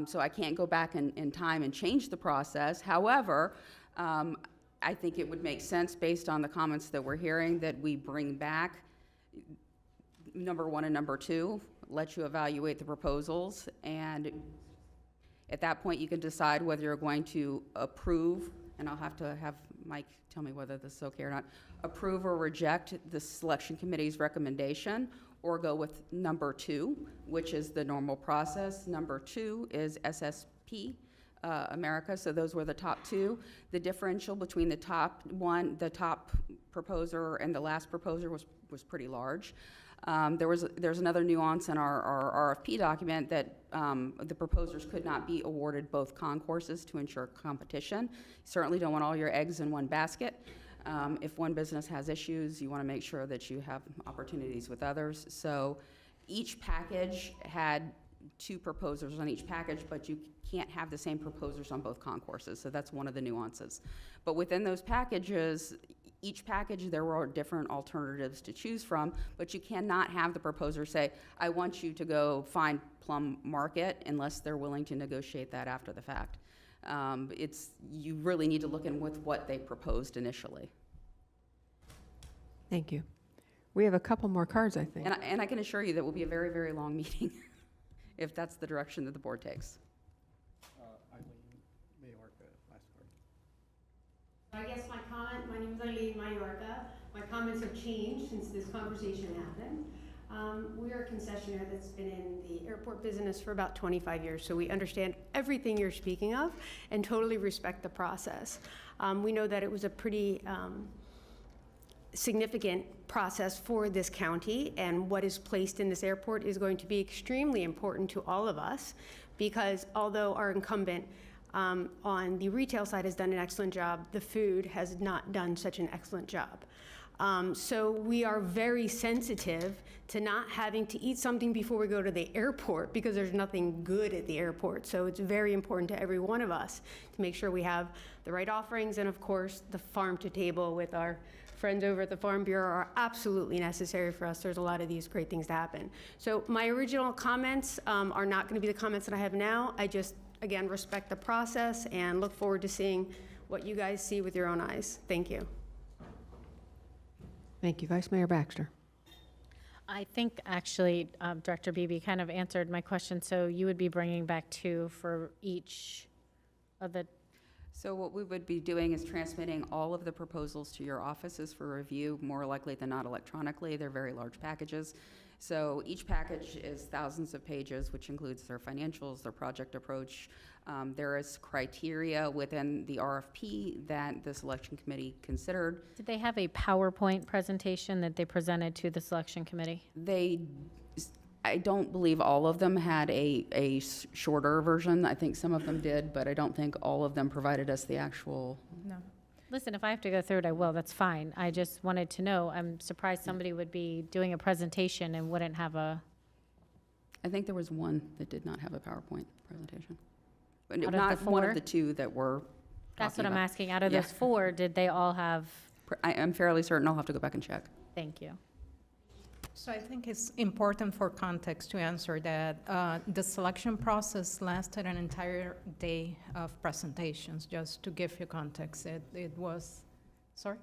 So I can't go back in time and change the process. However, I think it would make sense, based on the comments that we're hearing, that we bring back number 1 and number 2, let you evaluate the proposals, and at that point, you can decide whether you're going to approve, and I'll have to have Mike tell me whether this is okay or not, approve or reject the selection committee's recommendation, or go with number 2, which is the normal process. Number 2 is SSP America, so those were the top 2. The differential between the top proposer and the last proposer was pretty large. There's another nuance in our RFP document that the proposers could not be awarded both concourses to ensure competition. You certainly don't want all your eggs in one basket. If one business has issues, you want to make sure that you have opportunities with others. So each package had 2 proposers on each package, but you can't have the same proposers on both concourses. So that's one of the nuances. But within those packages, each package, there were different alternatives to choose from, but you cannot have the proposer say, I want you to go find Plum Market, unless they're willing to negotiate that after the fact. You really need to look in with what they proposed initially. Thank you. We have a couple more cards, I think. And I can assure you that will be a very, very long meeting if that's the direction that the board takes. I guess my comment, my name is Eileen Mallorca. My comments have changed since this conversation happened. We are a concessionaire that's been in the airport business for about 25 years, so we understand everything you're speaking of and totally respect the process. We know that it was a pretty significant process for this county, and what is placed in this airport is going to be extremely important to all of us, because although our incumbent on the retail side has done an excellent job, the food has not done such an excellent job. So we are very sensitive to not having to eat something before we go to the airport, because there's nothing good at the airport. So it's very important to every one of us to make sure we have the right offerings, and of course, the farm to table with our friends over at the Farm Bureau are absolutely necessary for us. There's a lot of these great things to happen. So my original comments are not going to be the comments that I have now. I just, again, respect the process and look forward to seeing what you guys see with your own eyes. Thank you. Thank you. Vice Mayor Baxter. I think actually Director Beebe kind of answered my question. So you would be bringing back 2 for each of the. So what we would be doing is transmitting all of the proposals to your offices for review, more likely than not electronically. They're very large packages. So each package is thousands of pages, which includes their financials, their project approach. There is criteria within the RFP that the selection committee considered. Did they have a PowerPoint presentation that they presented to the selection committee? I don't believe all of them had a shorter version. I think some of them did, but I don't think all of them provided us the actual. No. Listen, if I have to go through it, I will. That's fine. I just wanted to know. I'm surprised somebody would be doing a presentation and wouldn't have a. I think there was one that did not have a PowerPoint presentation. But Out of not the one 4? of the 2 that were. That's talking what I'm about. asking. Out of Yeah. those 4, did they all have? I'm fairly certain. I'll have to go back and check. Thank you. So I think it's important for context to answer that the selection process lasted an entire day of presentations, just to give you context. It was, sorry?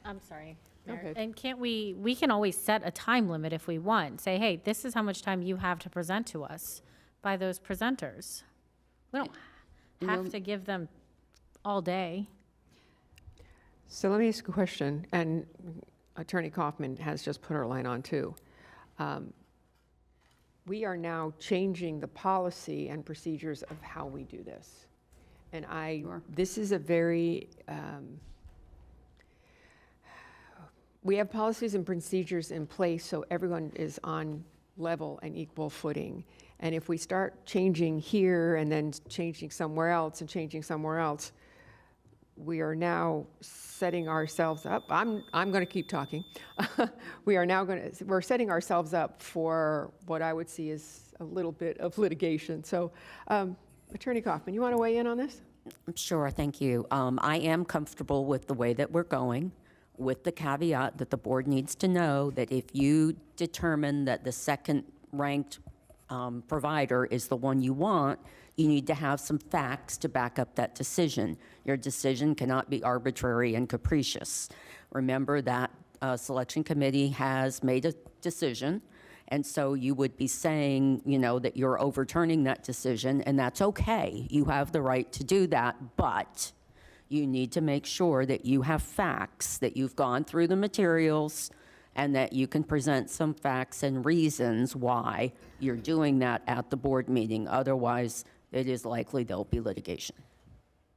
I'm sorry. Go Mayor. ahead. And can't we can always set a time limit if we want. Say, hey, this is how much time you have to present to us by those presenters. We don't have to give them all day. So let me ask a question, and Attorney Kaufman has just put her line on too. We are now changing the policy and procedures of how we do this. And this is a very, we have policies and procedures in place so everyone is on level and equal footing. And if we start changing here and then changing somewhere else and changing somewhere else, we are now setting ourselves up. I'm going to keep talking. We're setting ourselves up for what I would see as a little bit of litigation. So, Attorney Kaufman, you want to weigh in on this? Sure, thank you. I am comfortable with the way that we're going, with the caveat that the board needs to know that if you determine that the second-ranked provider is the one you want, you need to have some facts to back up that decision. Your decision cannot be arbitrary and capricious. Remember that selection committee has made a decision, and so you would be saying, that you're overturning that decision, and that's okay. You have the right to do that, but you need to make sure that you have facts, that you've gone through the materials, and that you can present some facts and reasons why you're doing that at the board meeting. Otherwise, it is likely there'll be litigation.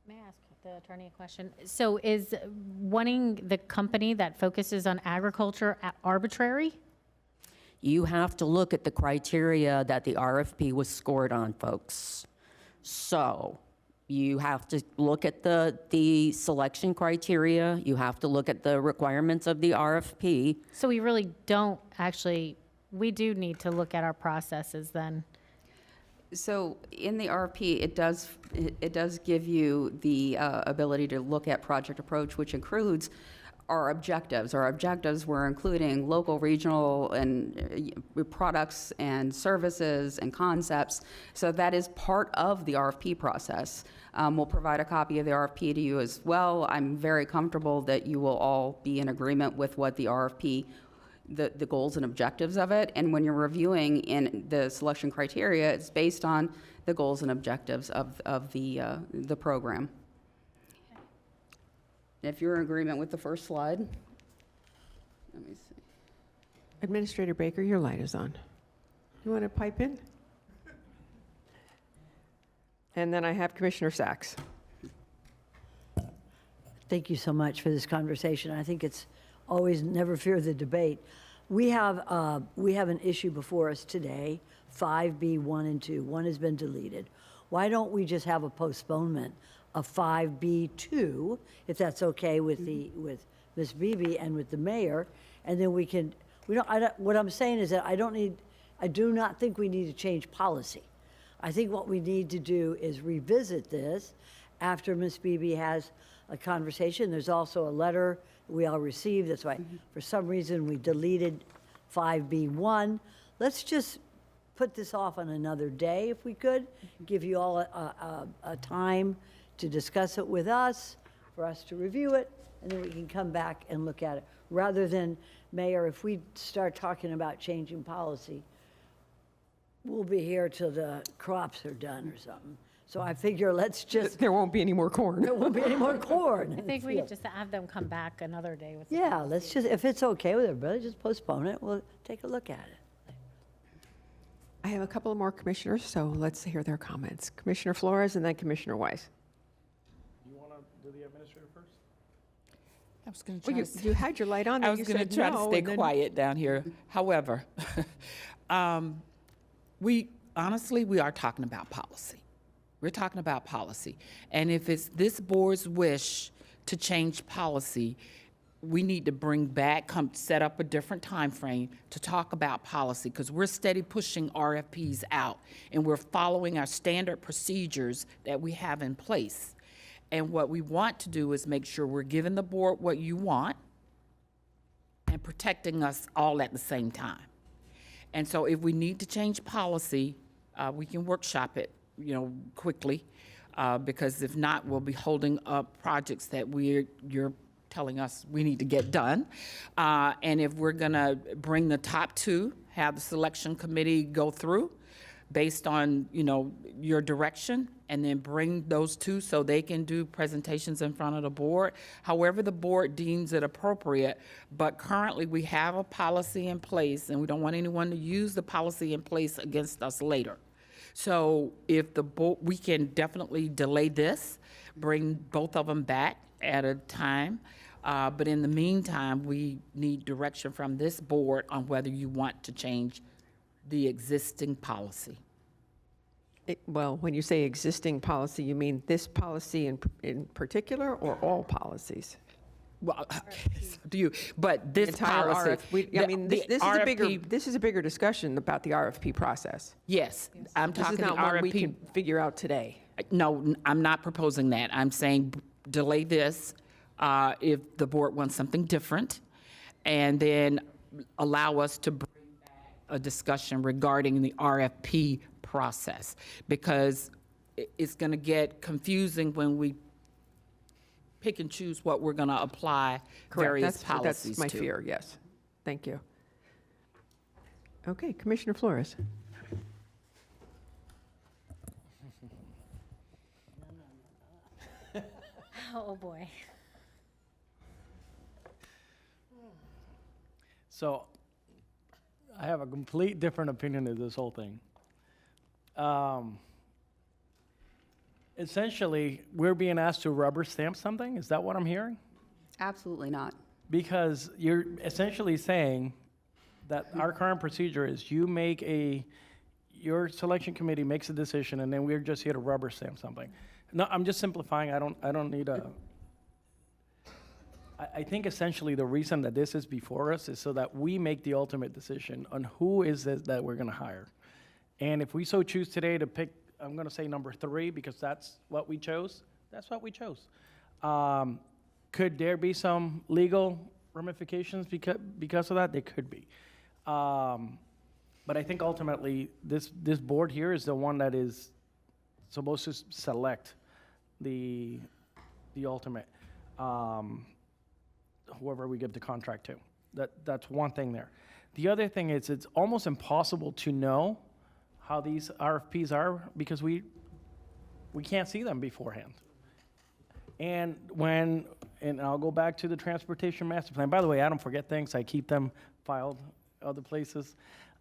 May I ask the attorney a question? So is wanting the company that focuses on agriculture arbitrary? You have to look at the criteria that the RFP was scored on, folks. So you have to look at the selection criteria. You have to look at the requirements of the RFP. So we really don't actually, we do need to look at our processes then. So in the RFP, it does give you the ability to look at project approach, which includes our objectives. Our objectives were including local, regional, and products and services and concepts. So that is part of the RFP process. We'll provide a copy of the RFP to you as well. I'm very comfortable that you will all be in agreement with what the RFP, the goals and objectives of it. And when you're reviewing in the selection criteria, it's based on the goals and objectives of the program. If you're in agreement with the first slide, let me see. Administrator Baker, your light is on. You want to pipe in? And then I have Commissioner Sacks. Thank you so much for this conversation. I think it's always never fear the debate. We have an issue before us today, 5B1 and 2. One has been deleted. Why don't we just have a postponement of 5B2, if that's okay with with Ms. Beebe and with the mayor, and then what I'm saying is that I do not think we need to change policy. I think what we need to do is revisit this after Ms. Beebe has a conversation. There's also a letter we all received. That's why, for some reason, we deleted 5B1. Let's just put this off on another day, if we could, give you all a time to discuss it with us, for us to review it, and then we can come back and look at it. Rather than, Mayor, if we start talking about changing policy, we'll be here till the crops are done or something. So I figure let's just. There won't be any more corn. There won't be any more corn. I think we could just have them come back another day with. Yeah, let's just, if it's okay with everybody, just postpone it. We'll take a look at it. I have a couple of more commissioners, so let's hear their comments. Commissioner Flores and then Commissioner Weiss. You want to do the administrator first? I was going to Well, try you had your light on, I then was you going said to try no, to stay and then- quiet down here. However, we are talking about policy. We're talking about policy. And if it's this board's wish to change policy, we need to bring back, set up a different time frame to talk about policy, because we're steady pushing RFPs out, and we're following our standard procedures that we have in place. And what we want to do is make sure we're giving the board what you want and protecting us all at the same time. And so if we need to change policy, we can workshop it, quickly. because if not, we'll be holding up projects that you're telling us we need to get done. And if we're gonna bring the top two, have the selection committee go through based on, your direction, and then bring those two so they can do presentations in front of the board, however the board deems it appropriate. But currently, we have a policy in place, and we don't want anyone to use the policy in place against us later. So if the board, we can definitely delay this, bring both of them back at a time. But in the meantime, we need direction from this board on whether you want to change the existing policy. Well, when you say existing policy, you mean this policy in particular, or all policies? Well, do you, but this Entire policy. RFP, I mean, this is a bigger discussion about the RFP process. Yes, I'm This talking is the not one we RFP. can figure out today. No, I'm not proposing that. I'm saying delay this if the board wants something different, and then allow us to bring back a discussion regarding the RFP process, because it's going to get confusing when we pick and choose what we're going to apply various policies to. That's my fear, yes. Thank you. Okay, Commissioner Flores. Oh, boy. So I have a complete different opinion of this whole thing. Essentially, we're being asked to rubber stamp something? Is that what I'm hearing? Absolutely not. Because you're essentially saying that our current procedure is your selection committee makes a decision, and then we're just here to rubber stamp something. No, I'm just simplifying. I don't need a. I think essentially the reason that this is before us is so that we make the ultimate decision on who is it that we're going to hire. And if we so choose today to pick, I'm going to say number 3 because that's what we chose. That's what we chose. Could there be some legal ramifications because of that? There could be. But I think ultimately this board here is the one that is supposed to select the ultimate, whoever we give the contract to. That's one thing there. The other thing is it's almost impossible to know how these RFPs are because we can't see them beforehand. And I'll go back to the transportation master plan. By the way, I don't forget things. I keep them filed other places.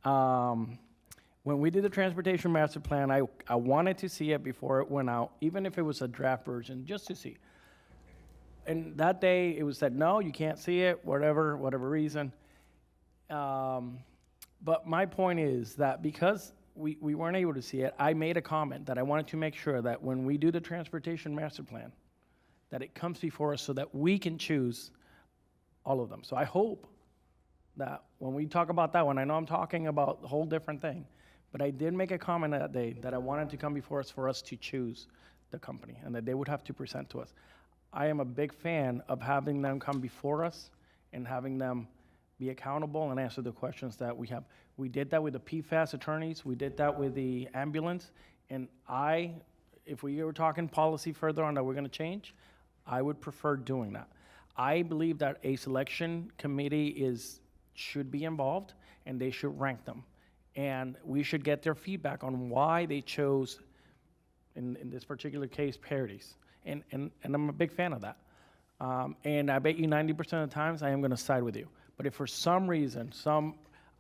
When we did the transportation master plan, I wanted to see it before it went out, even if it was a draft version, just to see. And that day, it was said, no, you can't see it, whatever reason. But my point is that because we weren't able to see it, I made a comment that I wanted to make sure that when we do the transportation master plan, that it comes before us so that we can choose all of them. So I hope that when we talk about that one, I know I'm talking about a whole different thing, but I did make a comment that day that I wanted to come before us for us to choose the company and that they would have to present to us. I am a big fan of having them come before us and having them be accountable and answer the questions that we have. We did that with the PFAS attorneys. We did that with the ambulance. And if we were talking policy further on that we're going to change, I would prefer doing that. I believe that a selection committee should be involved and they should rank them. And we should get their feedback on why they chose, in this particular case, Parodies. And I'm a big fan of that. And I bet you 90% of the times I am going to side with you. But if for some reason,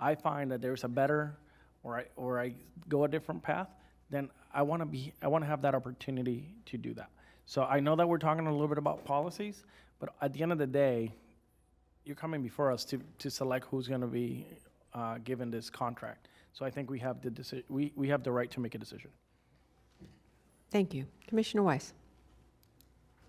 I find that there's a better, or I go a different path, then I want to have that opportunity to do that. So I know that we're talking a little bit about policies, but at the end of the day, you're coming before us to select who's going to be given this contract. So I think we have we have the right to make a decision. Thank you. Commissioner Weiss.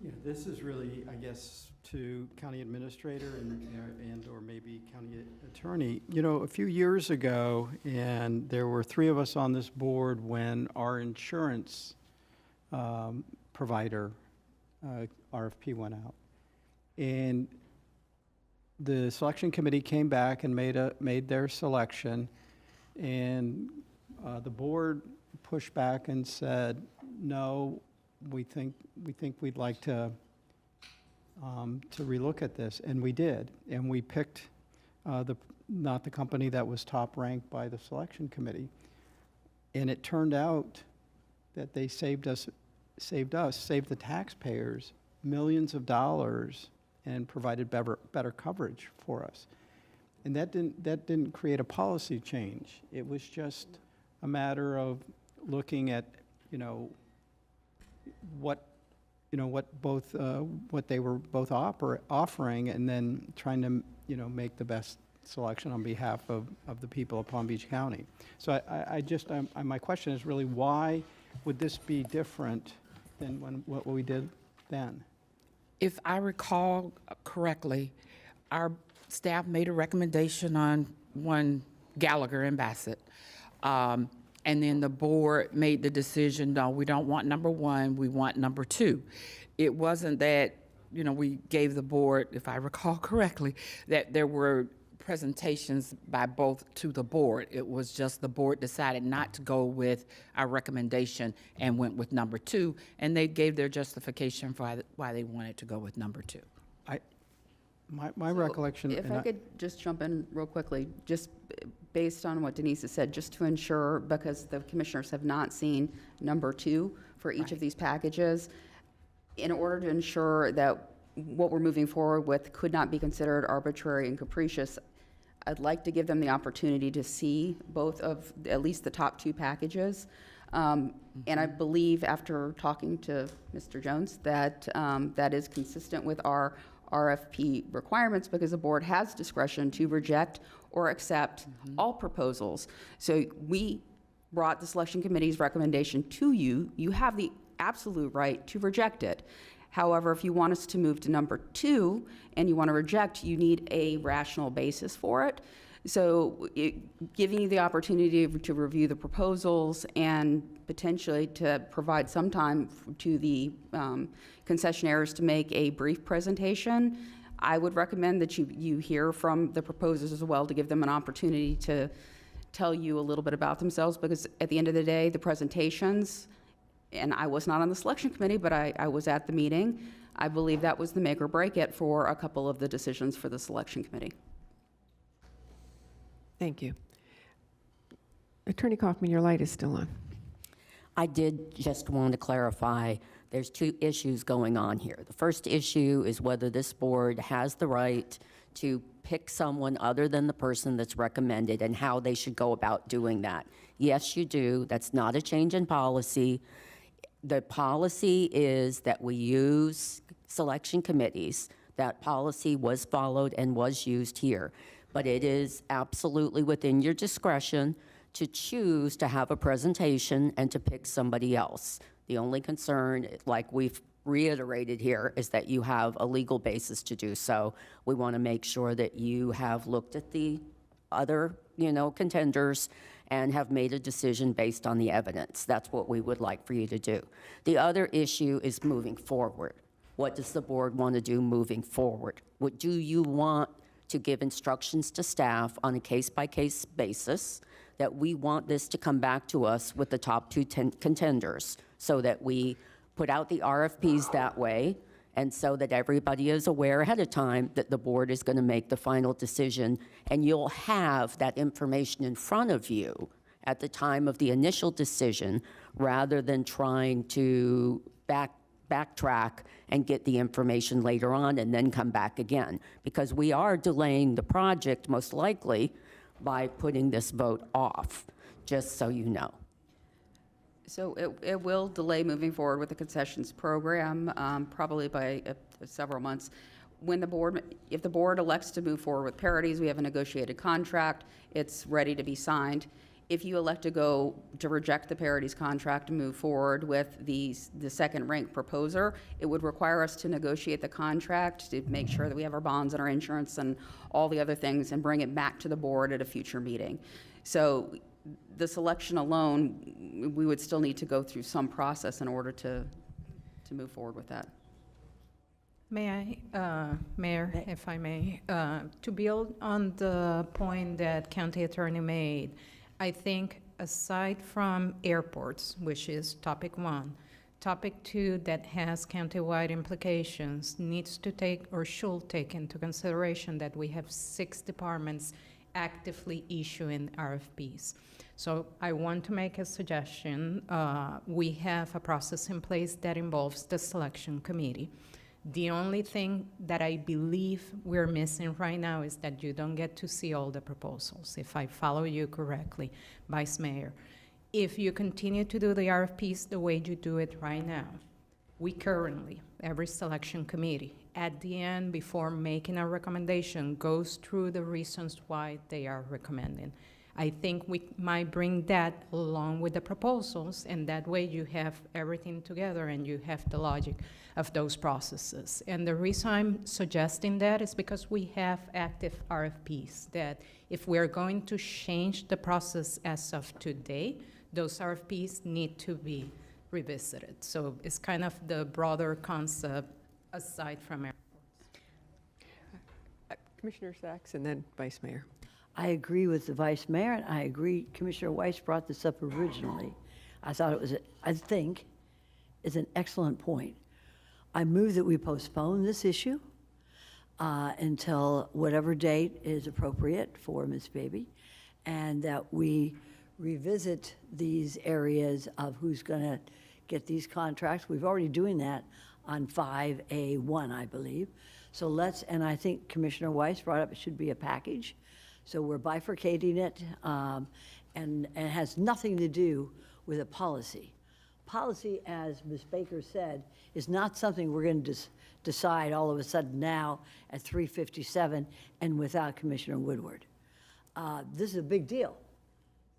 Yeah, this is really, I guess, to county administrator and or maybe county attorney. You know, a few years ago, and there were 3 of us on this board when our insurance provider RFP went out. And the selection committee came back and made their selection, and the board pushed back and said, no, we think we'd like to relook at this, and we did, and we picked not the company that was top ranked by the selection committee, and it turned out that they saved the taxpayers millions of dollars and provided better coverage for us. And that didn't create a policy change. It was just a matter of looking at, what they were both offering, and then trying to, make the best selection on behalf of the people of Palm Beach County. So my question is really, why would this be different than what we did then? If I recall correctly, our staff made a recommendation on one Gallagher and Bassett. And then the board made the decision, no, we don't want number one, we want number two. It wasn't that, we gave the board, if I recall correctly, that there were presentations by both to the board. It was just the board decided not to go with our recommendation and went with number two, and they gave their justification for why they wanted to go with number two. My recollection. If I could just jump in real quickly, just based on what Denise has said, just to ensure, because the commissioners have not seen number two for each of these packages, in order to ensure that what we're moving forward with could not be considered arbitrary and capricious, I'd like to give them the opportunity to see both of at least the top two packages. And I believe, after talking to Mr. Jones, that that is consistent with our RFP requirements, because the board has discretion to reject or accept all proposals. So we brought the selection committee's recommendation to you. You have the absolute right to reject it. However, if you want us to move to number two and you want to reject, you need a rational basis for it. So giving you the opportunity to review the proposals and potentially to provide some time to the concessionaires to make a brief presentation, I would recommend that you hear from the proposers as well, to give them an opportunity to tell you a little bit about themselves, because at the end of the day, the presentations, and I was not on the selection committee, but I was at the meeting, I believe that was the make or break it for a couple of the decisions for the selection committee. Thank you. Attorney Kaufman, your light is still on. I did just want to clarify, there's two issues going on here. The first issue is whether this board has the right to pick someone other than the person that's recommended, and how they should go about doing that. Yes, you do. That's not a change in policy. The policy is that we use selection committees. That policy was followed and was used here. But it is absolutely within your discretion to choose to have a presentation and to pick somebody else. The only concern, like we've reiterated here, is that you have a legal basis to do so. We want to make sure that you have looked at the other, contenders and have made a decision based on the evidence. That's what we would like for you to do. The other issue is moving forward. What does the board want to do moving forward? What do you want to give instructions to staff on a case-by-case basis, that we want this to come back to us with the top two contenders, so that we put out the RFPs that way, and so that everybody is aware ahead of time that the board is going to make the final decision, and you'll have that information in front of you at the time of the initial decision, rather than trying to backtrack and get the information later on and then come back again. Because we are delaying the project, most likely, by putting this vote off, just so you know. So it will delay moving forward with the concessions program, probably by several months. If the board elects to move forward with Parodies, we have a negotiated contract. It's ready to be signed. If you elect to reject the Parodies contract and move forward with the second-ranked proposer, it would require us to negotiate the contract to make sure that we have our bonds and our insurance and all the other things, and bring it back to the board at a future meeting. So the selection alone, we would still need to go through some process in order to move forward with that. May I, Mayor, if I may, to build on the point that County Attorney made, I think aside from airports, which is topic one, Topic 2 that has countywide implications needs to take or should take into consideration that we have 6 departments actively issuing RFPs. So I want to make a suggestion. We have a process in place that involves the selection committee. The only thing that I believe we're missing right now is that you don't get to see all the proposals, if I follow you correctly, Vice Mayor. If you continue to do the RFPs the way you do it right now, we currently, every selection committee, at the end, before making a recommendation, goes through the reasons why they are recommending. I think we might bring that along with the proposals, and that way you have everything together and you have the logic of those processes. And the reason I'm suggesting that is because we have active RFPs that if we're going to change the process as of today, those RFPs need to be revisited. So it's kind of the broader concept aside from airports. Commissioner Sachs and then Vice Mayor. I agree with the Vice Mayor, and I agree, Commissioner Weiss brought this up originally. I thought it was, I think, is an excellent point. I move that we postpone this issue until whatever date is appropriate for Ms. Baby, and that we revisit these areas of who's going to get these contracts. We've already doing that on 5A1, I believe. So let's, and I think Commissioner Weiss brought up it should be a package. So we're bifurcating it, and it has nothing to do with a policy. Policy, as Ms. Baker said, is not something we're going to decide all of a sudden now at 3:57 and without Commissioner Woodward. This is a big deal,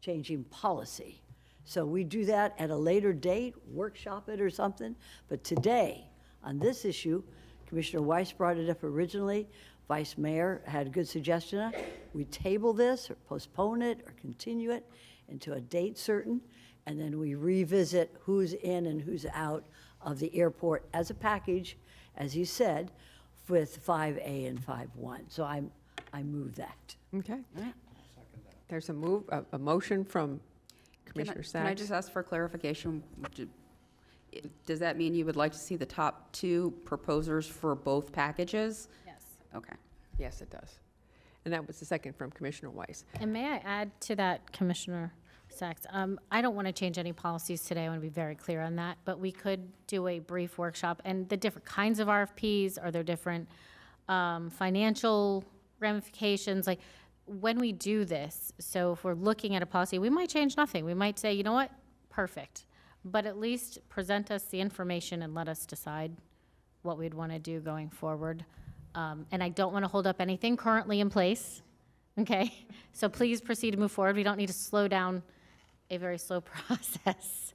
changing policy. So we do that at a later date, workshop it or something. But today, on this issue, Commissioner Weiss brought it up originally. Vice Mayor had a good suggestion. We table this or postpone it or continue it into a date certain, and then we revisit who's in and who's out of the airport as a package, as you said, with 5A and 5.1. So I move that. Okay. There's a motion from Commissioner Sachs. Can I just ask for clarification? Does that mean you would like to see the top 2 proposers for both packages? Yes. Okay. Yes, it does. And that was the second from Commissioner Weiss. And may I add to that, Commissioner Sachs? I don't want to change any policies today. I want to be very clear on that. But we could do a brief workshop. And the different kinds of RFPs, are there different financial ramifications? Like, when we do this, so if we're looking at a policy, we might change nothing. We might say, you know what, perfect. But at least present us the information and let us decide what we'd want to do going forward. And I don't want to hold up anything currently in place, okay? So please proceed to move forward. We don't need to slow down a very slow process.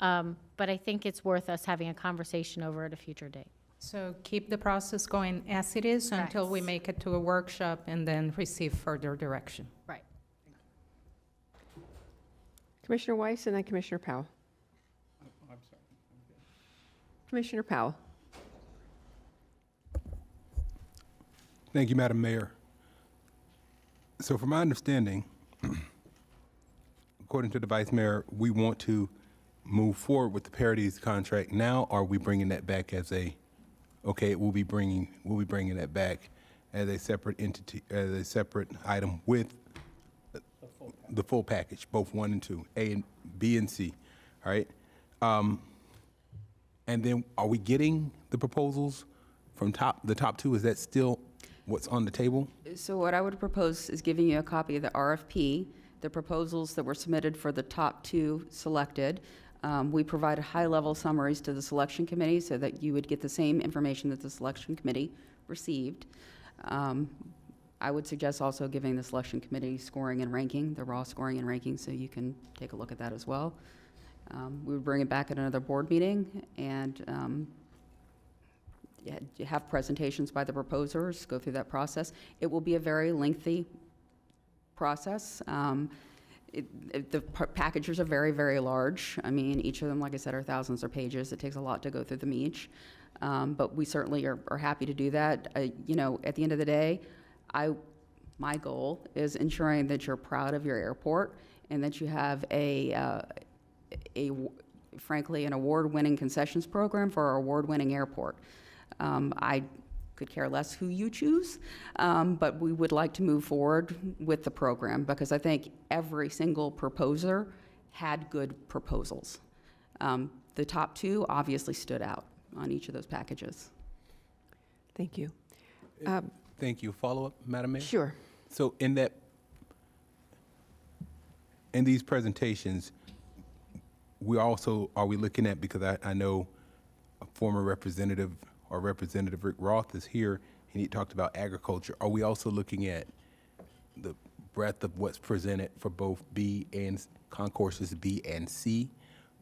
But I think it's worth us having a conversation over at a future date. So keep the process going as it is until we make it to a workshop and then receive further direction. Right. Commissioner Weiss and then Commissioner Powell. I'm sorry. Commissioner Powell. Thank you, Madam Mayor. So from my understanding, according to the Vice Mayor, we want to move forward with the Parodies contract now, or are we bringing that back as a, okay, we'll be bringing that back as a separate entity, as a separate item with the full package, both 1 and 2, A and B and C, all right? And then are we getting the proposals from the top 2? Is that still what's on the table? So what I would propose is giving you a copy of the RFP, the proposals that were submitted for the top 2 selected. We provided high-level summaries to the selection committee so that you would get the same information that the selection committee received. I would suggest also giving the selection committee scoring and ranking, the raw scoring and ranking, so you can take a look at that as well. We would bring it back at another board meeting and you have presentations by the proposers, go through that process. It will be a very lengthy process. The packages are very, very large. I mean, each of them, like I said, are thousands of pages. It takes a lot to go through them each. But we certainly are happy to do that. You know, at the end of the day, my goal is ensuring that you're proud of your airport and that you have a frankly, an award-winning concessions program for our award-winning airport. I could care less who you choose, but we would like to move forward with the program because I think every single proposer had good proposals. The top two obviously stood out on each of those packages. Thank you. Thank you. Follow-up, Madam Mayor? Sure. So in these presentations, are we looking at, because I know a former representative or Representative Rick Roth is here, and he talked about agriculture. Are we also looking at the breadth of what's presented for both B and concourses B and C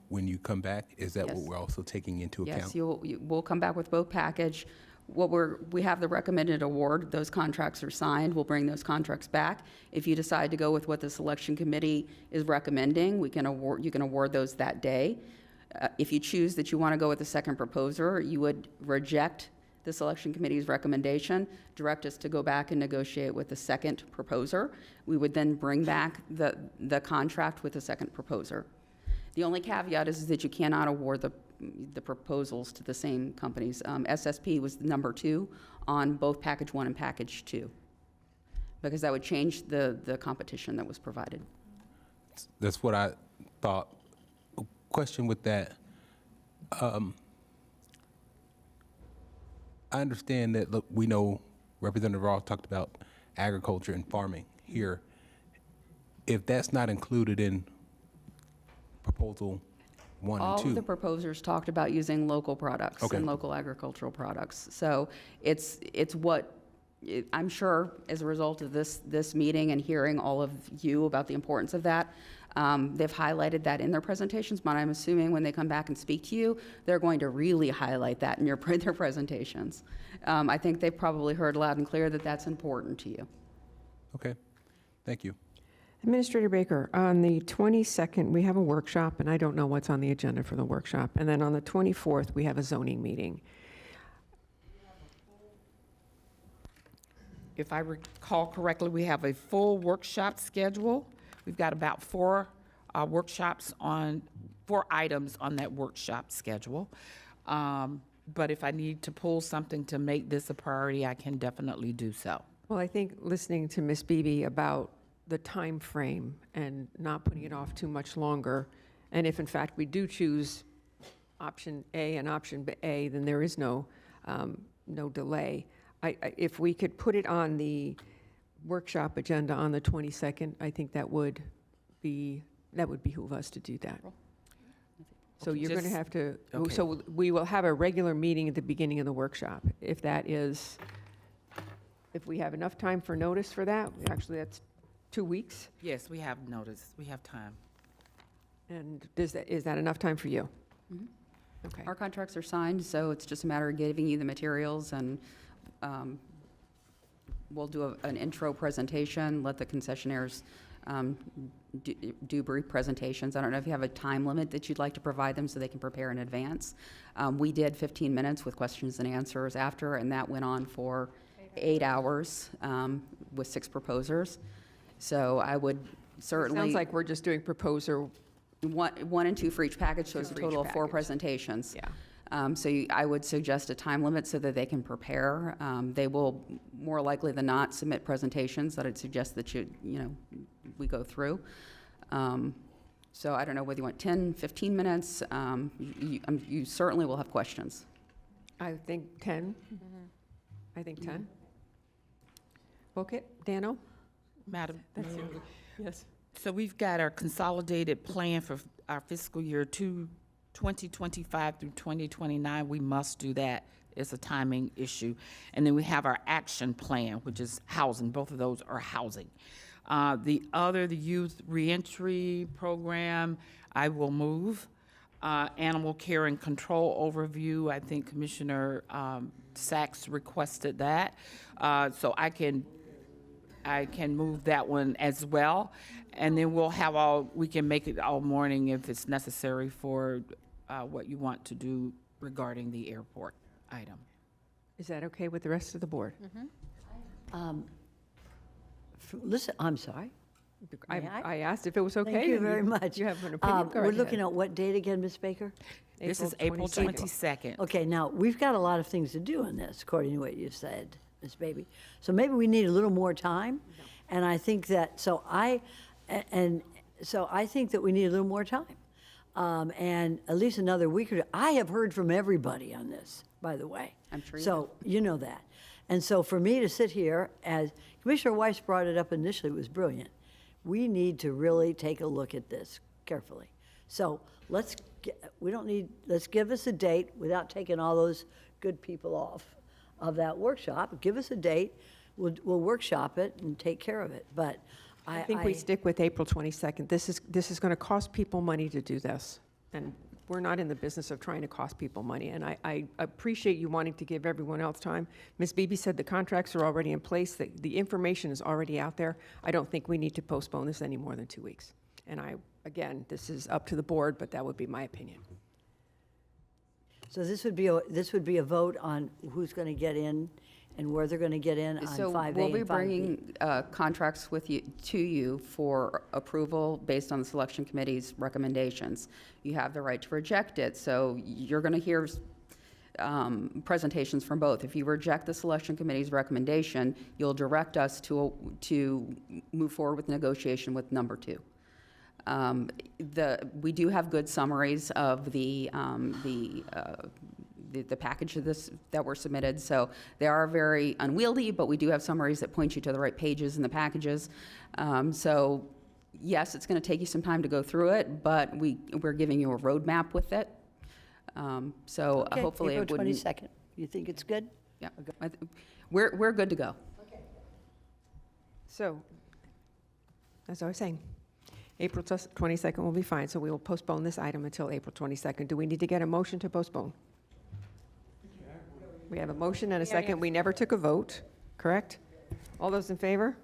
when you come back? Is that what Yes. we're also taking into account? Yes, we'll come back with both package. We have the recommended award. Those contracts are signed. We'll bring those contracts back. If you decide to go with what the selection committee is recommending, you can award those that day. If you choose that you want to go with the second proposer, you would reject the selection committee's recommendation, direct us to go back and negotiate with the second proposer. We would then bring back the contract with the second proposer. The only caveat is that you cannot award the proposals to the same companies. SSP was number 2 on both package 1 and package 2, because that would change the competition that was provided. That's what I thought. A question with that. I understand that, look, we know Representative Roth talked about agriculture and farming here. If that's not included in proposal 1 and 2. All of the proposers talked about using local products Okay. and local agricultural products. So it's what, I'm sure as a result of this meeting and hearing all of you about the importance of that, they've highlighted that in their presentations, but I'm assuming when they come back and speak to you, they're going to really highlight that in their presentations. I think they've probably heard loud and clear that that's important to you. Okay, thank you. Administrator Baker, on the 22nd, we have a workshop, and I don't know what's on the agenda for the workshop. And then on the 24th, we have a zoning meeting. If I recall correctly, we have a full workshop schedule. We've got about 4 items on that workshop schedule. But if I need to pull something to make this a priority, I can definitely do so. Well, I think listening to Ms. Beebe about the time frame and not putting it off too much longer, and if in fact we do choose option A and option A, then there is no delay. If we could put it on the workshop agenda on the 22nd, I think that would behoove us to do that. So Okay, you're going to just- have to, okay. so we will have a regular meeting at the beginning of the workshop. If we have enough time for notice for that, actually that's 2 weeks. Yes, we have notice, we have time. And is that enough time for you? Okay. Our contracts are signed, so it's just a matter of giving you the materials, and we'll do an intro presentation, let the concessionaires do brief presentations. I don't know if you have a time limit that you'd like to provide them so they can prepare in advance. We did 15 minutes with questions and answers after, and that went on for 8 hours with 6 proposers. So I would certainly. Sounds like we're just doing proposer. 1 and 2 for each package, so it's a for each total of 4 package. presentations. Yeah. So I would suggest a time limit so that they can prepare. They will more likely than not submit presentations that I'd suggest that we go through. So I don't know whether you want 10, 15 minutes. You certainly will have questions. I think 10. I think 10. Okay, Dano? Madam That's Mayor. you. Yes. So we've got our consolidated plan for our fiscal year 2025 through 2029. We must do that. It's a timing issue. And then we have our action plan, which is housing. Both of those are housing. The youth reentry program, I will move. Animal care and control overview, I think Commissioner Sachs requested that. So I can move that one as well. And then we can make it all morning if it's necessary for what you want to do regarding the airport item. Is that okay with the rest of the board? Listen, I'm sorry. May I? I asked if it was okay. Thank you and very much. You have an opinion? Go We're right looking ahead. at what date again, Ms. Baker? This is April 22nd. Okay, now, we've got a lot of things to do in this, according to what you said, Ms. Baby. So maybe we need a little more time, and I think that, so I think that we need a little more time. And at least another week or two. I have heard from everybody on this, by the way. I'm sure you So, you know that. And so for me to sit here, as Commissioner Weiss brought it up initially, it was brilliant. We need to really take a look at this carefully. So let's give us a date without taking all those good people off of that workshop. Give us a date, we'll workshop it and take care of it. But I think we stick with April 22nd. This is going to cost people money to do this, and we're not in the business of trying to cost people money, and I appreciate you wanting to give everyone else time. Ms. Beebe said the contracts are already in place, the information is already out there. I don't think we need to postpone this any more than 2 weeks. And again, this is up to the board, but that would be my opinion. So this would be a vote on who's going to get in and where they're going to get in on 5A and 5B. So we'll be bringing contracts to you for approval based on the selection committee's recommendations. You have the right to reject it, so you're going to hear presentations from both. If you reject the selection committee's recommendation, you'll direct us to move forward with negotiation with number 2. We do have good summaries of the package of this that were submitted, so they are very unwieldy, but we do have summaries that point you to the right pages in the packages. So yes, it's going to take you some time to go through it, but we're giving you a roadmap with it. So Okay, hopefully it April wouldn't. 22nd. You think it's good? Yeah, we're good to go. So, as I was saying, April 22nd will be fine, so we will postpone this item until April 22nd. Do we need to get a motion to postpone? We have a motion and a second. We never took a vote, correct? All those in favor?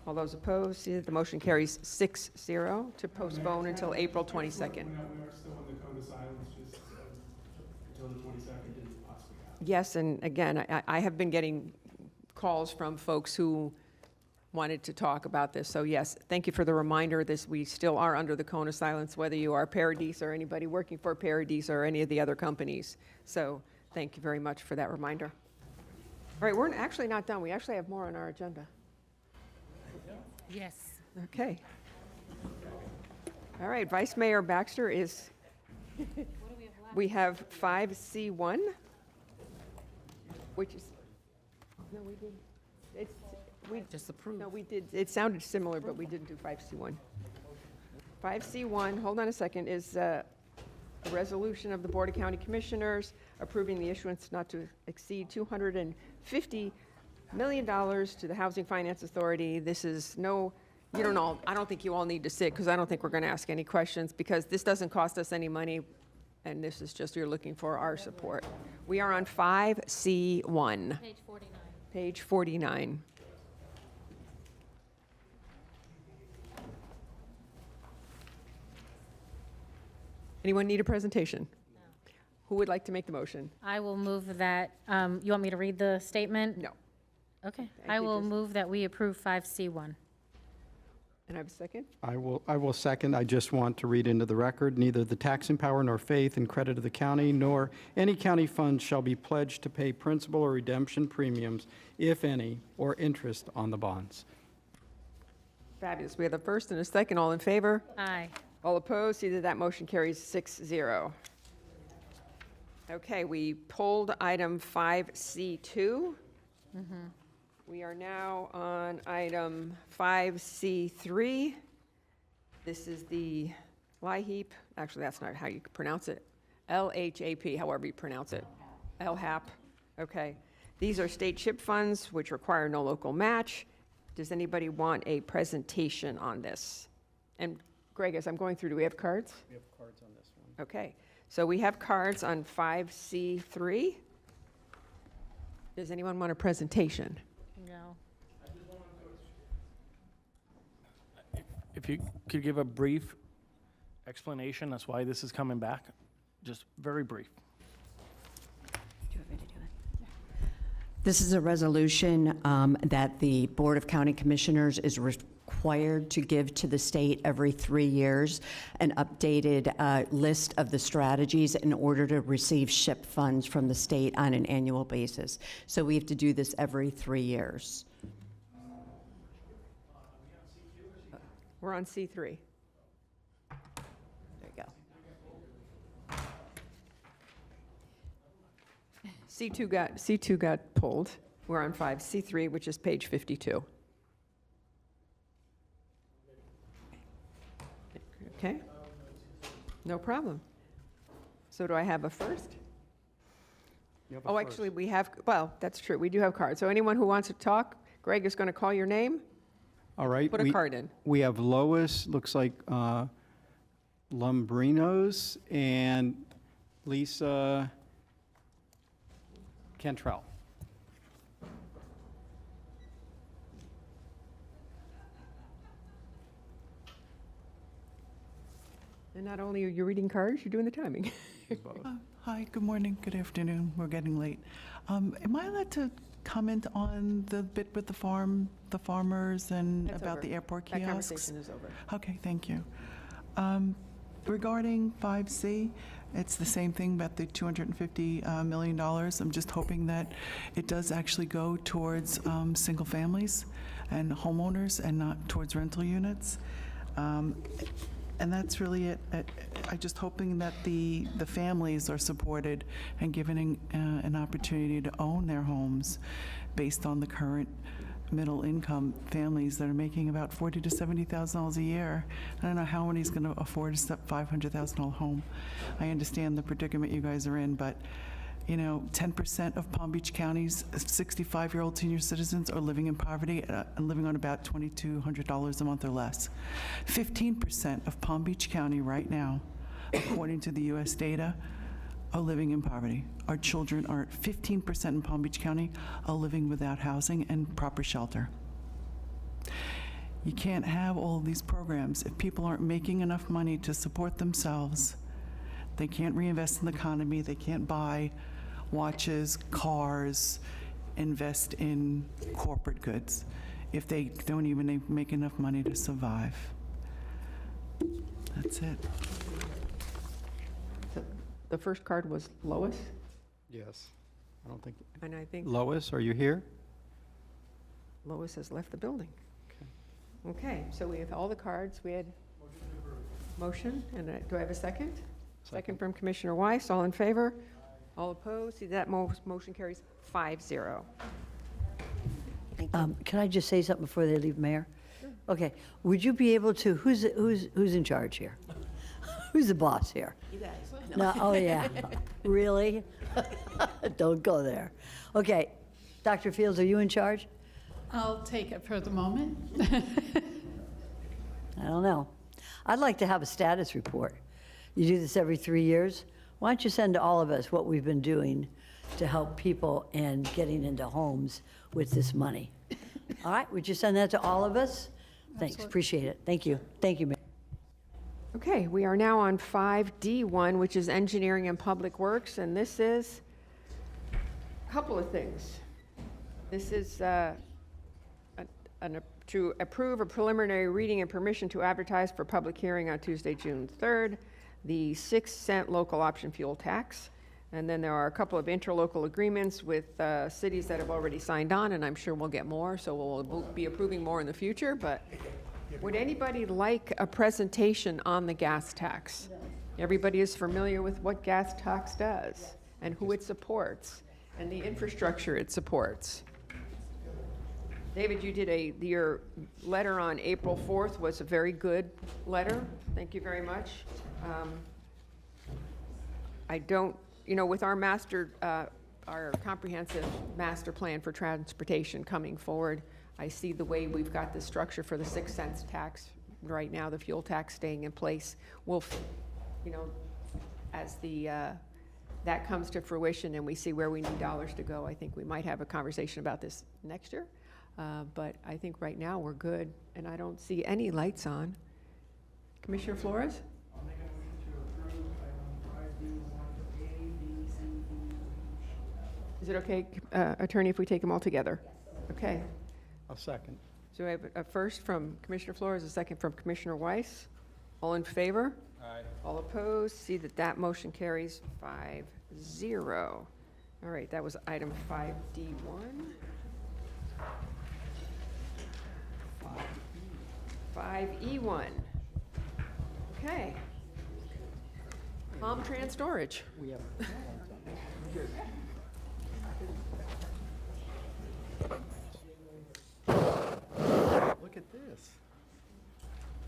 All those opposed? See that the motion carries 6-0 to postpone until April 22nd. We are still in the code of silence, just until the 22nd didn't possibly happen. Yes, and again, I have been getting calls from folks who wanted to talk about this. So yes, thank you for the reminder. We still are under the cone of silence, whether you are Paradis or anybody working for Paradis or any of the other companies. So thank you very much for that reminder. All right, we're actually not done. We actually have more on our agenda. Yes. Okay. All right, Vice Mayor Baxter is, we have 5C1, which is, no, we didn't. We just approved. No, we did, it sounded similar, but we didn't do 5C1. 5C1, hold on a second, is a resolution of the Board of County Commissioners approving the issuance not to exceed $250 million to the Housing Finance Authority. This is I don't think you all need to sit, because I don't think we're going to ask any questions, because this doesn't cost us any money, and this is just, you're looking for our support. We are on 5C1. Page 49. Page 49. Anyone need a presentation? No. Who would like to make the motion? I will move that, you want me to read the statement? No. Okay. Thank I you, will just- move that we approve 5C1. And I have a second? I will second. I just want to read into the record, neither the taxing power nor faith and credit of the county nor any county funds shall be pledged to pay principal or redemption premiums, if any, or interest on the bonds. Fabulous. We have a first and a second. All in favor? Aye. All opposed? See that that motion carries 6-0. Okay, we pulled item 5C2. We are now on item 5C3. This is the LIHEAP. Actually, that's not how you pronounce it. LHAP, however you pronounce it. LHAP. Okay. These are state chip funds, which require no local match. Does anybody want a presentation on this? And Greg, as I'm going through, do we have cards? We have cards on this one. Okay. So we have cards on 5C3. Does anyone want a presentation? No. If you could give a brief explanation as why this is coming back, just very brief. This is a resolution that the Board of County Commissioners is required to give to the state every 3 years an updated list of the strategies in order to receive SHIP funds from the state on an annual basis. So we have to do this every 3 years. We're on C3. There you go. C2 got pulled. We're on 5. C3, which is page 52. Okay? No problem. So do I have a first? Oh, actually, we have, well, that's true. We do have cards. So anyone who wants to talk, Greg is going to call your name. All right. Put a card in. We have Lois, looks like Lumbrinos, and Lisa Cantrell. And not only are you reading cards, you're doing the timing. Hi, good morning, good afternoon. We're getting late. Am I allowed to comment on the bit with the farmers and That's about over. the airport That kiosks? conversation is over. Okay, thank you. Regarding 5C, it's the same thing about the $250 million. I'm just hoping that it does actually go towards single families and homeowners and not towards rental units. And that's really it. I just hoping that the families are supported and given an opportunity to own their homes based on the current middle income families that are making about $40,000 to $70,000 a year. I don't know how anybody's going to afford a $500,000 home. I understand the predicament you guys are in, but 10% of Palm Beach County's 65-year-old senior citizens are living in poverty and living on about $2,200 a month or less. 15% of Palm Beach County right now, according to the U.S. data, are living in poverty. Our children are 15% in Palm Beach County are living without housing and proper shelter. You can't have all of these programs if people aren't making enough money to support themselves. They can't reinvest in the economy. They can't buy watches, cars, invest in corporate goods if they don't even make enough money to survive. That's it. So the first card was Lois, Yes. I don't think. and I think Lois, are you here? Lois has left the building. Okay, so we have all the cards. We had motion, and do I have a second? Second from Commissioner Weiss. All in favor? All opposed? See, that motion carries 5-0. Can I just say something before they leave, Mayor? Okay, would you be able to, who's in charge here? Who's the boss here? You guys. No, oh, yeah. Really? Don't go there. Okay, Dr. Fields, are you in charge? I'll take it for the moment. I don't know. I'd like to have a status report. You do this every 3 years. Why don't you send to all of us what we've been doing to help people and getting into homes with this money? All right, would you send that to all of us? Thanks, Absolutely. appreciate it. Thank you. Thank you, Mayor. Okay, we are now on 5D1, which is Engineering and Public Works, and this is a couple of things. This is to approve a preliminary reading and permission to advertise for public hearing on Tuesday, June 3rd, the 6-cent local option fuel tax. And then there are a couple of interlocal agreements with cities that have already signed on, and I'm sure we'll get more, so we'll be approving more in the future. But would anybody like a presentation on the gas tax? Everybody is familiar with what gas tax does and who it supports and the infrastructure it supports. David, you did your letter on April 4th was a very good letter. Thank you very much. I don't, with our our comprehensive master plan for transportation coming forward, I see the way we've got the structure for the 6 cents tax right now, the fuel tax staying in place. We'll, as that comes to fruition and we see where we need dollars to go, I think we might have a conversation about this next year. But I think right now we're good, and I don't see any lights on. Commissioner Flores? I'll make a motion to approve item 5D1 A, B, C, D, E. Is it okay, Attorney, if we take them all together? Okay. I'll second. So we have a first from Commissioner Flores, a second from Commissioner Weiss. All in favor? Aye. All opposed? See that that motion carries 5-0. All right, that was item 5D1. 5E1. Okay. Palm Tran Storage. Look at this.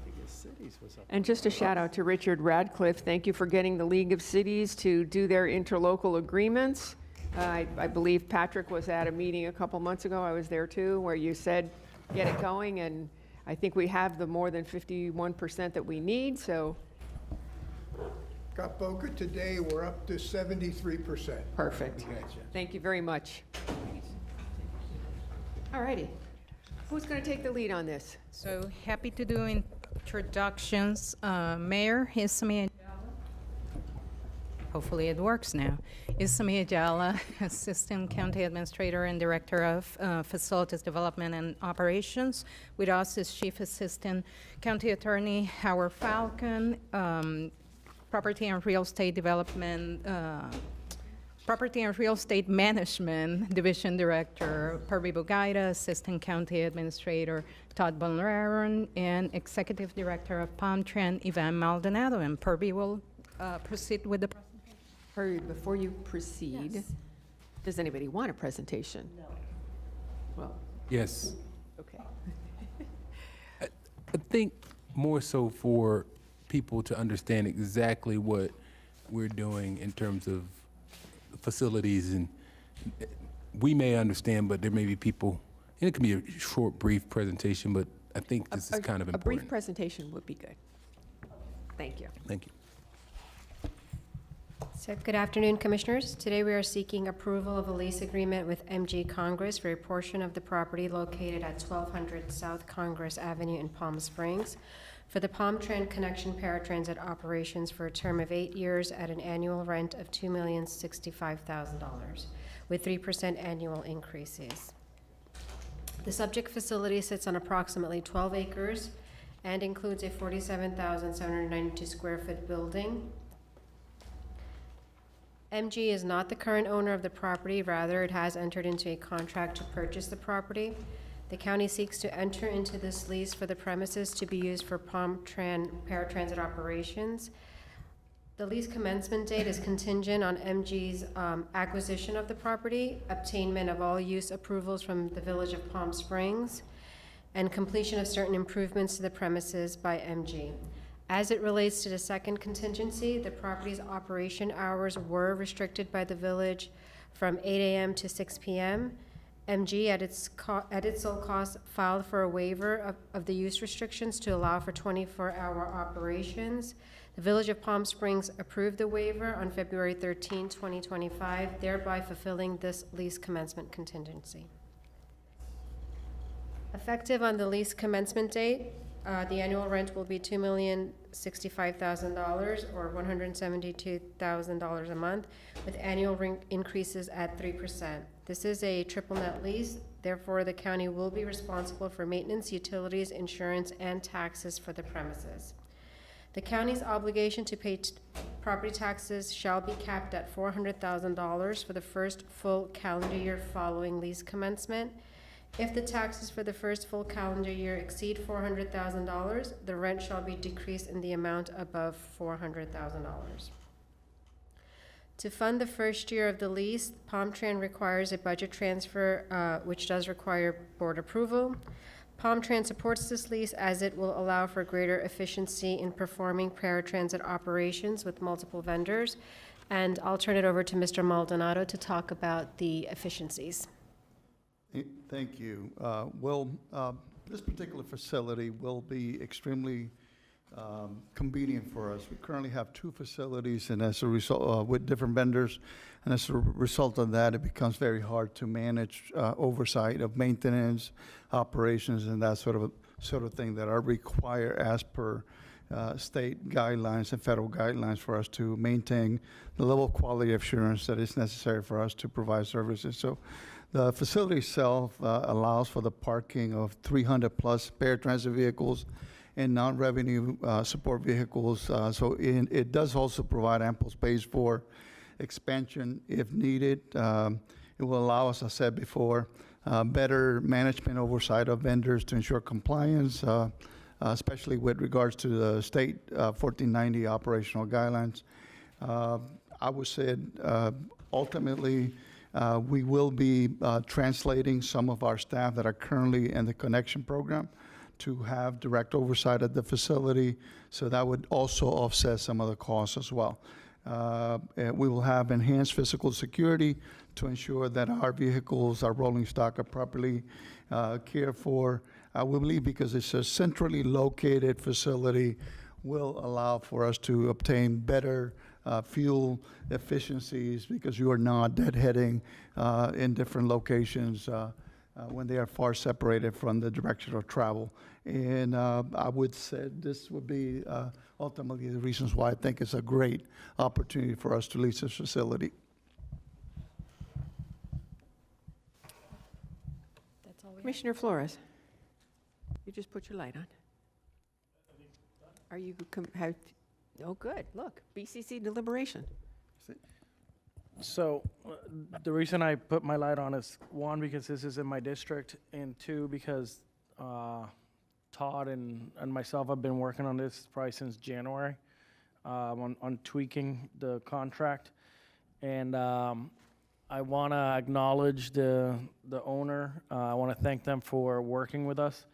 Biggest cities was up. And just a shout out to Richard Radcliffe. Thank you for getting the League of Cities to do their interlocal agreements. I believe Patrick was at a meeting a couple months ago. I was there too, where you said, get it going. And I think we have the more than 51% that we need, so Got Boca today, we're up to 73%. perfect. Thank you very much. All righty. Who's going to take the lead on this? So happy to do introductions. Mayor Isami Ajala. Hopefully it works now. Isami Ajala, Assistant County Administrator and Director of Facilities Development and Operations. With us is Chief Assistant County Attorney Howard Falcon, Property and Real Estate Development, Property and Real Estate Management Division Director Purvi Bugaita, Assistant County Administrator Todd Bonlaron, and Executive Director of Palm Tran, Ivan Maldonado. And Purvi will proceed with the presentation. Purvi, before you proceed, does anybody want a presentation? No. Well, Yes. okay. I think more so for people to understand exactly what we're doing in terms of facilities, and we may understand, but there may be people, and it can be a short, brief presentation, but I think this is kind of A brief important. presentation would be good. Thank you. Thank you. So, good afternoon, Commissioners. Today we are seeking approval of a lease agreement with MG Congress for a portion of the property located at 1200 South Congress Avenue in Palm Springs for the Palm Tran Connection Paratransit operations for a term of 8 years at an annual rent of $2,065,000 with 3% annual increases. The subject facility sits on approximately 12 acres and includes a 47,792 square foot building. MG is not the current owner of the property, rather it has entered into a contract to purchase the property. The county seeks to enter into this lease for the premises to be used for Palm Tran paratransit operations. The lease commencement date is contingent on MG's acquisition of the property, obtainment of all use approvals from the Village of Palm Springs, and completion of certain improvements to the premises by MG. As it relates to the second contingency, the property's operation hours were restricted by the village from 8 a.m. to 6 p.m. MG, at its sole cost, filed for a waiver of the use restrictions to allow for 24-hour operations. The Village of Palm Springs approved the waiver on February 13, 2025, thereby fulfilling this lease commencement contingency. Effective on the lease commencement date, the annual rent will be $2,065,000 or $172,000 a month, with annual increases at 3%. This is a triple net lease, therefore the county will be responsible for maintenance, utilities, insurance, and taxes for the premises. The county's obligation to pay property taxes shall be capped at $400,000 for the first full calendar year following lease commencement. If the taxes for the first full calendar year exceed $400,000, the rent shall be decreased in the amount above $400,000. To fund the first year of the lease, Palm Tran requires a budget transfer, which does require board approval. Palm Tran supports this lease as it will allow for greater efficiency in performing paratransit operations with multiple vendors. And I'll turn it over to Mr. Maldonado to talk about the efficiencies. Thank you. This particular facility will be extremely convenient for us. We currently have 2 facilities, and as a result, with different vendors, and as a result of that, it becomes very hard to manage oversight of maintenance, operations, and that sort of thing that are required as per state guidelines and federal guidelines for us to maintain the level of quality assurance that is necessary for us to provide services. So The facility itself allows for the parking of 300-plus paratransit vehicles and non-revenue support vehicles. So it does also provide ample space for expansion if needed. It will allow us, as I said before, better management oversight of vendors to ensure compliance, especially with regards to the state 1490 operational guidelines. I would say ultimately we will be translating some of our staff that are currently in the Connection program to have direct oversight at the facility, so that would also offset some of the costs as well. And we will have enhanced physical security to ensure that our vehicles, our rolling stock are properly cared for. We believe because it's a centrally located facility will allow for us to obtain better fuel efficiencies because you are not deadheading in different locations when they are far separated from the direction of travel. And I would say this would be ultimately the reasons why I think it's a great opportunity for us to lease this facility. That's all we have. Commissioner Flores, you just put your light on. Are you, oh, good, look, BCC deliberation. So the reason I put my light on is, one, because this is in my district, and two, because Todd and myself have been working on this probably since January on tweaking the contract. And I want to acknowledge the owner. I want to thank them for working with us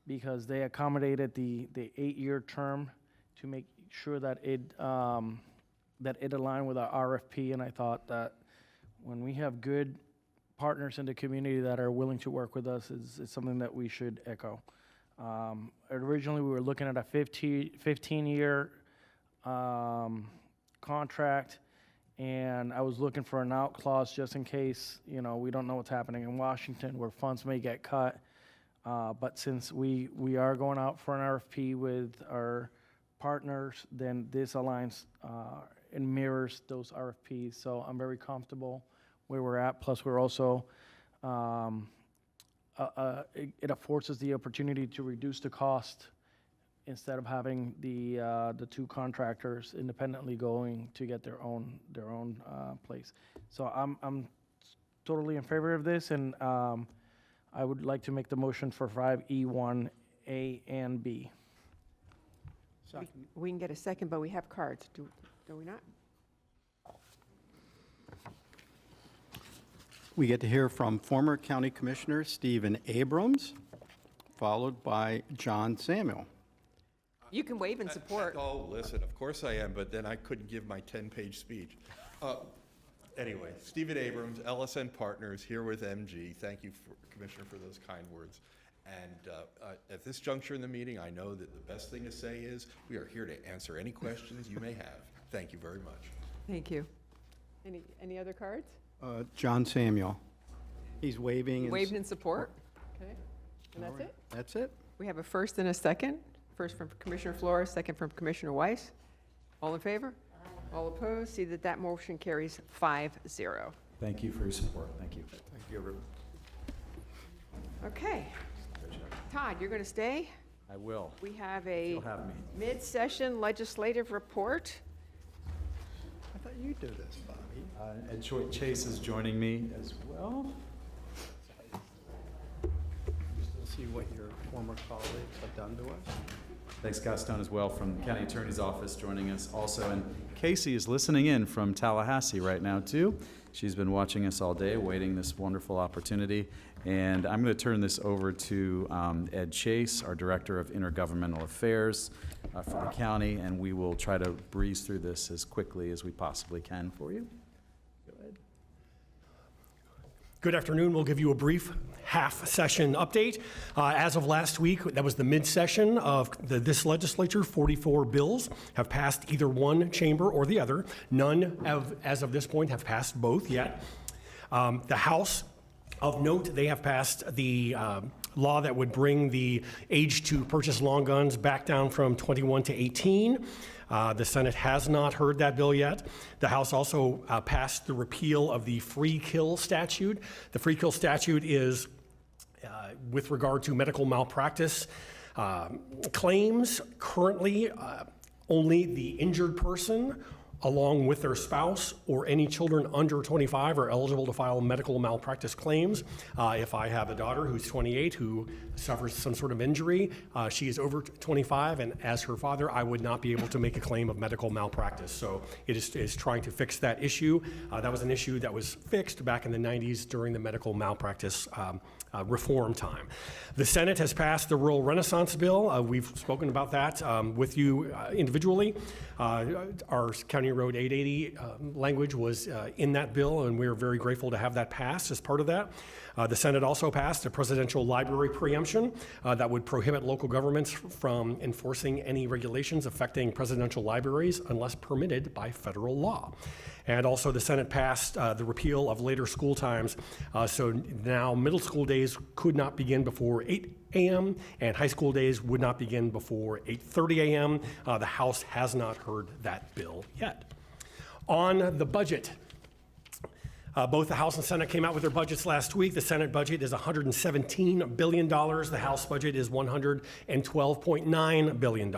because they accommodated the 8-year term to make sure that it aligned with our RFP. And I thought that when we have good partners in the community that are willing to work with us, it's something that we should echo. Originally, we were looking at a 15-year contract, and I was looking for an out clause just in case, we don't know what's happening in Washington where funds may get cut. But since we are going out for an RFP with our partners, then this aligns and mirrors those RFPs. So I'm very comfortable where we're at. Plus, we're also, it affords us the opportunity to reduce the cost instead of having the two contractors independently going to get their own place. So I'm totally in favor of this, and I would like to make the motion for 5E1A and B. We can get a second, but we have cards, do we not? We get to hear from former County Commissioner Stephen Abrams, followed by John Samuel. You can wave in support. Oh, listen, of course I am, but then I couldn't give my 10-page speech. Anyway, Stephen Abrams, LSN Partners, here with MG. Thank you, Commissioner, for those kind words. And at this juncture in the meeting, I know that the best thing to say is we are here to answer any questions you may have. Thank you very much. Thank you. Any other cards? John Samuel. He's waving. Waved in support? Okay, and that's it? That's it. We have a first and a second. First from Commissioner Flores, second from Commissioner Weiss. All in favor? All opposed? See that motion carries 5-0. Thank you for your support. Thank you. Thank you, everyone. Okay. Todd, you're going to stay? I will. We have a You'll have me. mid-session legislative report. I thought you do this, Bobby. Ed Chase is joining me as well. See what your former colleagues have done to us. Thanks, Gaston, as well, from the County Attorney's Office joining us also. And Casey is listening in from Tallahassee right now, too. She's been watching us all day, awaiting this wonderful opportunity. And I'm going to turn this over to Ed Chase, our Director of Intergovernmental Affairs for the county, and we will try to breeze through this as quickly as we possibly can for you. Go ahead. Good afternoon. We'll give you a brief half-session update. As of last week, that was the mid-session of this legislature. 44 bills have passed either one chamber or the other. None, as of this point, have passed both yet. The House, of note, they have passed the law that would bring the age to purchase long guns back down from 21 to 18. The Senate has not heard that bill yet. The House also passed the repeal of the free kill statute. The free kill statute is with regard to medical malpractice claims. Currently, only the injured person, along with their spouse or any children under 25, are eligible to file medical malpractice claims. If I have a daughter who's 28 who suffers some sort of injury, she is over 25, and as her father, I would not be able to make a claim of medical malpractice. So it is trying to fix that issue. That was an issue that was fixed back in the 90s during the medical malpractice reform time. The Senate has passed the Rural Renaissance Bill. We've spoken about that with you individually. Our County Road 880 language was in that bill, and we're very grateful to have that passed as part of that. The Senate also passed a presidential library preemption that would prohibit local governments from enforcing any regulations affecting presidential libraries unless permitted by federal law. And also the Senate passed the repeal of later school times. So now middle school days could not begin before 8 a.m. and high school days would not begin before 8:30 a.m. The House has not heard that bill yet. On the budget, both the House and Senate came out with their budgets last week. The Senate budget is $117 billion. The House budget is $112.9 billion.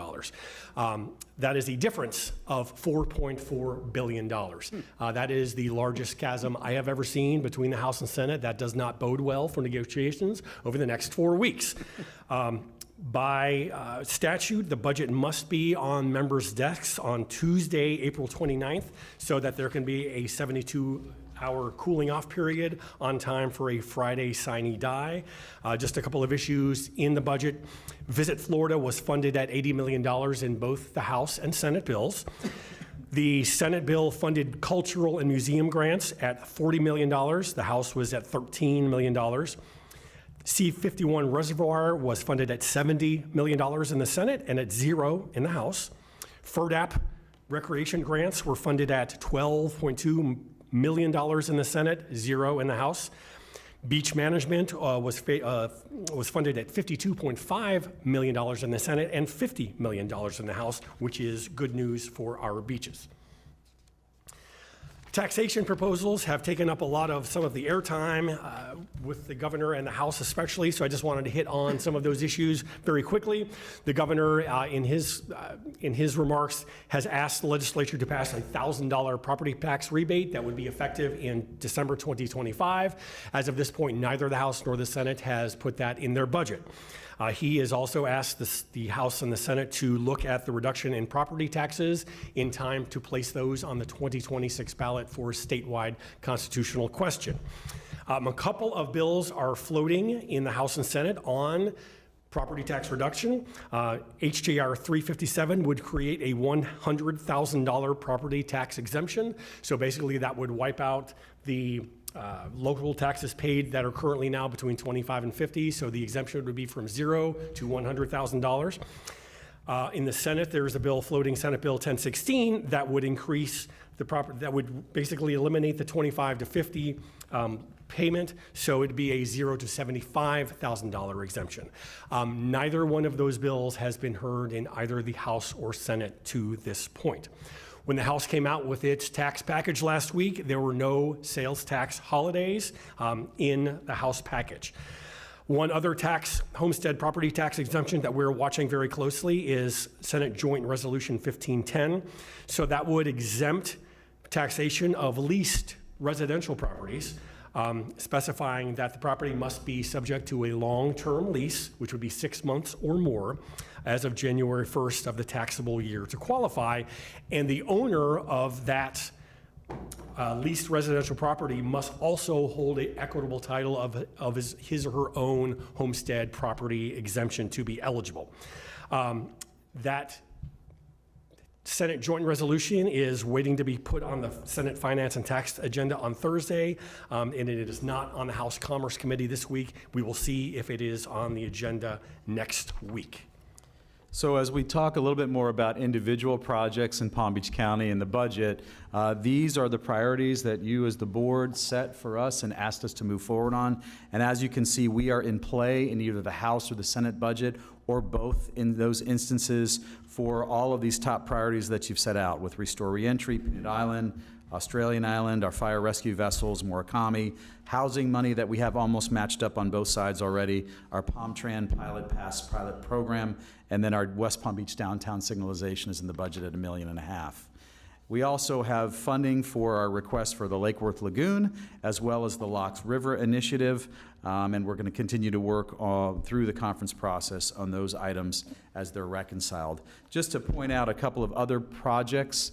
That is a difference of $4.4 billion. That is the largest chasm I have ever seen between the House and Senate. That does not bode well for negotiations over the next 4 weeks. By statute, the budget must be on members' desks on Tuesday, April 29th, so that there can be a 72-hour cooling off period on time for a Friday sine die. Just a couple of issues in the budget. Visit Florida was funded at $80 million in both the House and Senate bills. The Senate bill funded cultural and museum grants at $40 million. The House was at $13 million. C-51 Reservoir was funded at $70 million in the Senate and at $0 in the House. FERDAP recreation grants were funded at $12.2 million in the Senate, $0 in the House. Beach management was funded at $52.5 million in the Senate and $50 million in the House, which is good news for our beaches. Taxation proposals have taken up a lot of some of the airtime with the governor and the House especially, so I just wanted to hit on some of those issues very quickly. The governor, in his remarks, has asked the legislature to pass a $1,000 property tax rebate that would be effective in December 2025. As of this point, neither the House nor the Senate has put that in their budget. He has also asked the House and the Senate to look at the reduction in property taxes in time to place those on the 2026 ballot for a statewide constitutional question. A couple of bills are floating in the House and Senate on property tax reduction. HJR 357 would create a $100,000 property tax exemption. So basically that would wipe out the local taxes paid that are currently now between 25 and 50, so the exemption would be from $0 to $100,000. In the Senate, there is a bill floating, Senate Bill 1016, that would increase the property, that would basically eliminate the 25 to 50 payment, so it'd be a $0 to $75,000 exemption. Neither one of those bills has been heard in either the House or Senate to this point. When the House came out with its tax package last week, there were no sales tax holidays in the House package. One other tax, homestead property tax exemption that we're watching very closely is Senate Joint Resolution 1510. So that would exempt taxation of leased residential properties, specifying that the property must be subject to a long-term lease, which would be 6 months or more, as of January 1st of the taxable year to qualify. And the owner of that leased residential property must also hold an equitable title of his or her own homestead property exemption to be eligible. That Senate joint resolution is waiting to be put on the Senate Finance and Tax agenda on Thursday, and it is not on the House Commerce Committee this week. We will see if it is on the agenda next week. So as we talk a little bit more about individual projects in Palm Beach County and the budget, these are the priorities that you as the board set for us and asked us to move forward on. And as you can see, we are in play in either the House or the Senate budget, or both in those instances, for all of these top priorities that you've set out with Restore Reentry, Pinnit Island, Australian Island, our fire rescue vessels, Murakami, housing money that we have almost matched up on both sides already, our Palm Tran Pilot Pass pilot program, and then our West Palm Beach downtown signalization is in the budget at $1.5 million. We also have funding for our request for the Lake Worth Lagoon, as well as the Locks River Initiative, and we're going to continue to work through the conference process on those items as they're reconciled. Just to point out a couple of other projects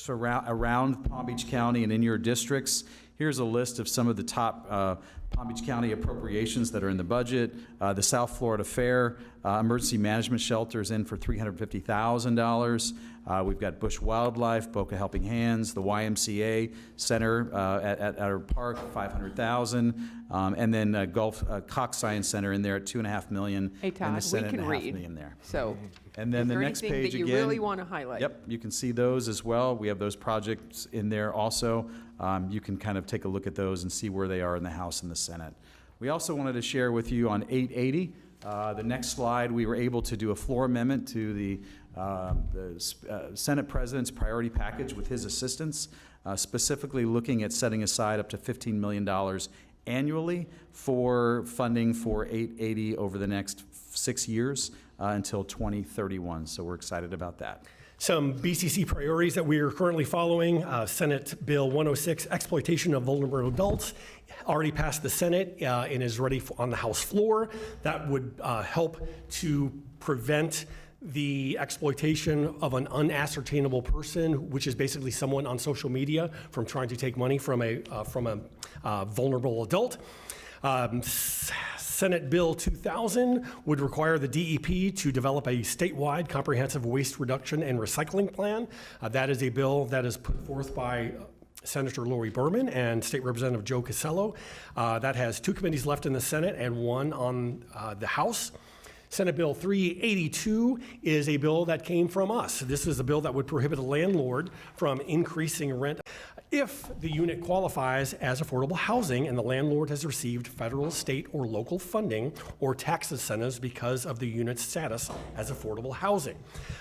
around Palm Beach County and in your districts, here's a list of some of the top Palm Beach County appropriations that are in the budget. The South Florida Fair Emergency Management Shelter is in for $350,000. We've got Bush Wildlife, Boca Helping Hands, the YMCA Center at our park, $500,000, and then Gulf Cox Science Center in there at $2.5 million. Hey, and Todd, the we Senate can $1.5 read. million there. So And then is the there next anything page that you again. really want to highlight? Yep, you can see those as well. We have those projects in there also. You can kind of take a look at those and see where they are in the House and the Senate. We also wanted to share with you on 880, the next slide, we were able to do a floor amendment to the Senate President's priority package with his assistance, specifically looking at setting aside up to $15 million annually for funding for 880 over the next 6 years until 2031. So we're excited about that. Some BCC priorities that we are currently following, Senate Bill 106, exploitation of vulnerable adults, already passed the Senate and is ready on the House floor. That would help to prevent the exploitation of an unascertainable person, which is basically someone on social media, from trying to take money from a vulnerable adult. Senate Bill 2000 would require the DEP to develop a statewide comprehensive waste reduction and recycling plan. That is a bill that is put forth by Senator Lori Berman and State Representative Joe Casello. That has 2 committees left in the Senate and 1 on the House. Senate Bill 382 is a bill that came from us. This is a bill that would prohibit a landlord from increasing rent if the unit qualifies as affordable housing and the landlord has received federal, state, or local funding or tax incentives because of the unit's status as affordable housing.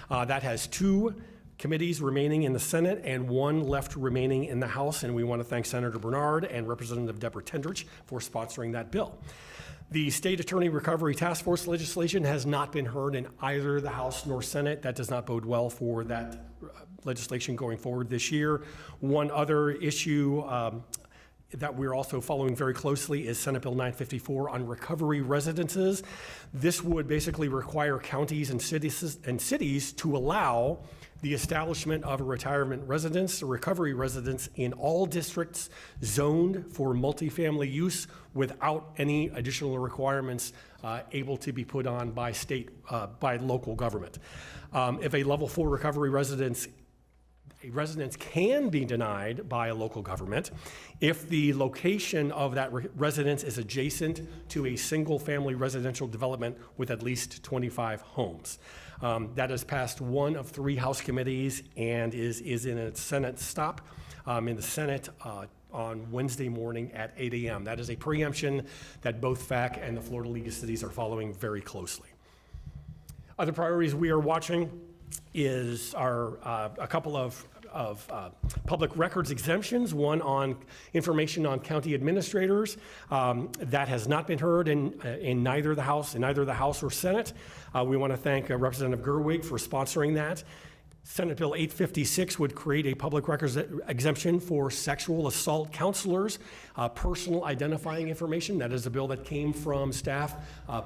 That has 2 committees remaining in the Senate and 1 left remaining in the House, and we want to thank Senator Bernard and Representative Deborah Tendrich for sponsoring that bill. The State Attorney Recovery Task Force legislation has not been heard in either the House nor Senate. That does not bode well for that legislation going forward this year. One other issue that we're also following very closely is Senate Bill 954 on recovery residences. This would basically require counties and cities to allow the establishment of a retirement residence, a recovery residence in all districts zoned for multifamily use without any additional requirements able to be put on by by local government. If a level 4 recovery residence can be denied by a local government if the location of that residence is adjacent to a single-family residential development with at least 25 homes. That has passed 1 of 3 House committees and is in its Senate stop in the Senate on Wednesday morning at 8 a.m. That is a preemption that both FAC and the Florida League of Cities are following very closely. Other priorities we are watching are a couple of public records exemptions, one on information on county administrators. That has not been heard in neither the House or Senate. We want to thank Representative Gerwig for sponsoring that. Senate Bill 856 would create a public records exemption for sexual assault counselors, personal identifying information. That is a bill that came from staff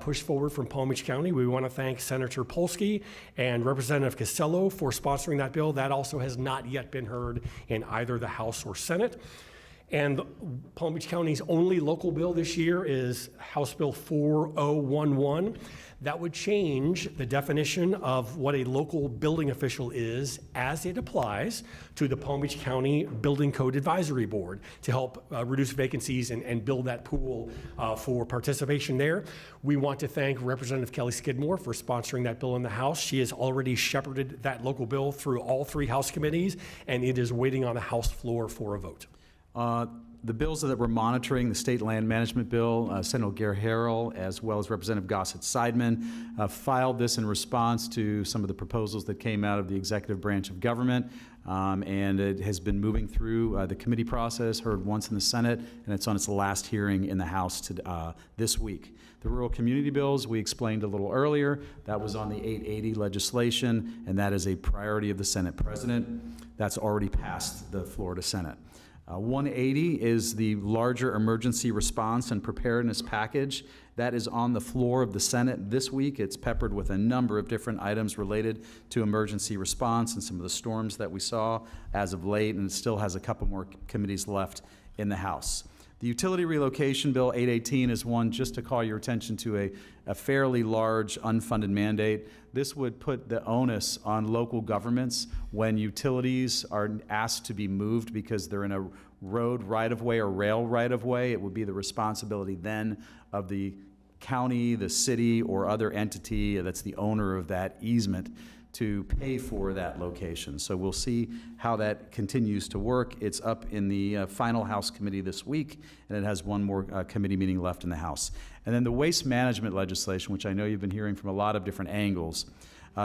pushed forward from Palm Beach County. We want to thank Senator Polsky and Representative Casello for sponsoring that bill. That also has not yet been heard in either the House or Senate. And Palm Beach County's only local bill this year is House Bill 4011. That would change the definition of what a local building official is as it applies to the Palm Beach County Building Code Advisory Board to help reduce vacancies and build that pool for participation there. We want to thank Representative Kelly Skidmore for sponsoring that bill in the House. She has already shepherded that local bill through all 3 House committees, and it is waiting on the House floor for a vote. The bills that we're monitoring, the State Land Management Bill, Senator Guerrero, as well as Representative Gossett Seidman, filed this in response to some of the proposals that came out of the executive branch of government. And it has been moving through the committee process, heard once in the Senate, and it's on its last hearing in the House this week. The rural community bills, we explained a little earlier, that was on the 880 legislation, and that is a priority of the Senate President. That's already passed the Florida Senate. 180 is the larger emergency response and preparedness package. That is on the floor of the Senate this week. It's peppered with a number of different items related to emergency response and some of the storms that we saw as of late, and it still has a couple more committees left in the House. The utility relocation bill 818 is one just to call your attention to a fairly large unfunded mandate. This would put the onus on local governments when utilities are asked to be moved because they're in a road right-of-way or rail right-of-way. It would be the responsibility then of the county, the city, or other entity that's the owner of that easement to pay for that location. So we'll see how that continues to work. It's up in the final House committee this week, and it has one more committee meeting left in the House. And then the waste management legislation, which I know you've been hearing from a lot of different angles.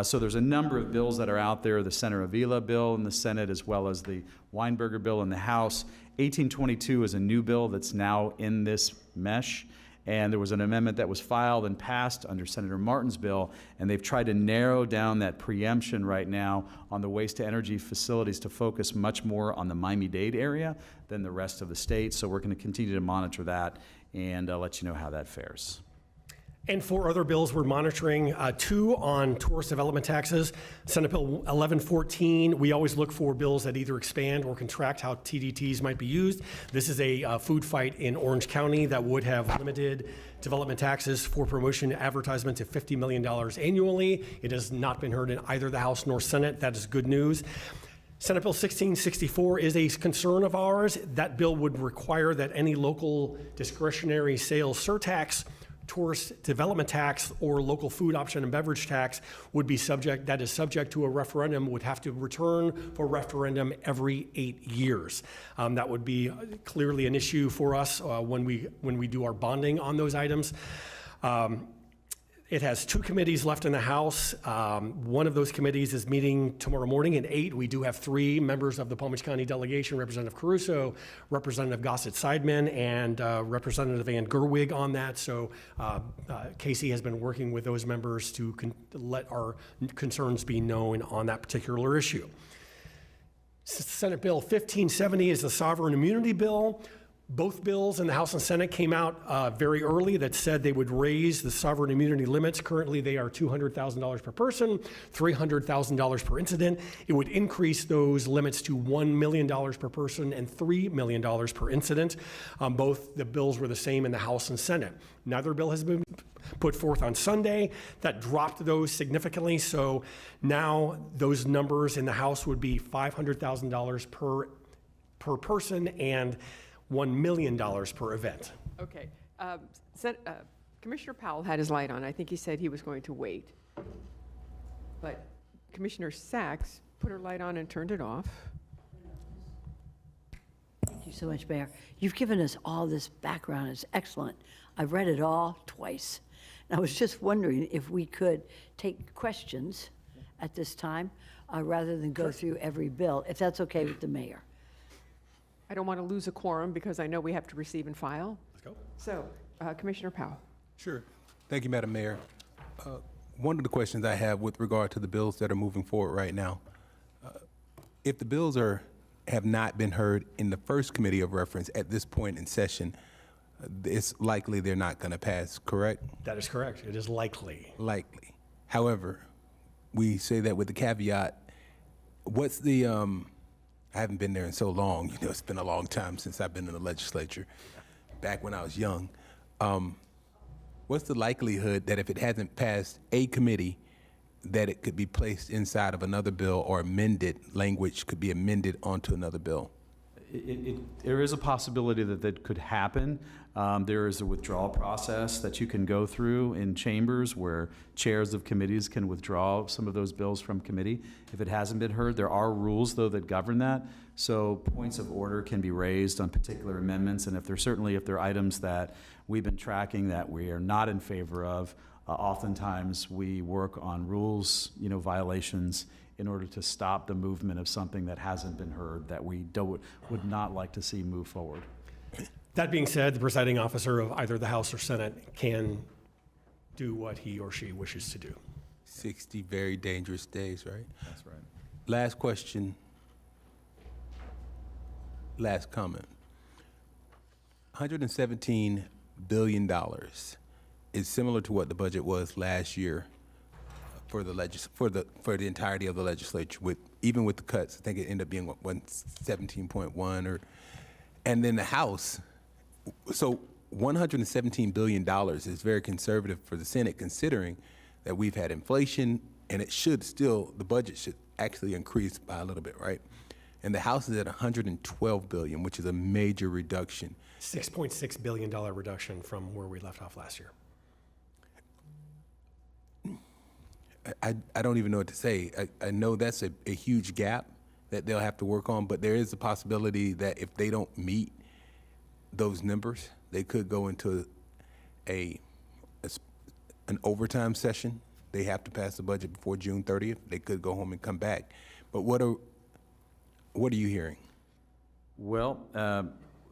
So there's a number of bills that are out there, the Senator Avila bill in the Senate, as well as the Weinberger bill in the House. 1822 is a new bill that's now in this mesh. And there was an amendment that was filed and passed under Senator Martin's bill, and they've tried to narrow down that preemption right now on the waste-to-energy facilities to focus much more on the Miami-Dade area than the rest of the state. So we're going to continue to monitor that and let you know how that fares. And 4 other bills we're monitoring, 2 on tourist development taxes. Senate Bill 1114, we always look for bills that either expand or contract how TDTs might be used. This is a food fight in Orange County that would have limited development taxes for promotion advertisement to $50 million annually. It has not been heard in either the House nor Senate. That is good news. Senate Bill 1664 is a concern of ours. That bill would require that any local discretionary sales surtax, tourist development tax, or local food option and beverage tax would be subject to a referendum, would have to return for referendum every 8 years. That would be clearly an issue for us when we do our bonding on those items. It has 2 committees left in the House. One of those committees is meeting tomorrow morning at 8. We do have 3 members of the Palm Beach County delegation, Representative Caruso, Representative Gossett Seidman, and Representative Ann Gerwig on that. So Casey has been working with those members to let our concerns be known on that particular issue. Senate Bill 1570 is the sovereign immunity bill. Both bills in the House and Senate came out very early that said they would raise the sovereign immunity limits. Currently, they are $200,000 per person, $300,000 per incident. It would increase those limits to $1 million per person and $3 million per incident. Both the bills were the same in the House and Senate. Neither bill has been put forth on Sunday. That dropped those significantly. So now those numbers in the House would be $500,000 per person and $1 million per event. Okay. Commissioner Powell had his light on. I think he said he was going to wait. But Commissioner Sachs put her light on and turned it off. Thank you so much, Mayor. You've given us all this background. It's excellent. I've read it all twice. And I was just wondering if we could take questions at this time rather than go through every bill, if that's okay with the mayor. I don't want to lose a quorum because I know we have to receive and file. Let's go. So, Commissioner Powell. Sure. Thank you, Madam Mayor. One of the questions I have with regard to the bills that are moving forward right now, if the bills have not been heard in the first committee of reference at this point in session, it's likely they're not going to pass, correct? That is correct. It is likely. Likely. However, we say that with the caveat, what's the I haven't been there in so long. You know, it's been a long time since I've been in the legislature, back when I was young. What's the likelihood that if it hasn't passed a committee, that it could be placed inside of another bill or amended, language could be amended onto another bill? There is a possibility that that could happen. There is a withdrawal process that you can go through in chambers where chairs of committees can withdraw some of those bills from committee if it hasn't been heard. There are rules, though, that govern that. So points of order can be raised on particular amendments, and if there are items that we've been tracking that we are not in favor of, oftentimes we work on rules, violations in order to stop the movement of something that hasn't been heard that we would not like to see move forward. That being said, the presiding officer of either the House or Senate can do what he or she wishes to do. 60 very dangerous days, right? That's right. Last question. Last comment. $117 billion is similar to what the budget was last year for the entirety of the legislature. Even with the cuts, I think it ended up being 117.1 or, and then the House. So $117 billion is very conservative for the Senate, considering that we've had inflation, and the budget should actually increase by a little bit, right? And the House is at $112 billion, which is a major reduction. $6.6 billion reduction from where we left off last year. I don't even know what to say. I know that's a huge gap that they'll have to work on, but there is a possibility that if they don't meet those numbers, they could go into an overtime session. They have to pass the budget before June 30th. They could go home and come back. But what are you hearing? Well,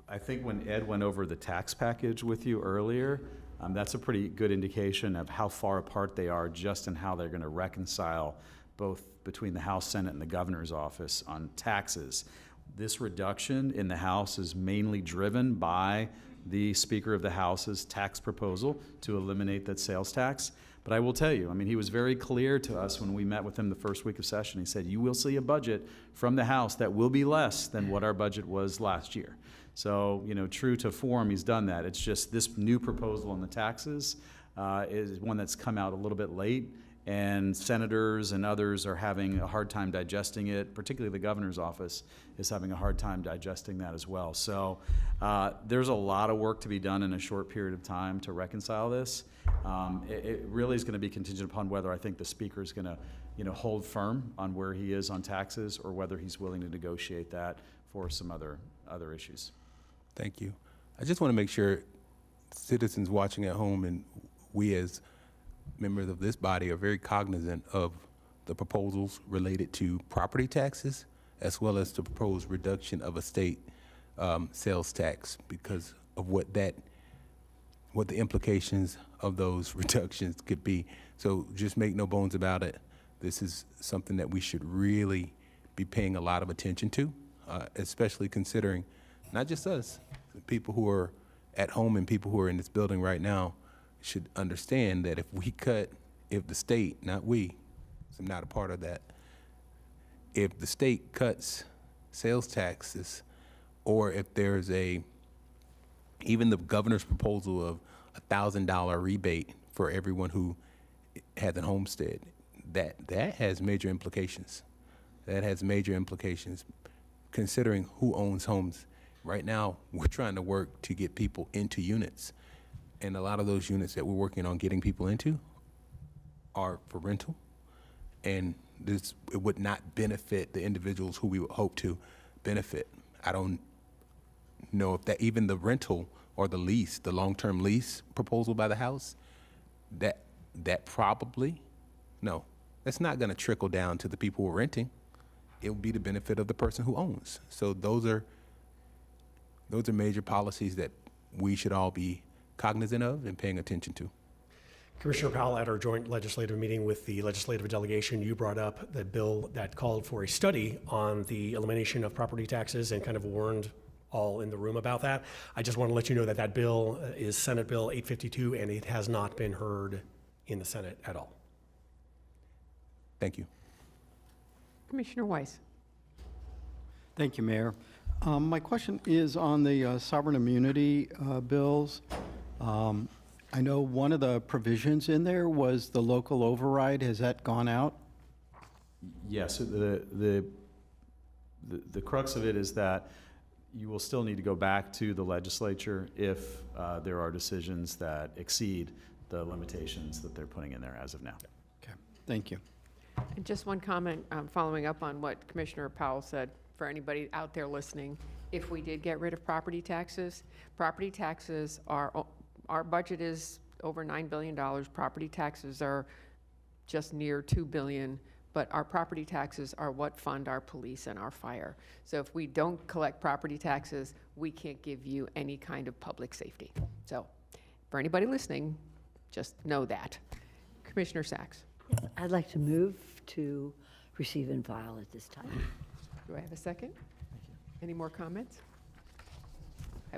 I think when Ed went over the tax package with you earlier, that's a pretty good indication of how far apart they are just in how they're going to reconcile both between the House, Senate, and the governor's office on taxes. This reduction in the House is mainly driven by the Speaker of the House's tax proposal to eliminate that sales tax. But I will tell you, he was very clear to us when we met with him the first week of session. He said, you will see a budget from the House that will be less than what our budget was last year. So, true to form, he's done that. It's just this new proposal on the taxes is one that's come out a little bit late, and senators and others are having a hard time digesting it. Particularly the governor's office is having a hard time digesting that as well. So there's a lot of work to be done in a short period of time to reconcile this. It really is going to be contingent upon whether I think the Speaker is going to hold firm on where he is on taxes, or whether he's willing to negotiate that for some other issues. Thank you. I just want to make sure citizens watching at home and we as members of this body are very cognizant of the proposals related to property taxes, as well as the proposed reduction of a state sales tax, because of what the implications of those reductions could be. So just make no bones about it. This is something that we should really be paying a lot of attention to, especially considering not just us, the people who are at home and people who are in this building right now should understand that if the state, not we, 'cause I'm not a part of that, if the state cuts sales taxes, or if there's even the governor's proposal of $1,000 rebate for everyone who has a homestead, that has major implications. That has major implications considering who owns homes. Right now, we're trying to work to get people into units. And a lot of those units that we're working on getting people into are for rental. And it would not benefit the individuals who we would hope to benefit. I don't know if that, even the rental or the lease, the long-term lease proposal by the House, that probably, no, that's not going to trickle down to the people who are renting. It will be the benefit of the person who owns. So those are major policies that we should all be cognizant of and paying attention to. Commissioner Powell, at our joint legislative meeting with the legislative delegation, you brought up the bill that called for a study on the elimination of property taxes and kind of warned all in the room about that. I just want to let you know that that bill is Senate Bill 852, and it has not been heard in the Senate at all. Thank you. Commissioner Weiss. Thank you, Mayor. My question is on the sovereign immunity bills. I know one of the provisions in there was the local override. Has that gone out? Yes, the crux of it is that you will still need to go back to the legislature if there are decisions that exceed the limitations that they're putting in there as of now. Okay, thank you. And just one comment, following up on what Commissioner Powell said, for anybody out there listening, if we did get rid of property taxes are, our budget is over $9 billion. Property taxes are just near $2 billion, but our property taxes are what fund our police and our fire. So if we don't collect property taxes, we can't give you any kind of public safety. So for anybody listening, just know that. Commissioner Sacks. I'd like to move to receive and file at this time. Do I have a second? Any more comments?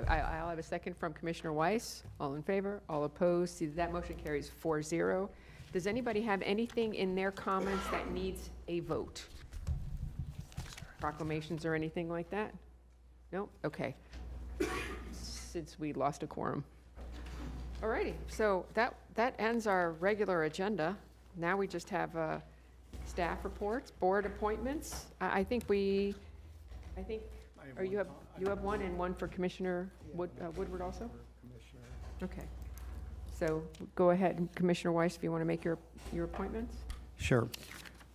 I'll have a second from Commissioner Weiss. All in favor? All opposed? See, that motion carries 4-0. Does anybody have anything in their comments that needs a vote? Proclamations or anything like that? No? Okay. Since we lost a quorum. All righty, so that ends our regular agenda. Now we just have staff reports, board appointments. I think, or you have one and one for Commissioner Woodward also? Okay. So go ahead, Commissioner Weiss, if you want to make your appointments. Sure.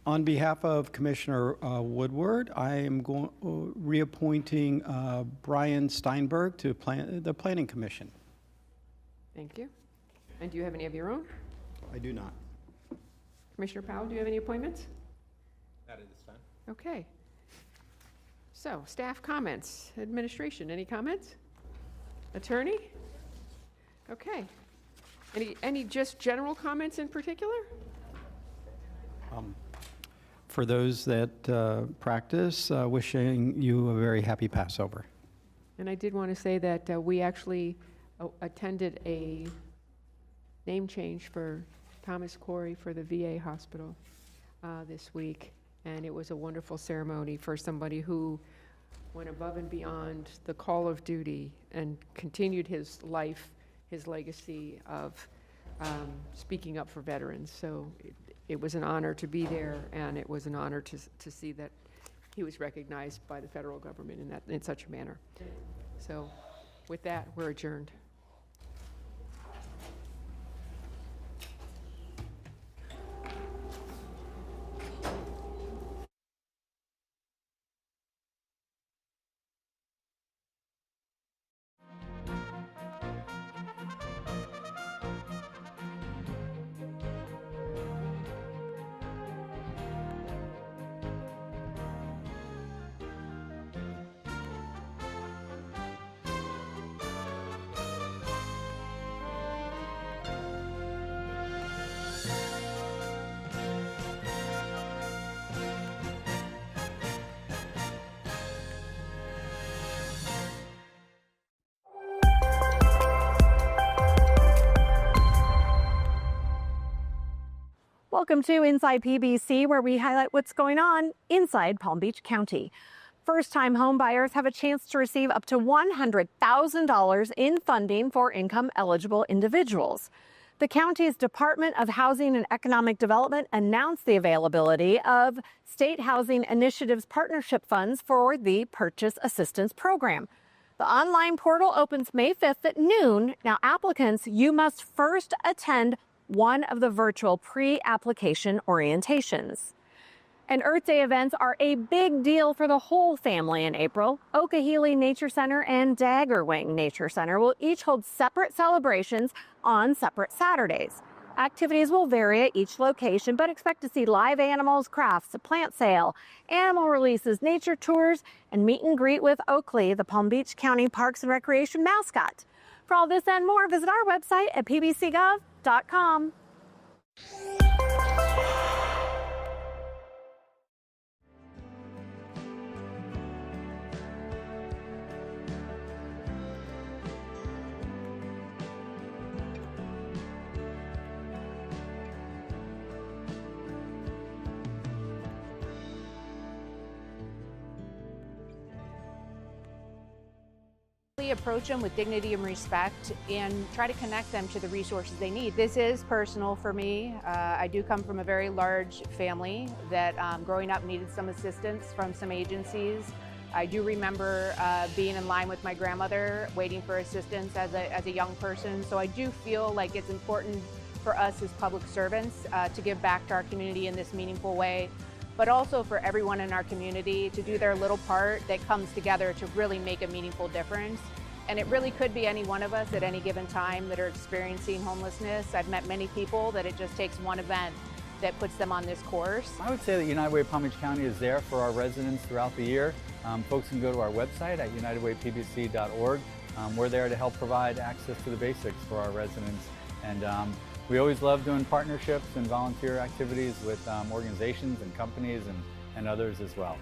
On behalf of Commissioner Woodward, I am reappointing Brian Steinberg to the Planning Commission. Thank you. And do you have any of your own? I do not. Commissioner Powell, do you have any appointments? Not at this time. Okay. So, staff comments. Administration, any comments? Attorney? Okay. Any just general comments in particular? For those that practice, wishing you a very happy Passover. And I did want to say that we actually attended a name change for Thomas Corey for the VA hospital this week. And it was a wonderful ceremony for somebody who went above and beyond the call of duty and continued his life, his legacy of speaking up for veterans. So it was an honor to be there, and it was an honor to see that he was recognized by the federal government in such a manner. So with that, we're adjourned. Welcome to Inside PBC, where we highlight what's going on inside Palm Beach County. First-time home buyers have a chance to receive up to $100,000 in funding for income-eligible individuals. The county's Department of Housing and Economic Development announced the availability of State Housing Initiatives partnership funds for the Purchase Assistance Program. The online portal opens May 5th at noon. Now, applicants, you must first attend one of the virtual pre-application orientations. And Earth Day events are a big deal for the whole family in April. Okehele Nature Center and Dagger Wing Nature Center will each hold separate celebrations on separate Saturdays. Activities will vary at each location, but expect to see live animals, crafts, a plant sale, animal releases, nature tours, and meet and greet with Oakley, the Palm Beach County Parks and Recreation mascot. For all this and more, visit our website at pbcgov.com. really approach them with dignity and respect and try to connect them to the resources they need. This is personal for me. I do come from a very large family that growing up needed some assistance from some agencies. I do remember being in line with my grandmother, waiting for assistance as a young person. So I do feel like it's important for us as public servants to give back to our community in this meaningful way, but also for everyone in our community to do their little part that comes together to really make a meaningful difference. And it really could be any one of us at any given time that are experiencing homelessness. I've met many people that it just takes one event that puts them on this course. I would say that United Way Palm Beach County is there for our residents throughout the year. Folks can go to our website at unitedwaypbc.org. We're there to help provide access to the basics for our residents. And we always love doing partnerships and volunteer activities with organizations and companies and others as well.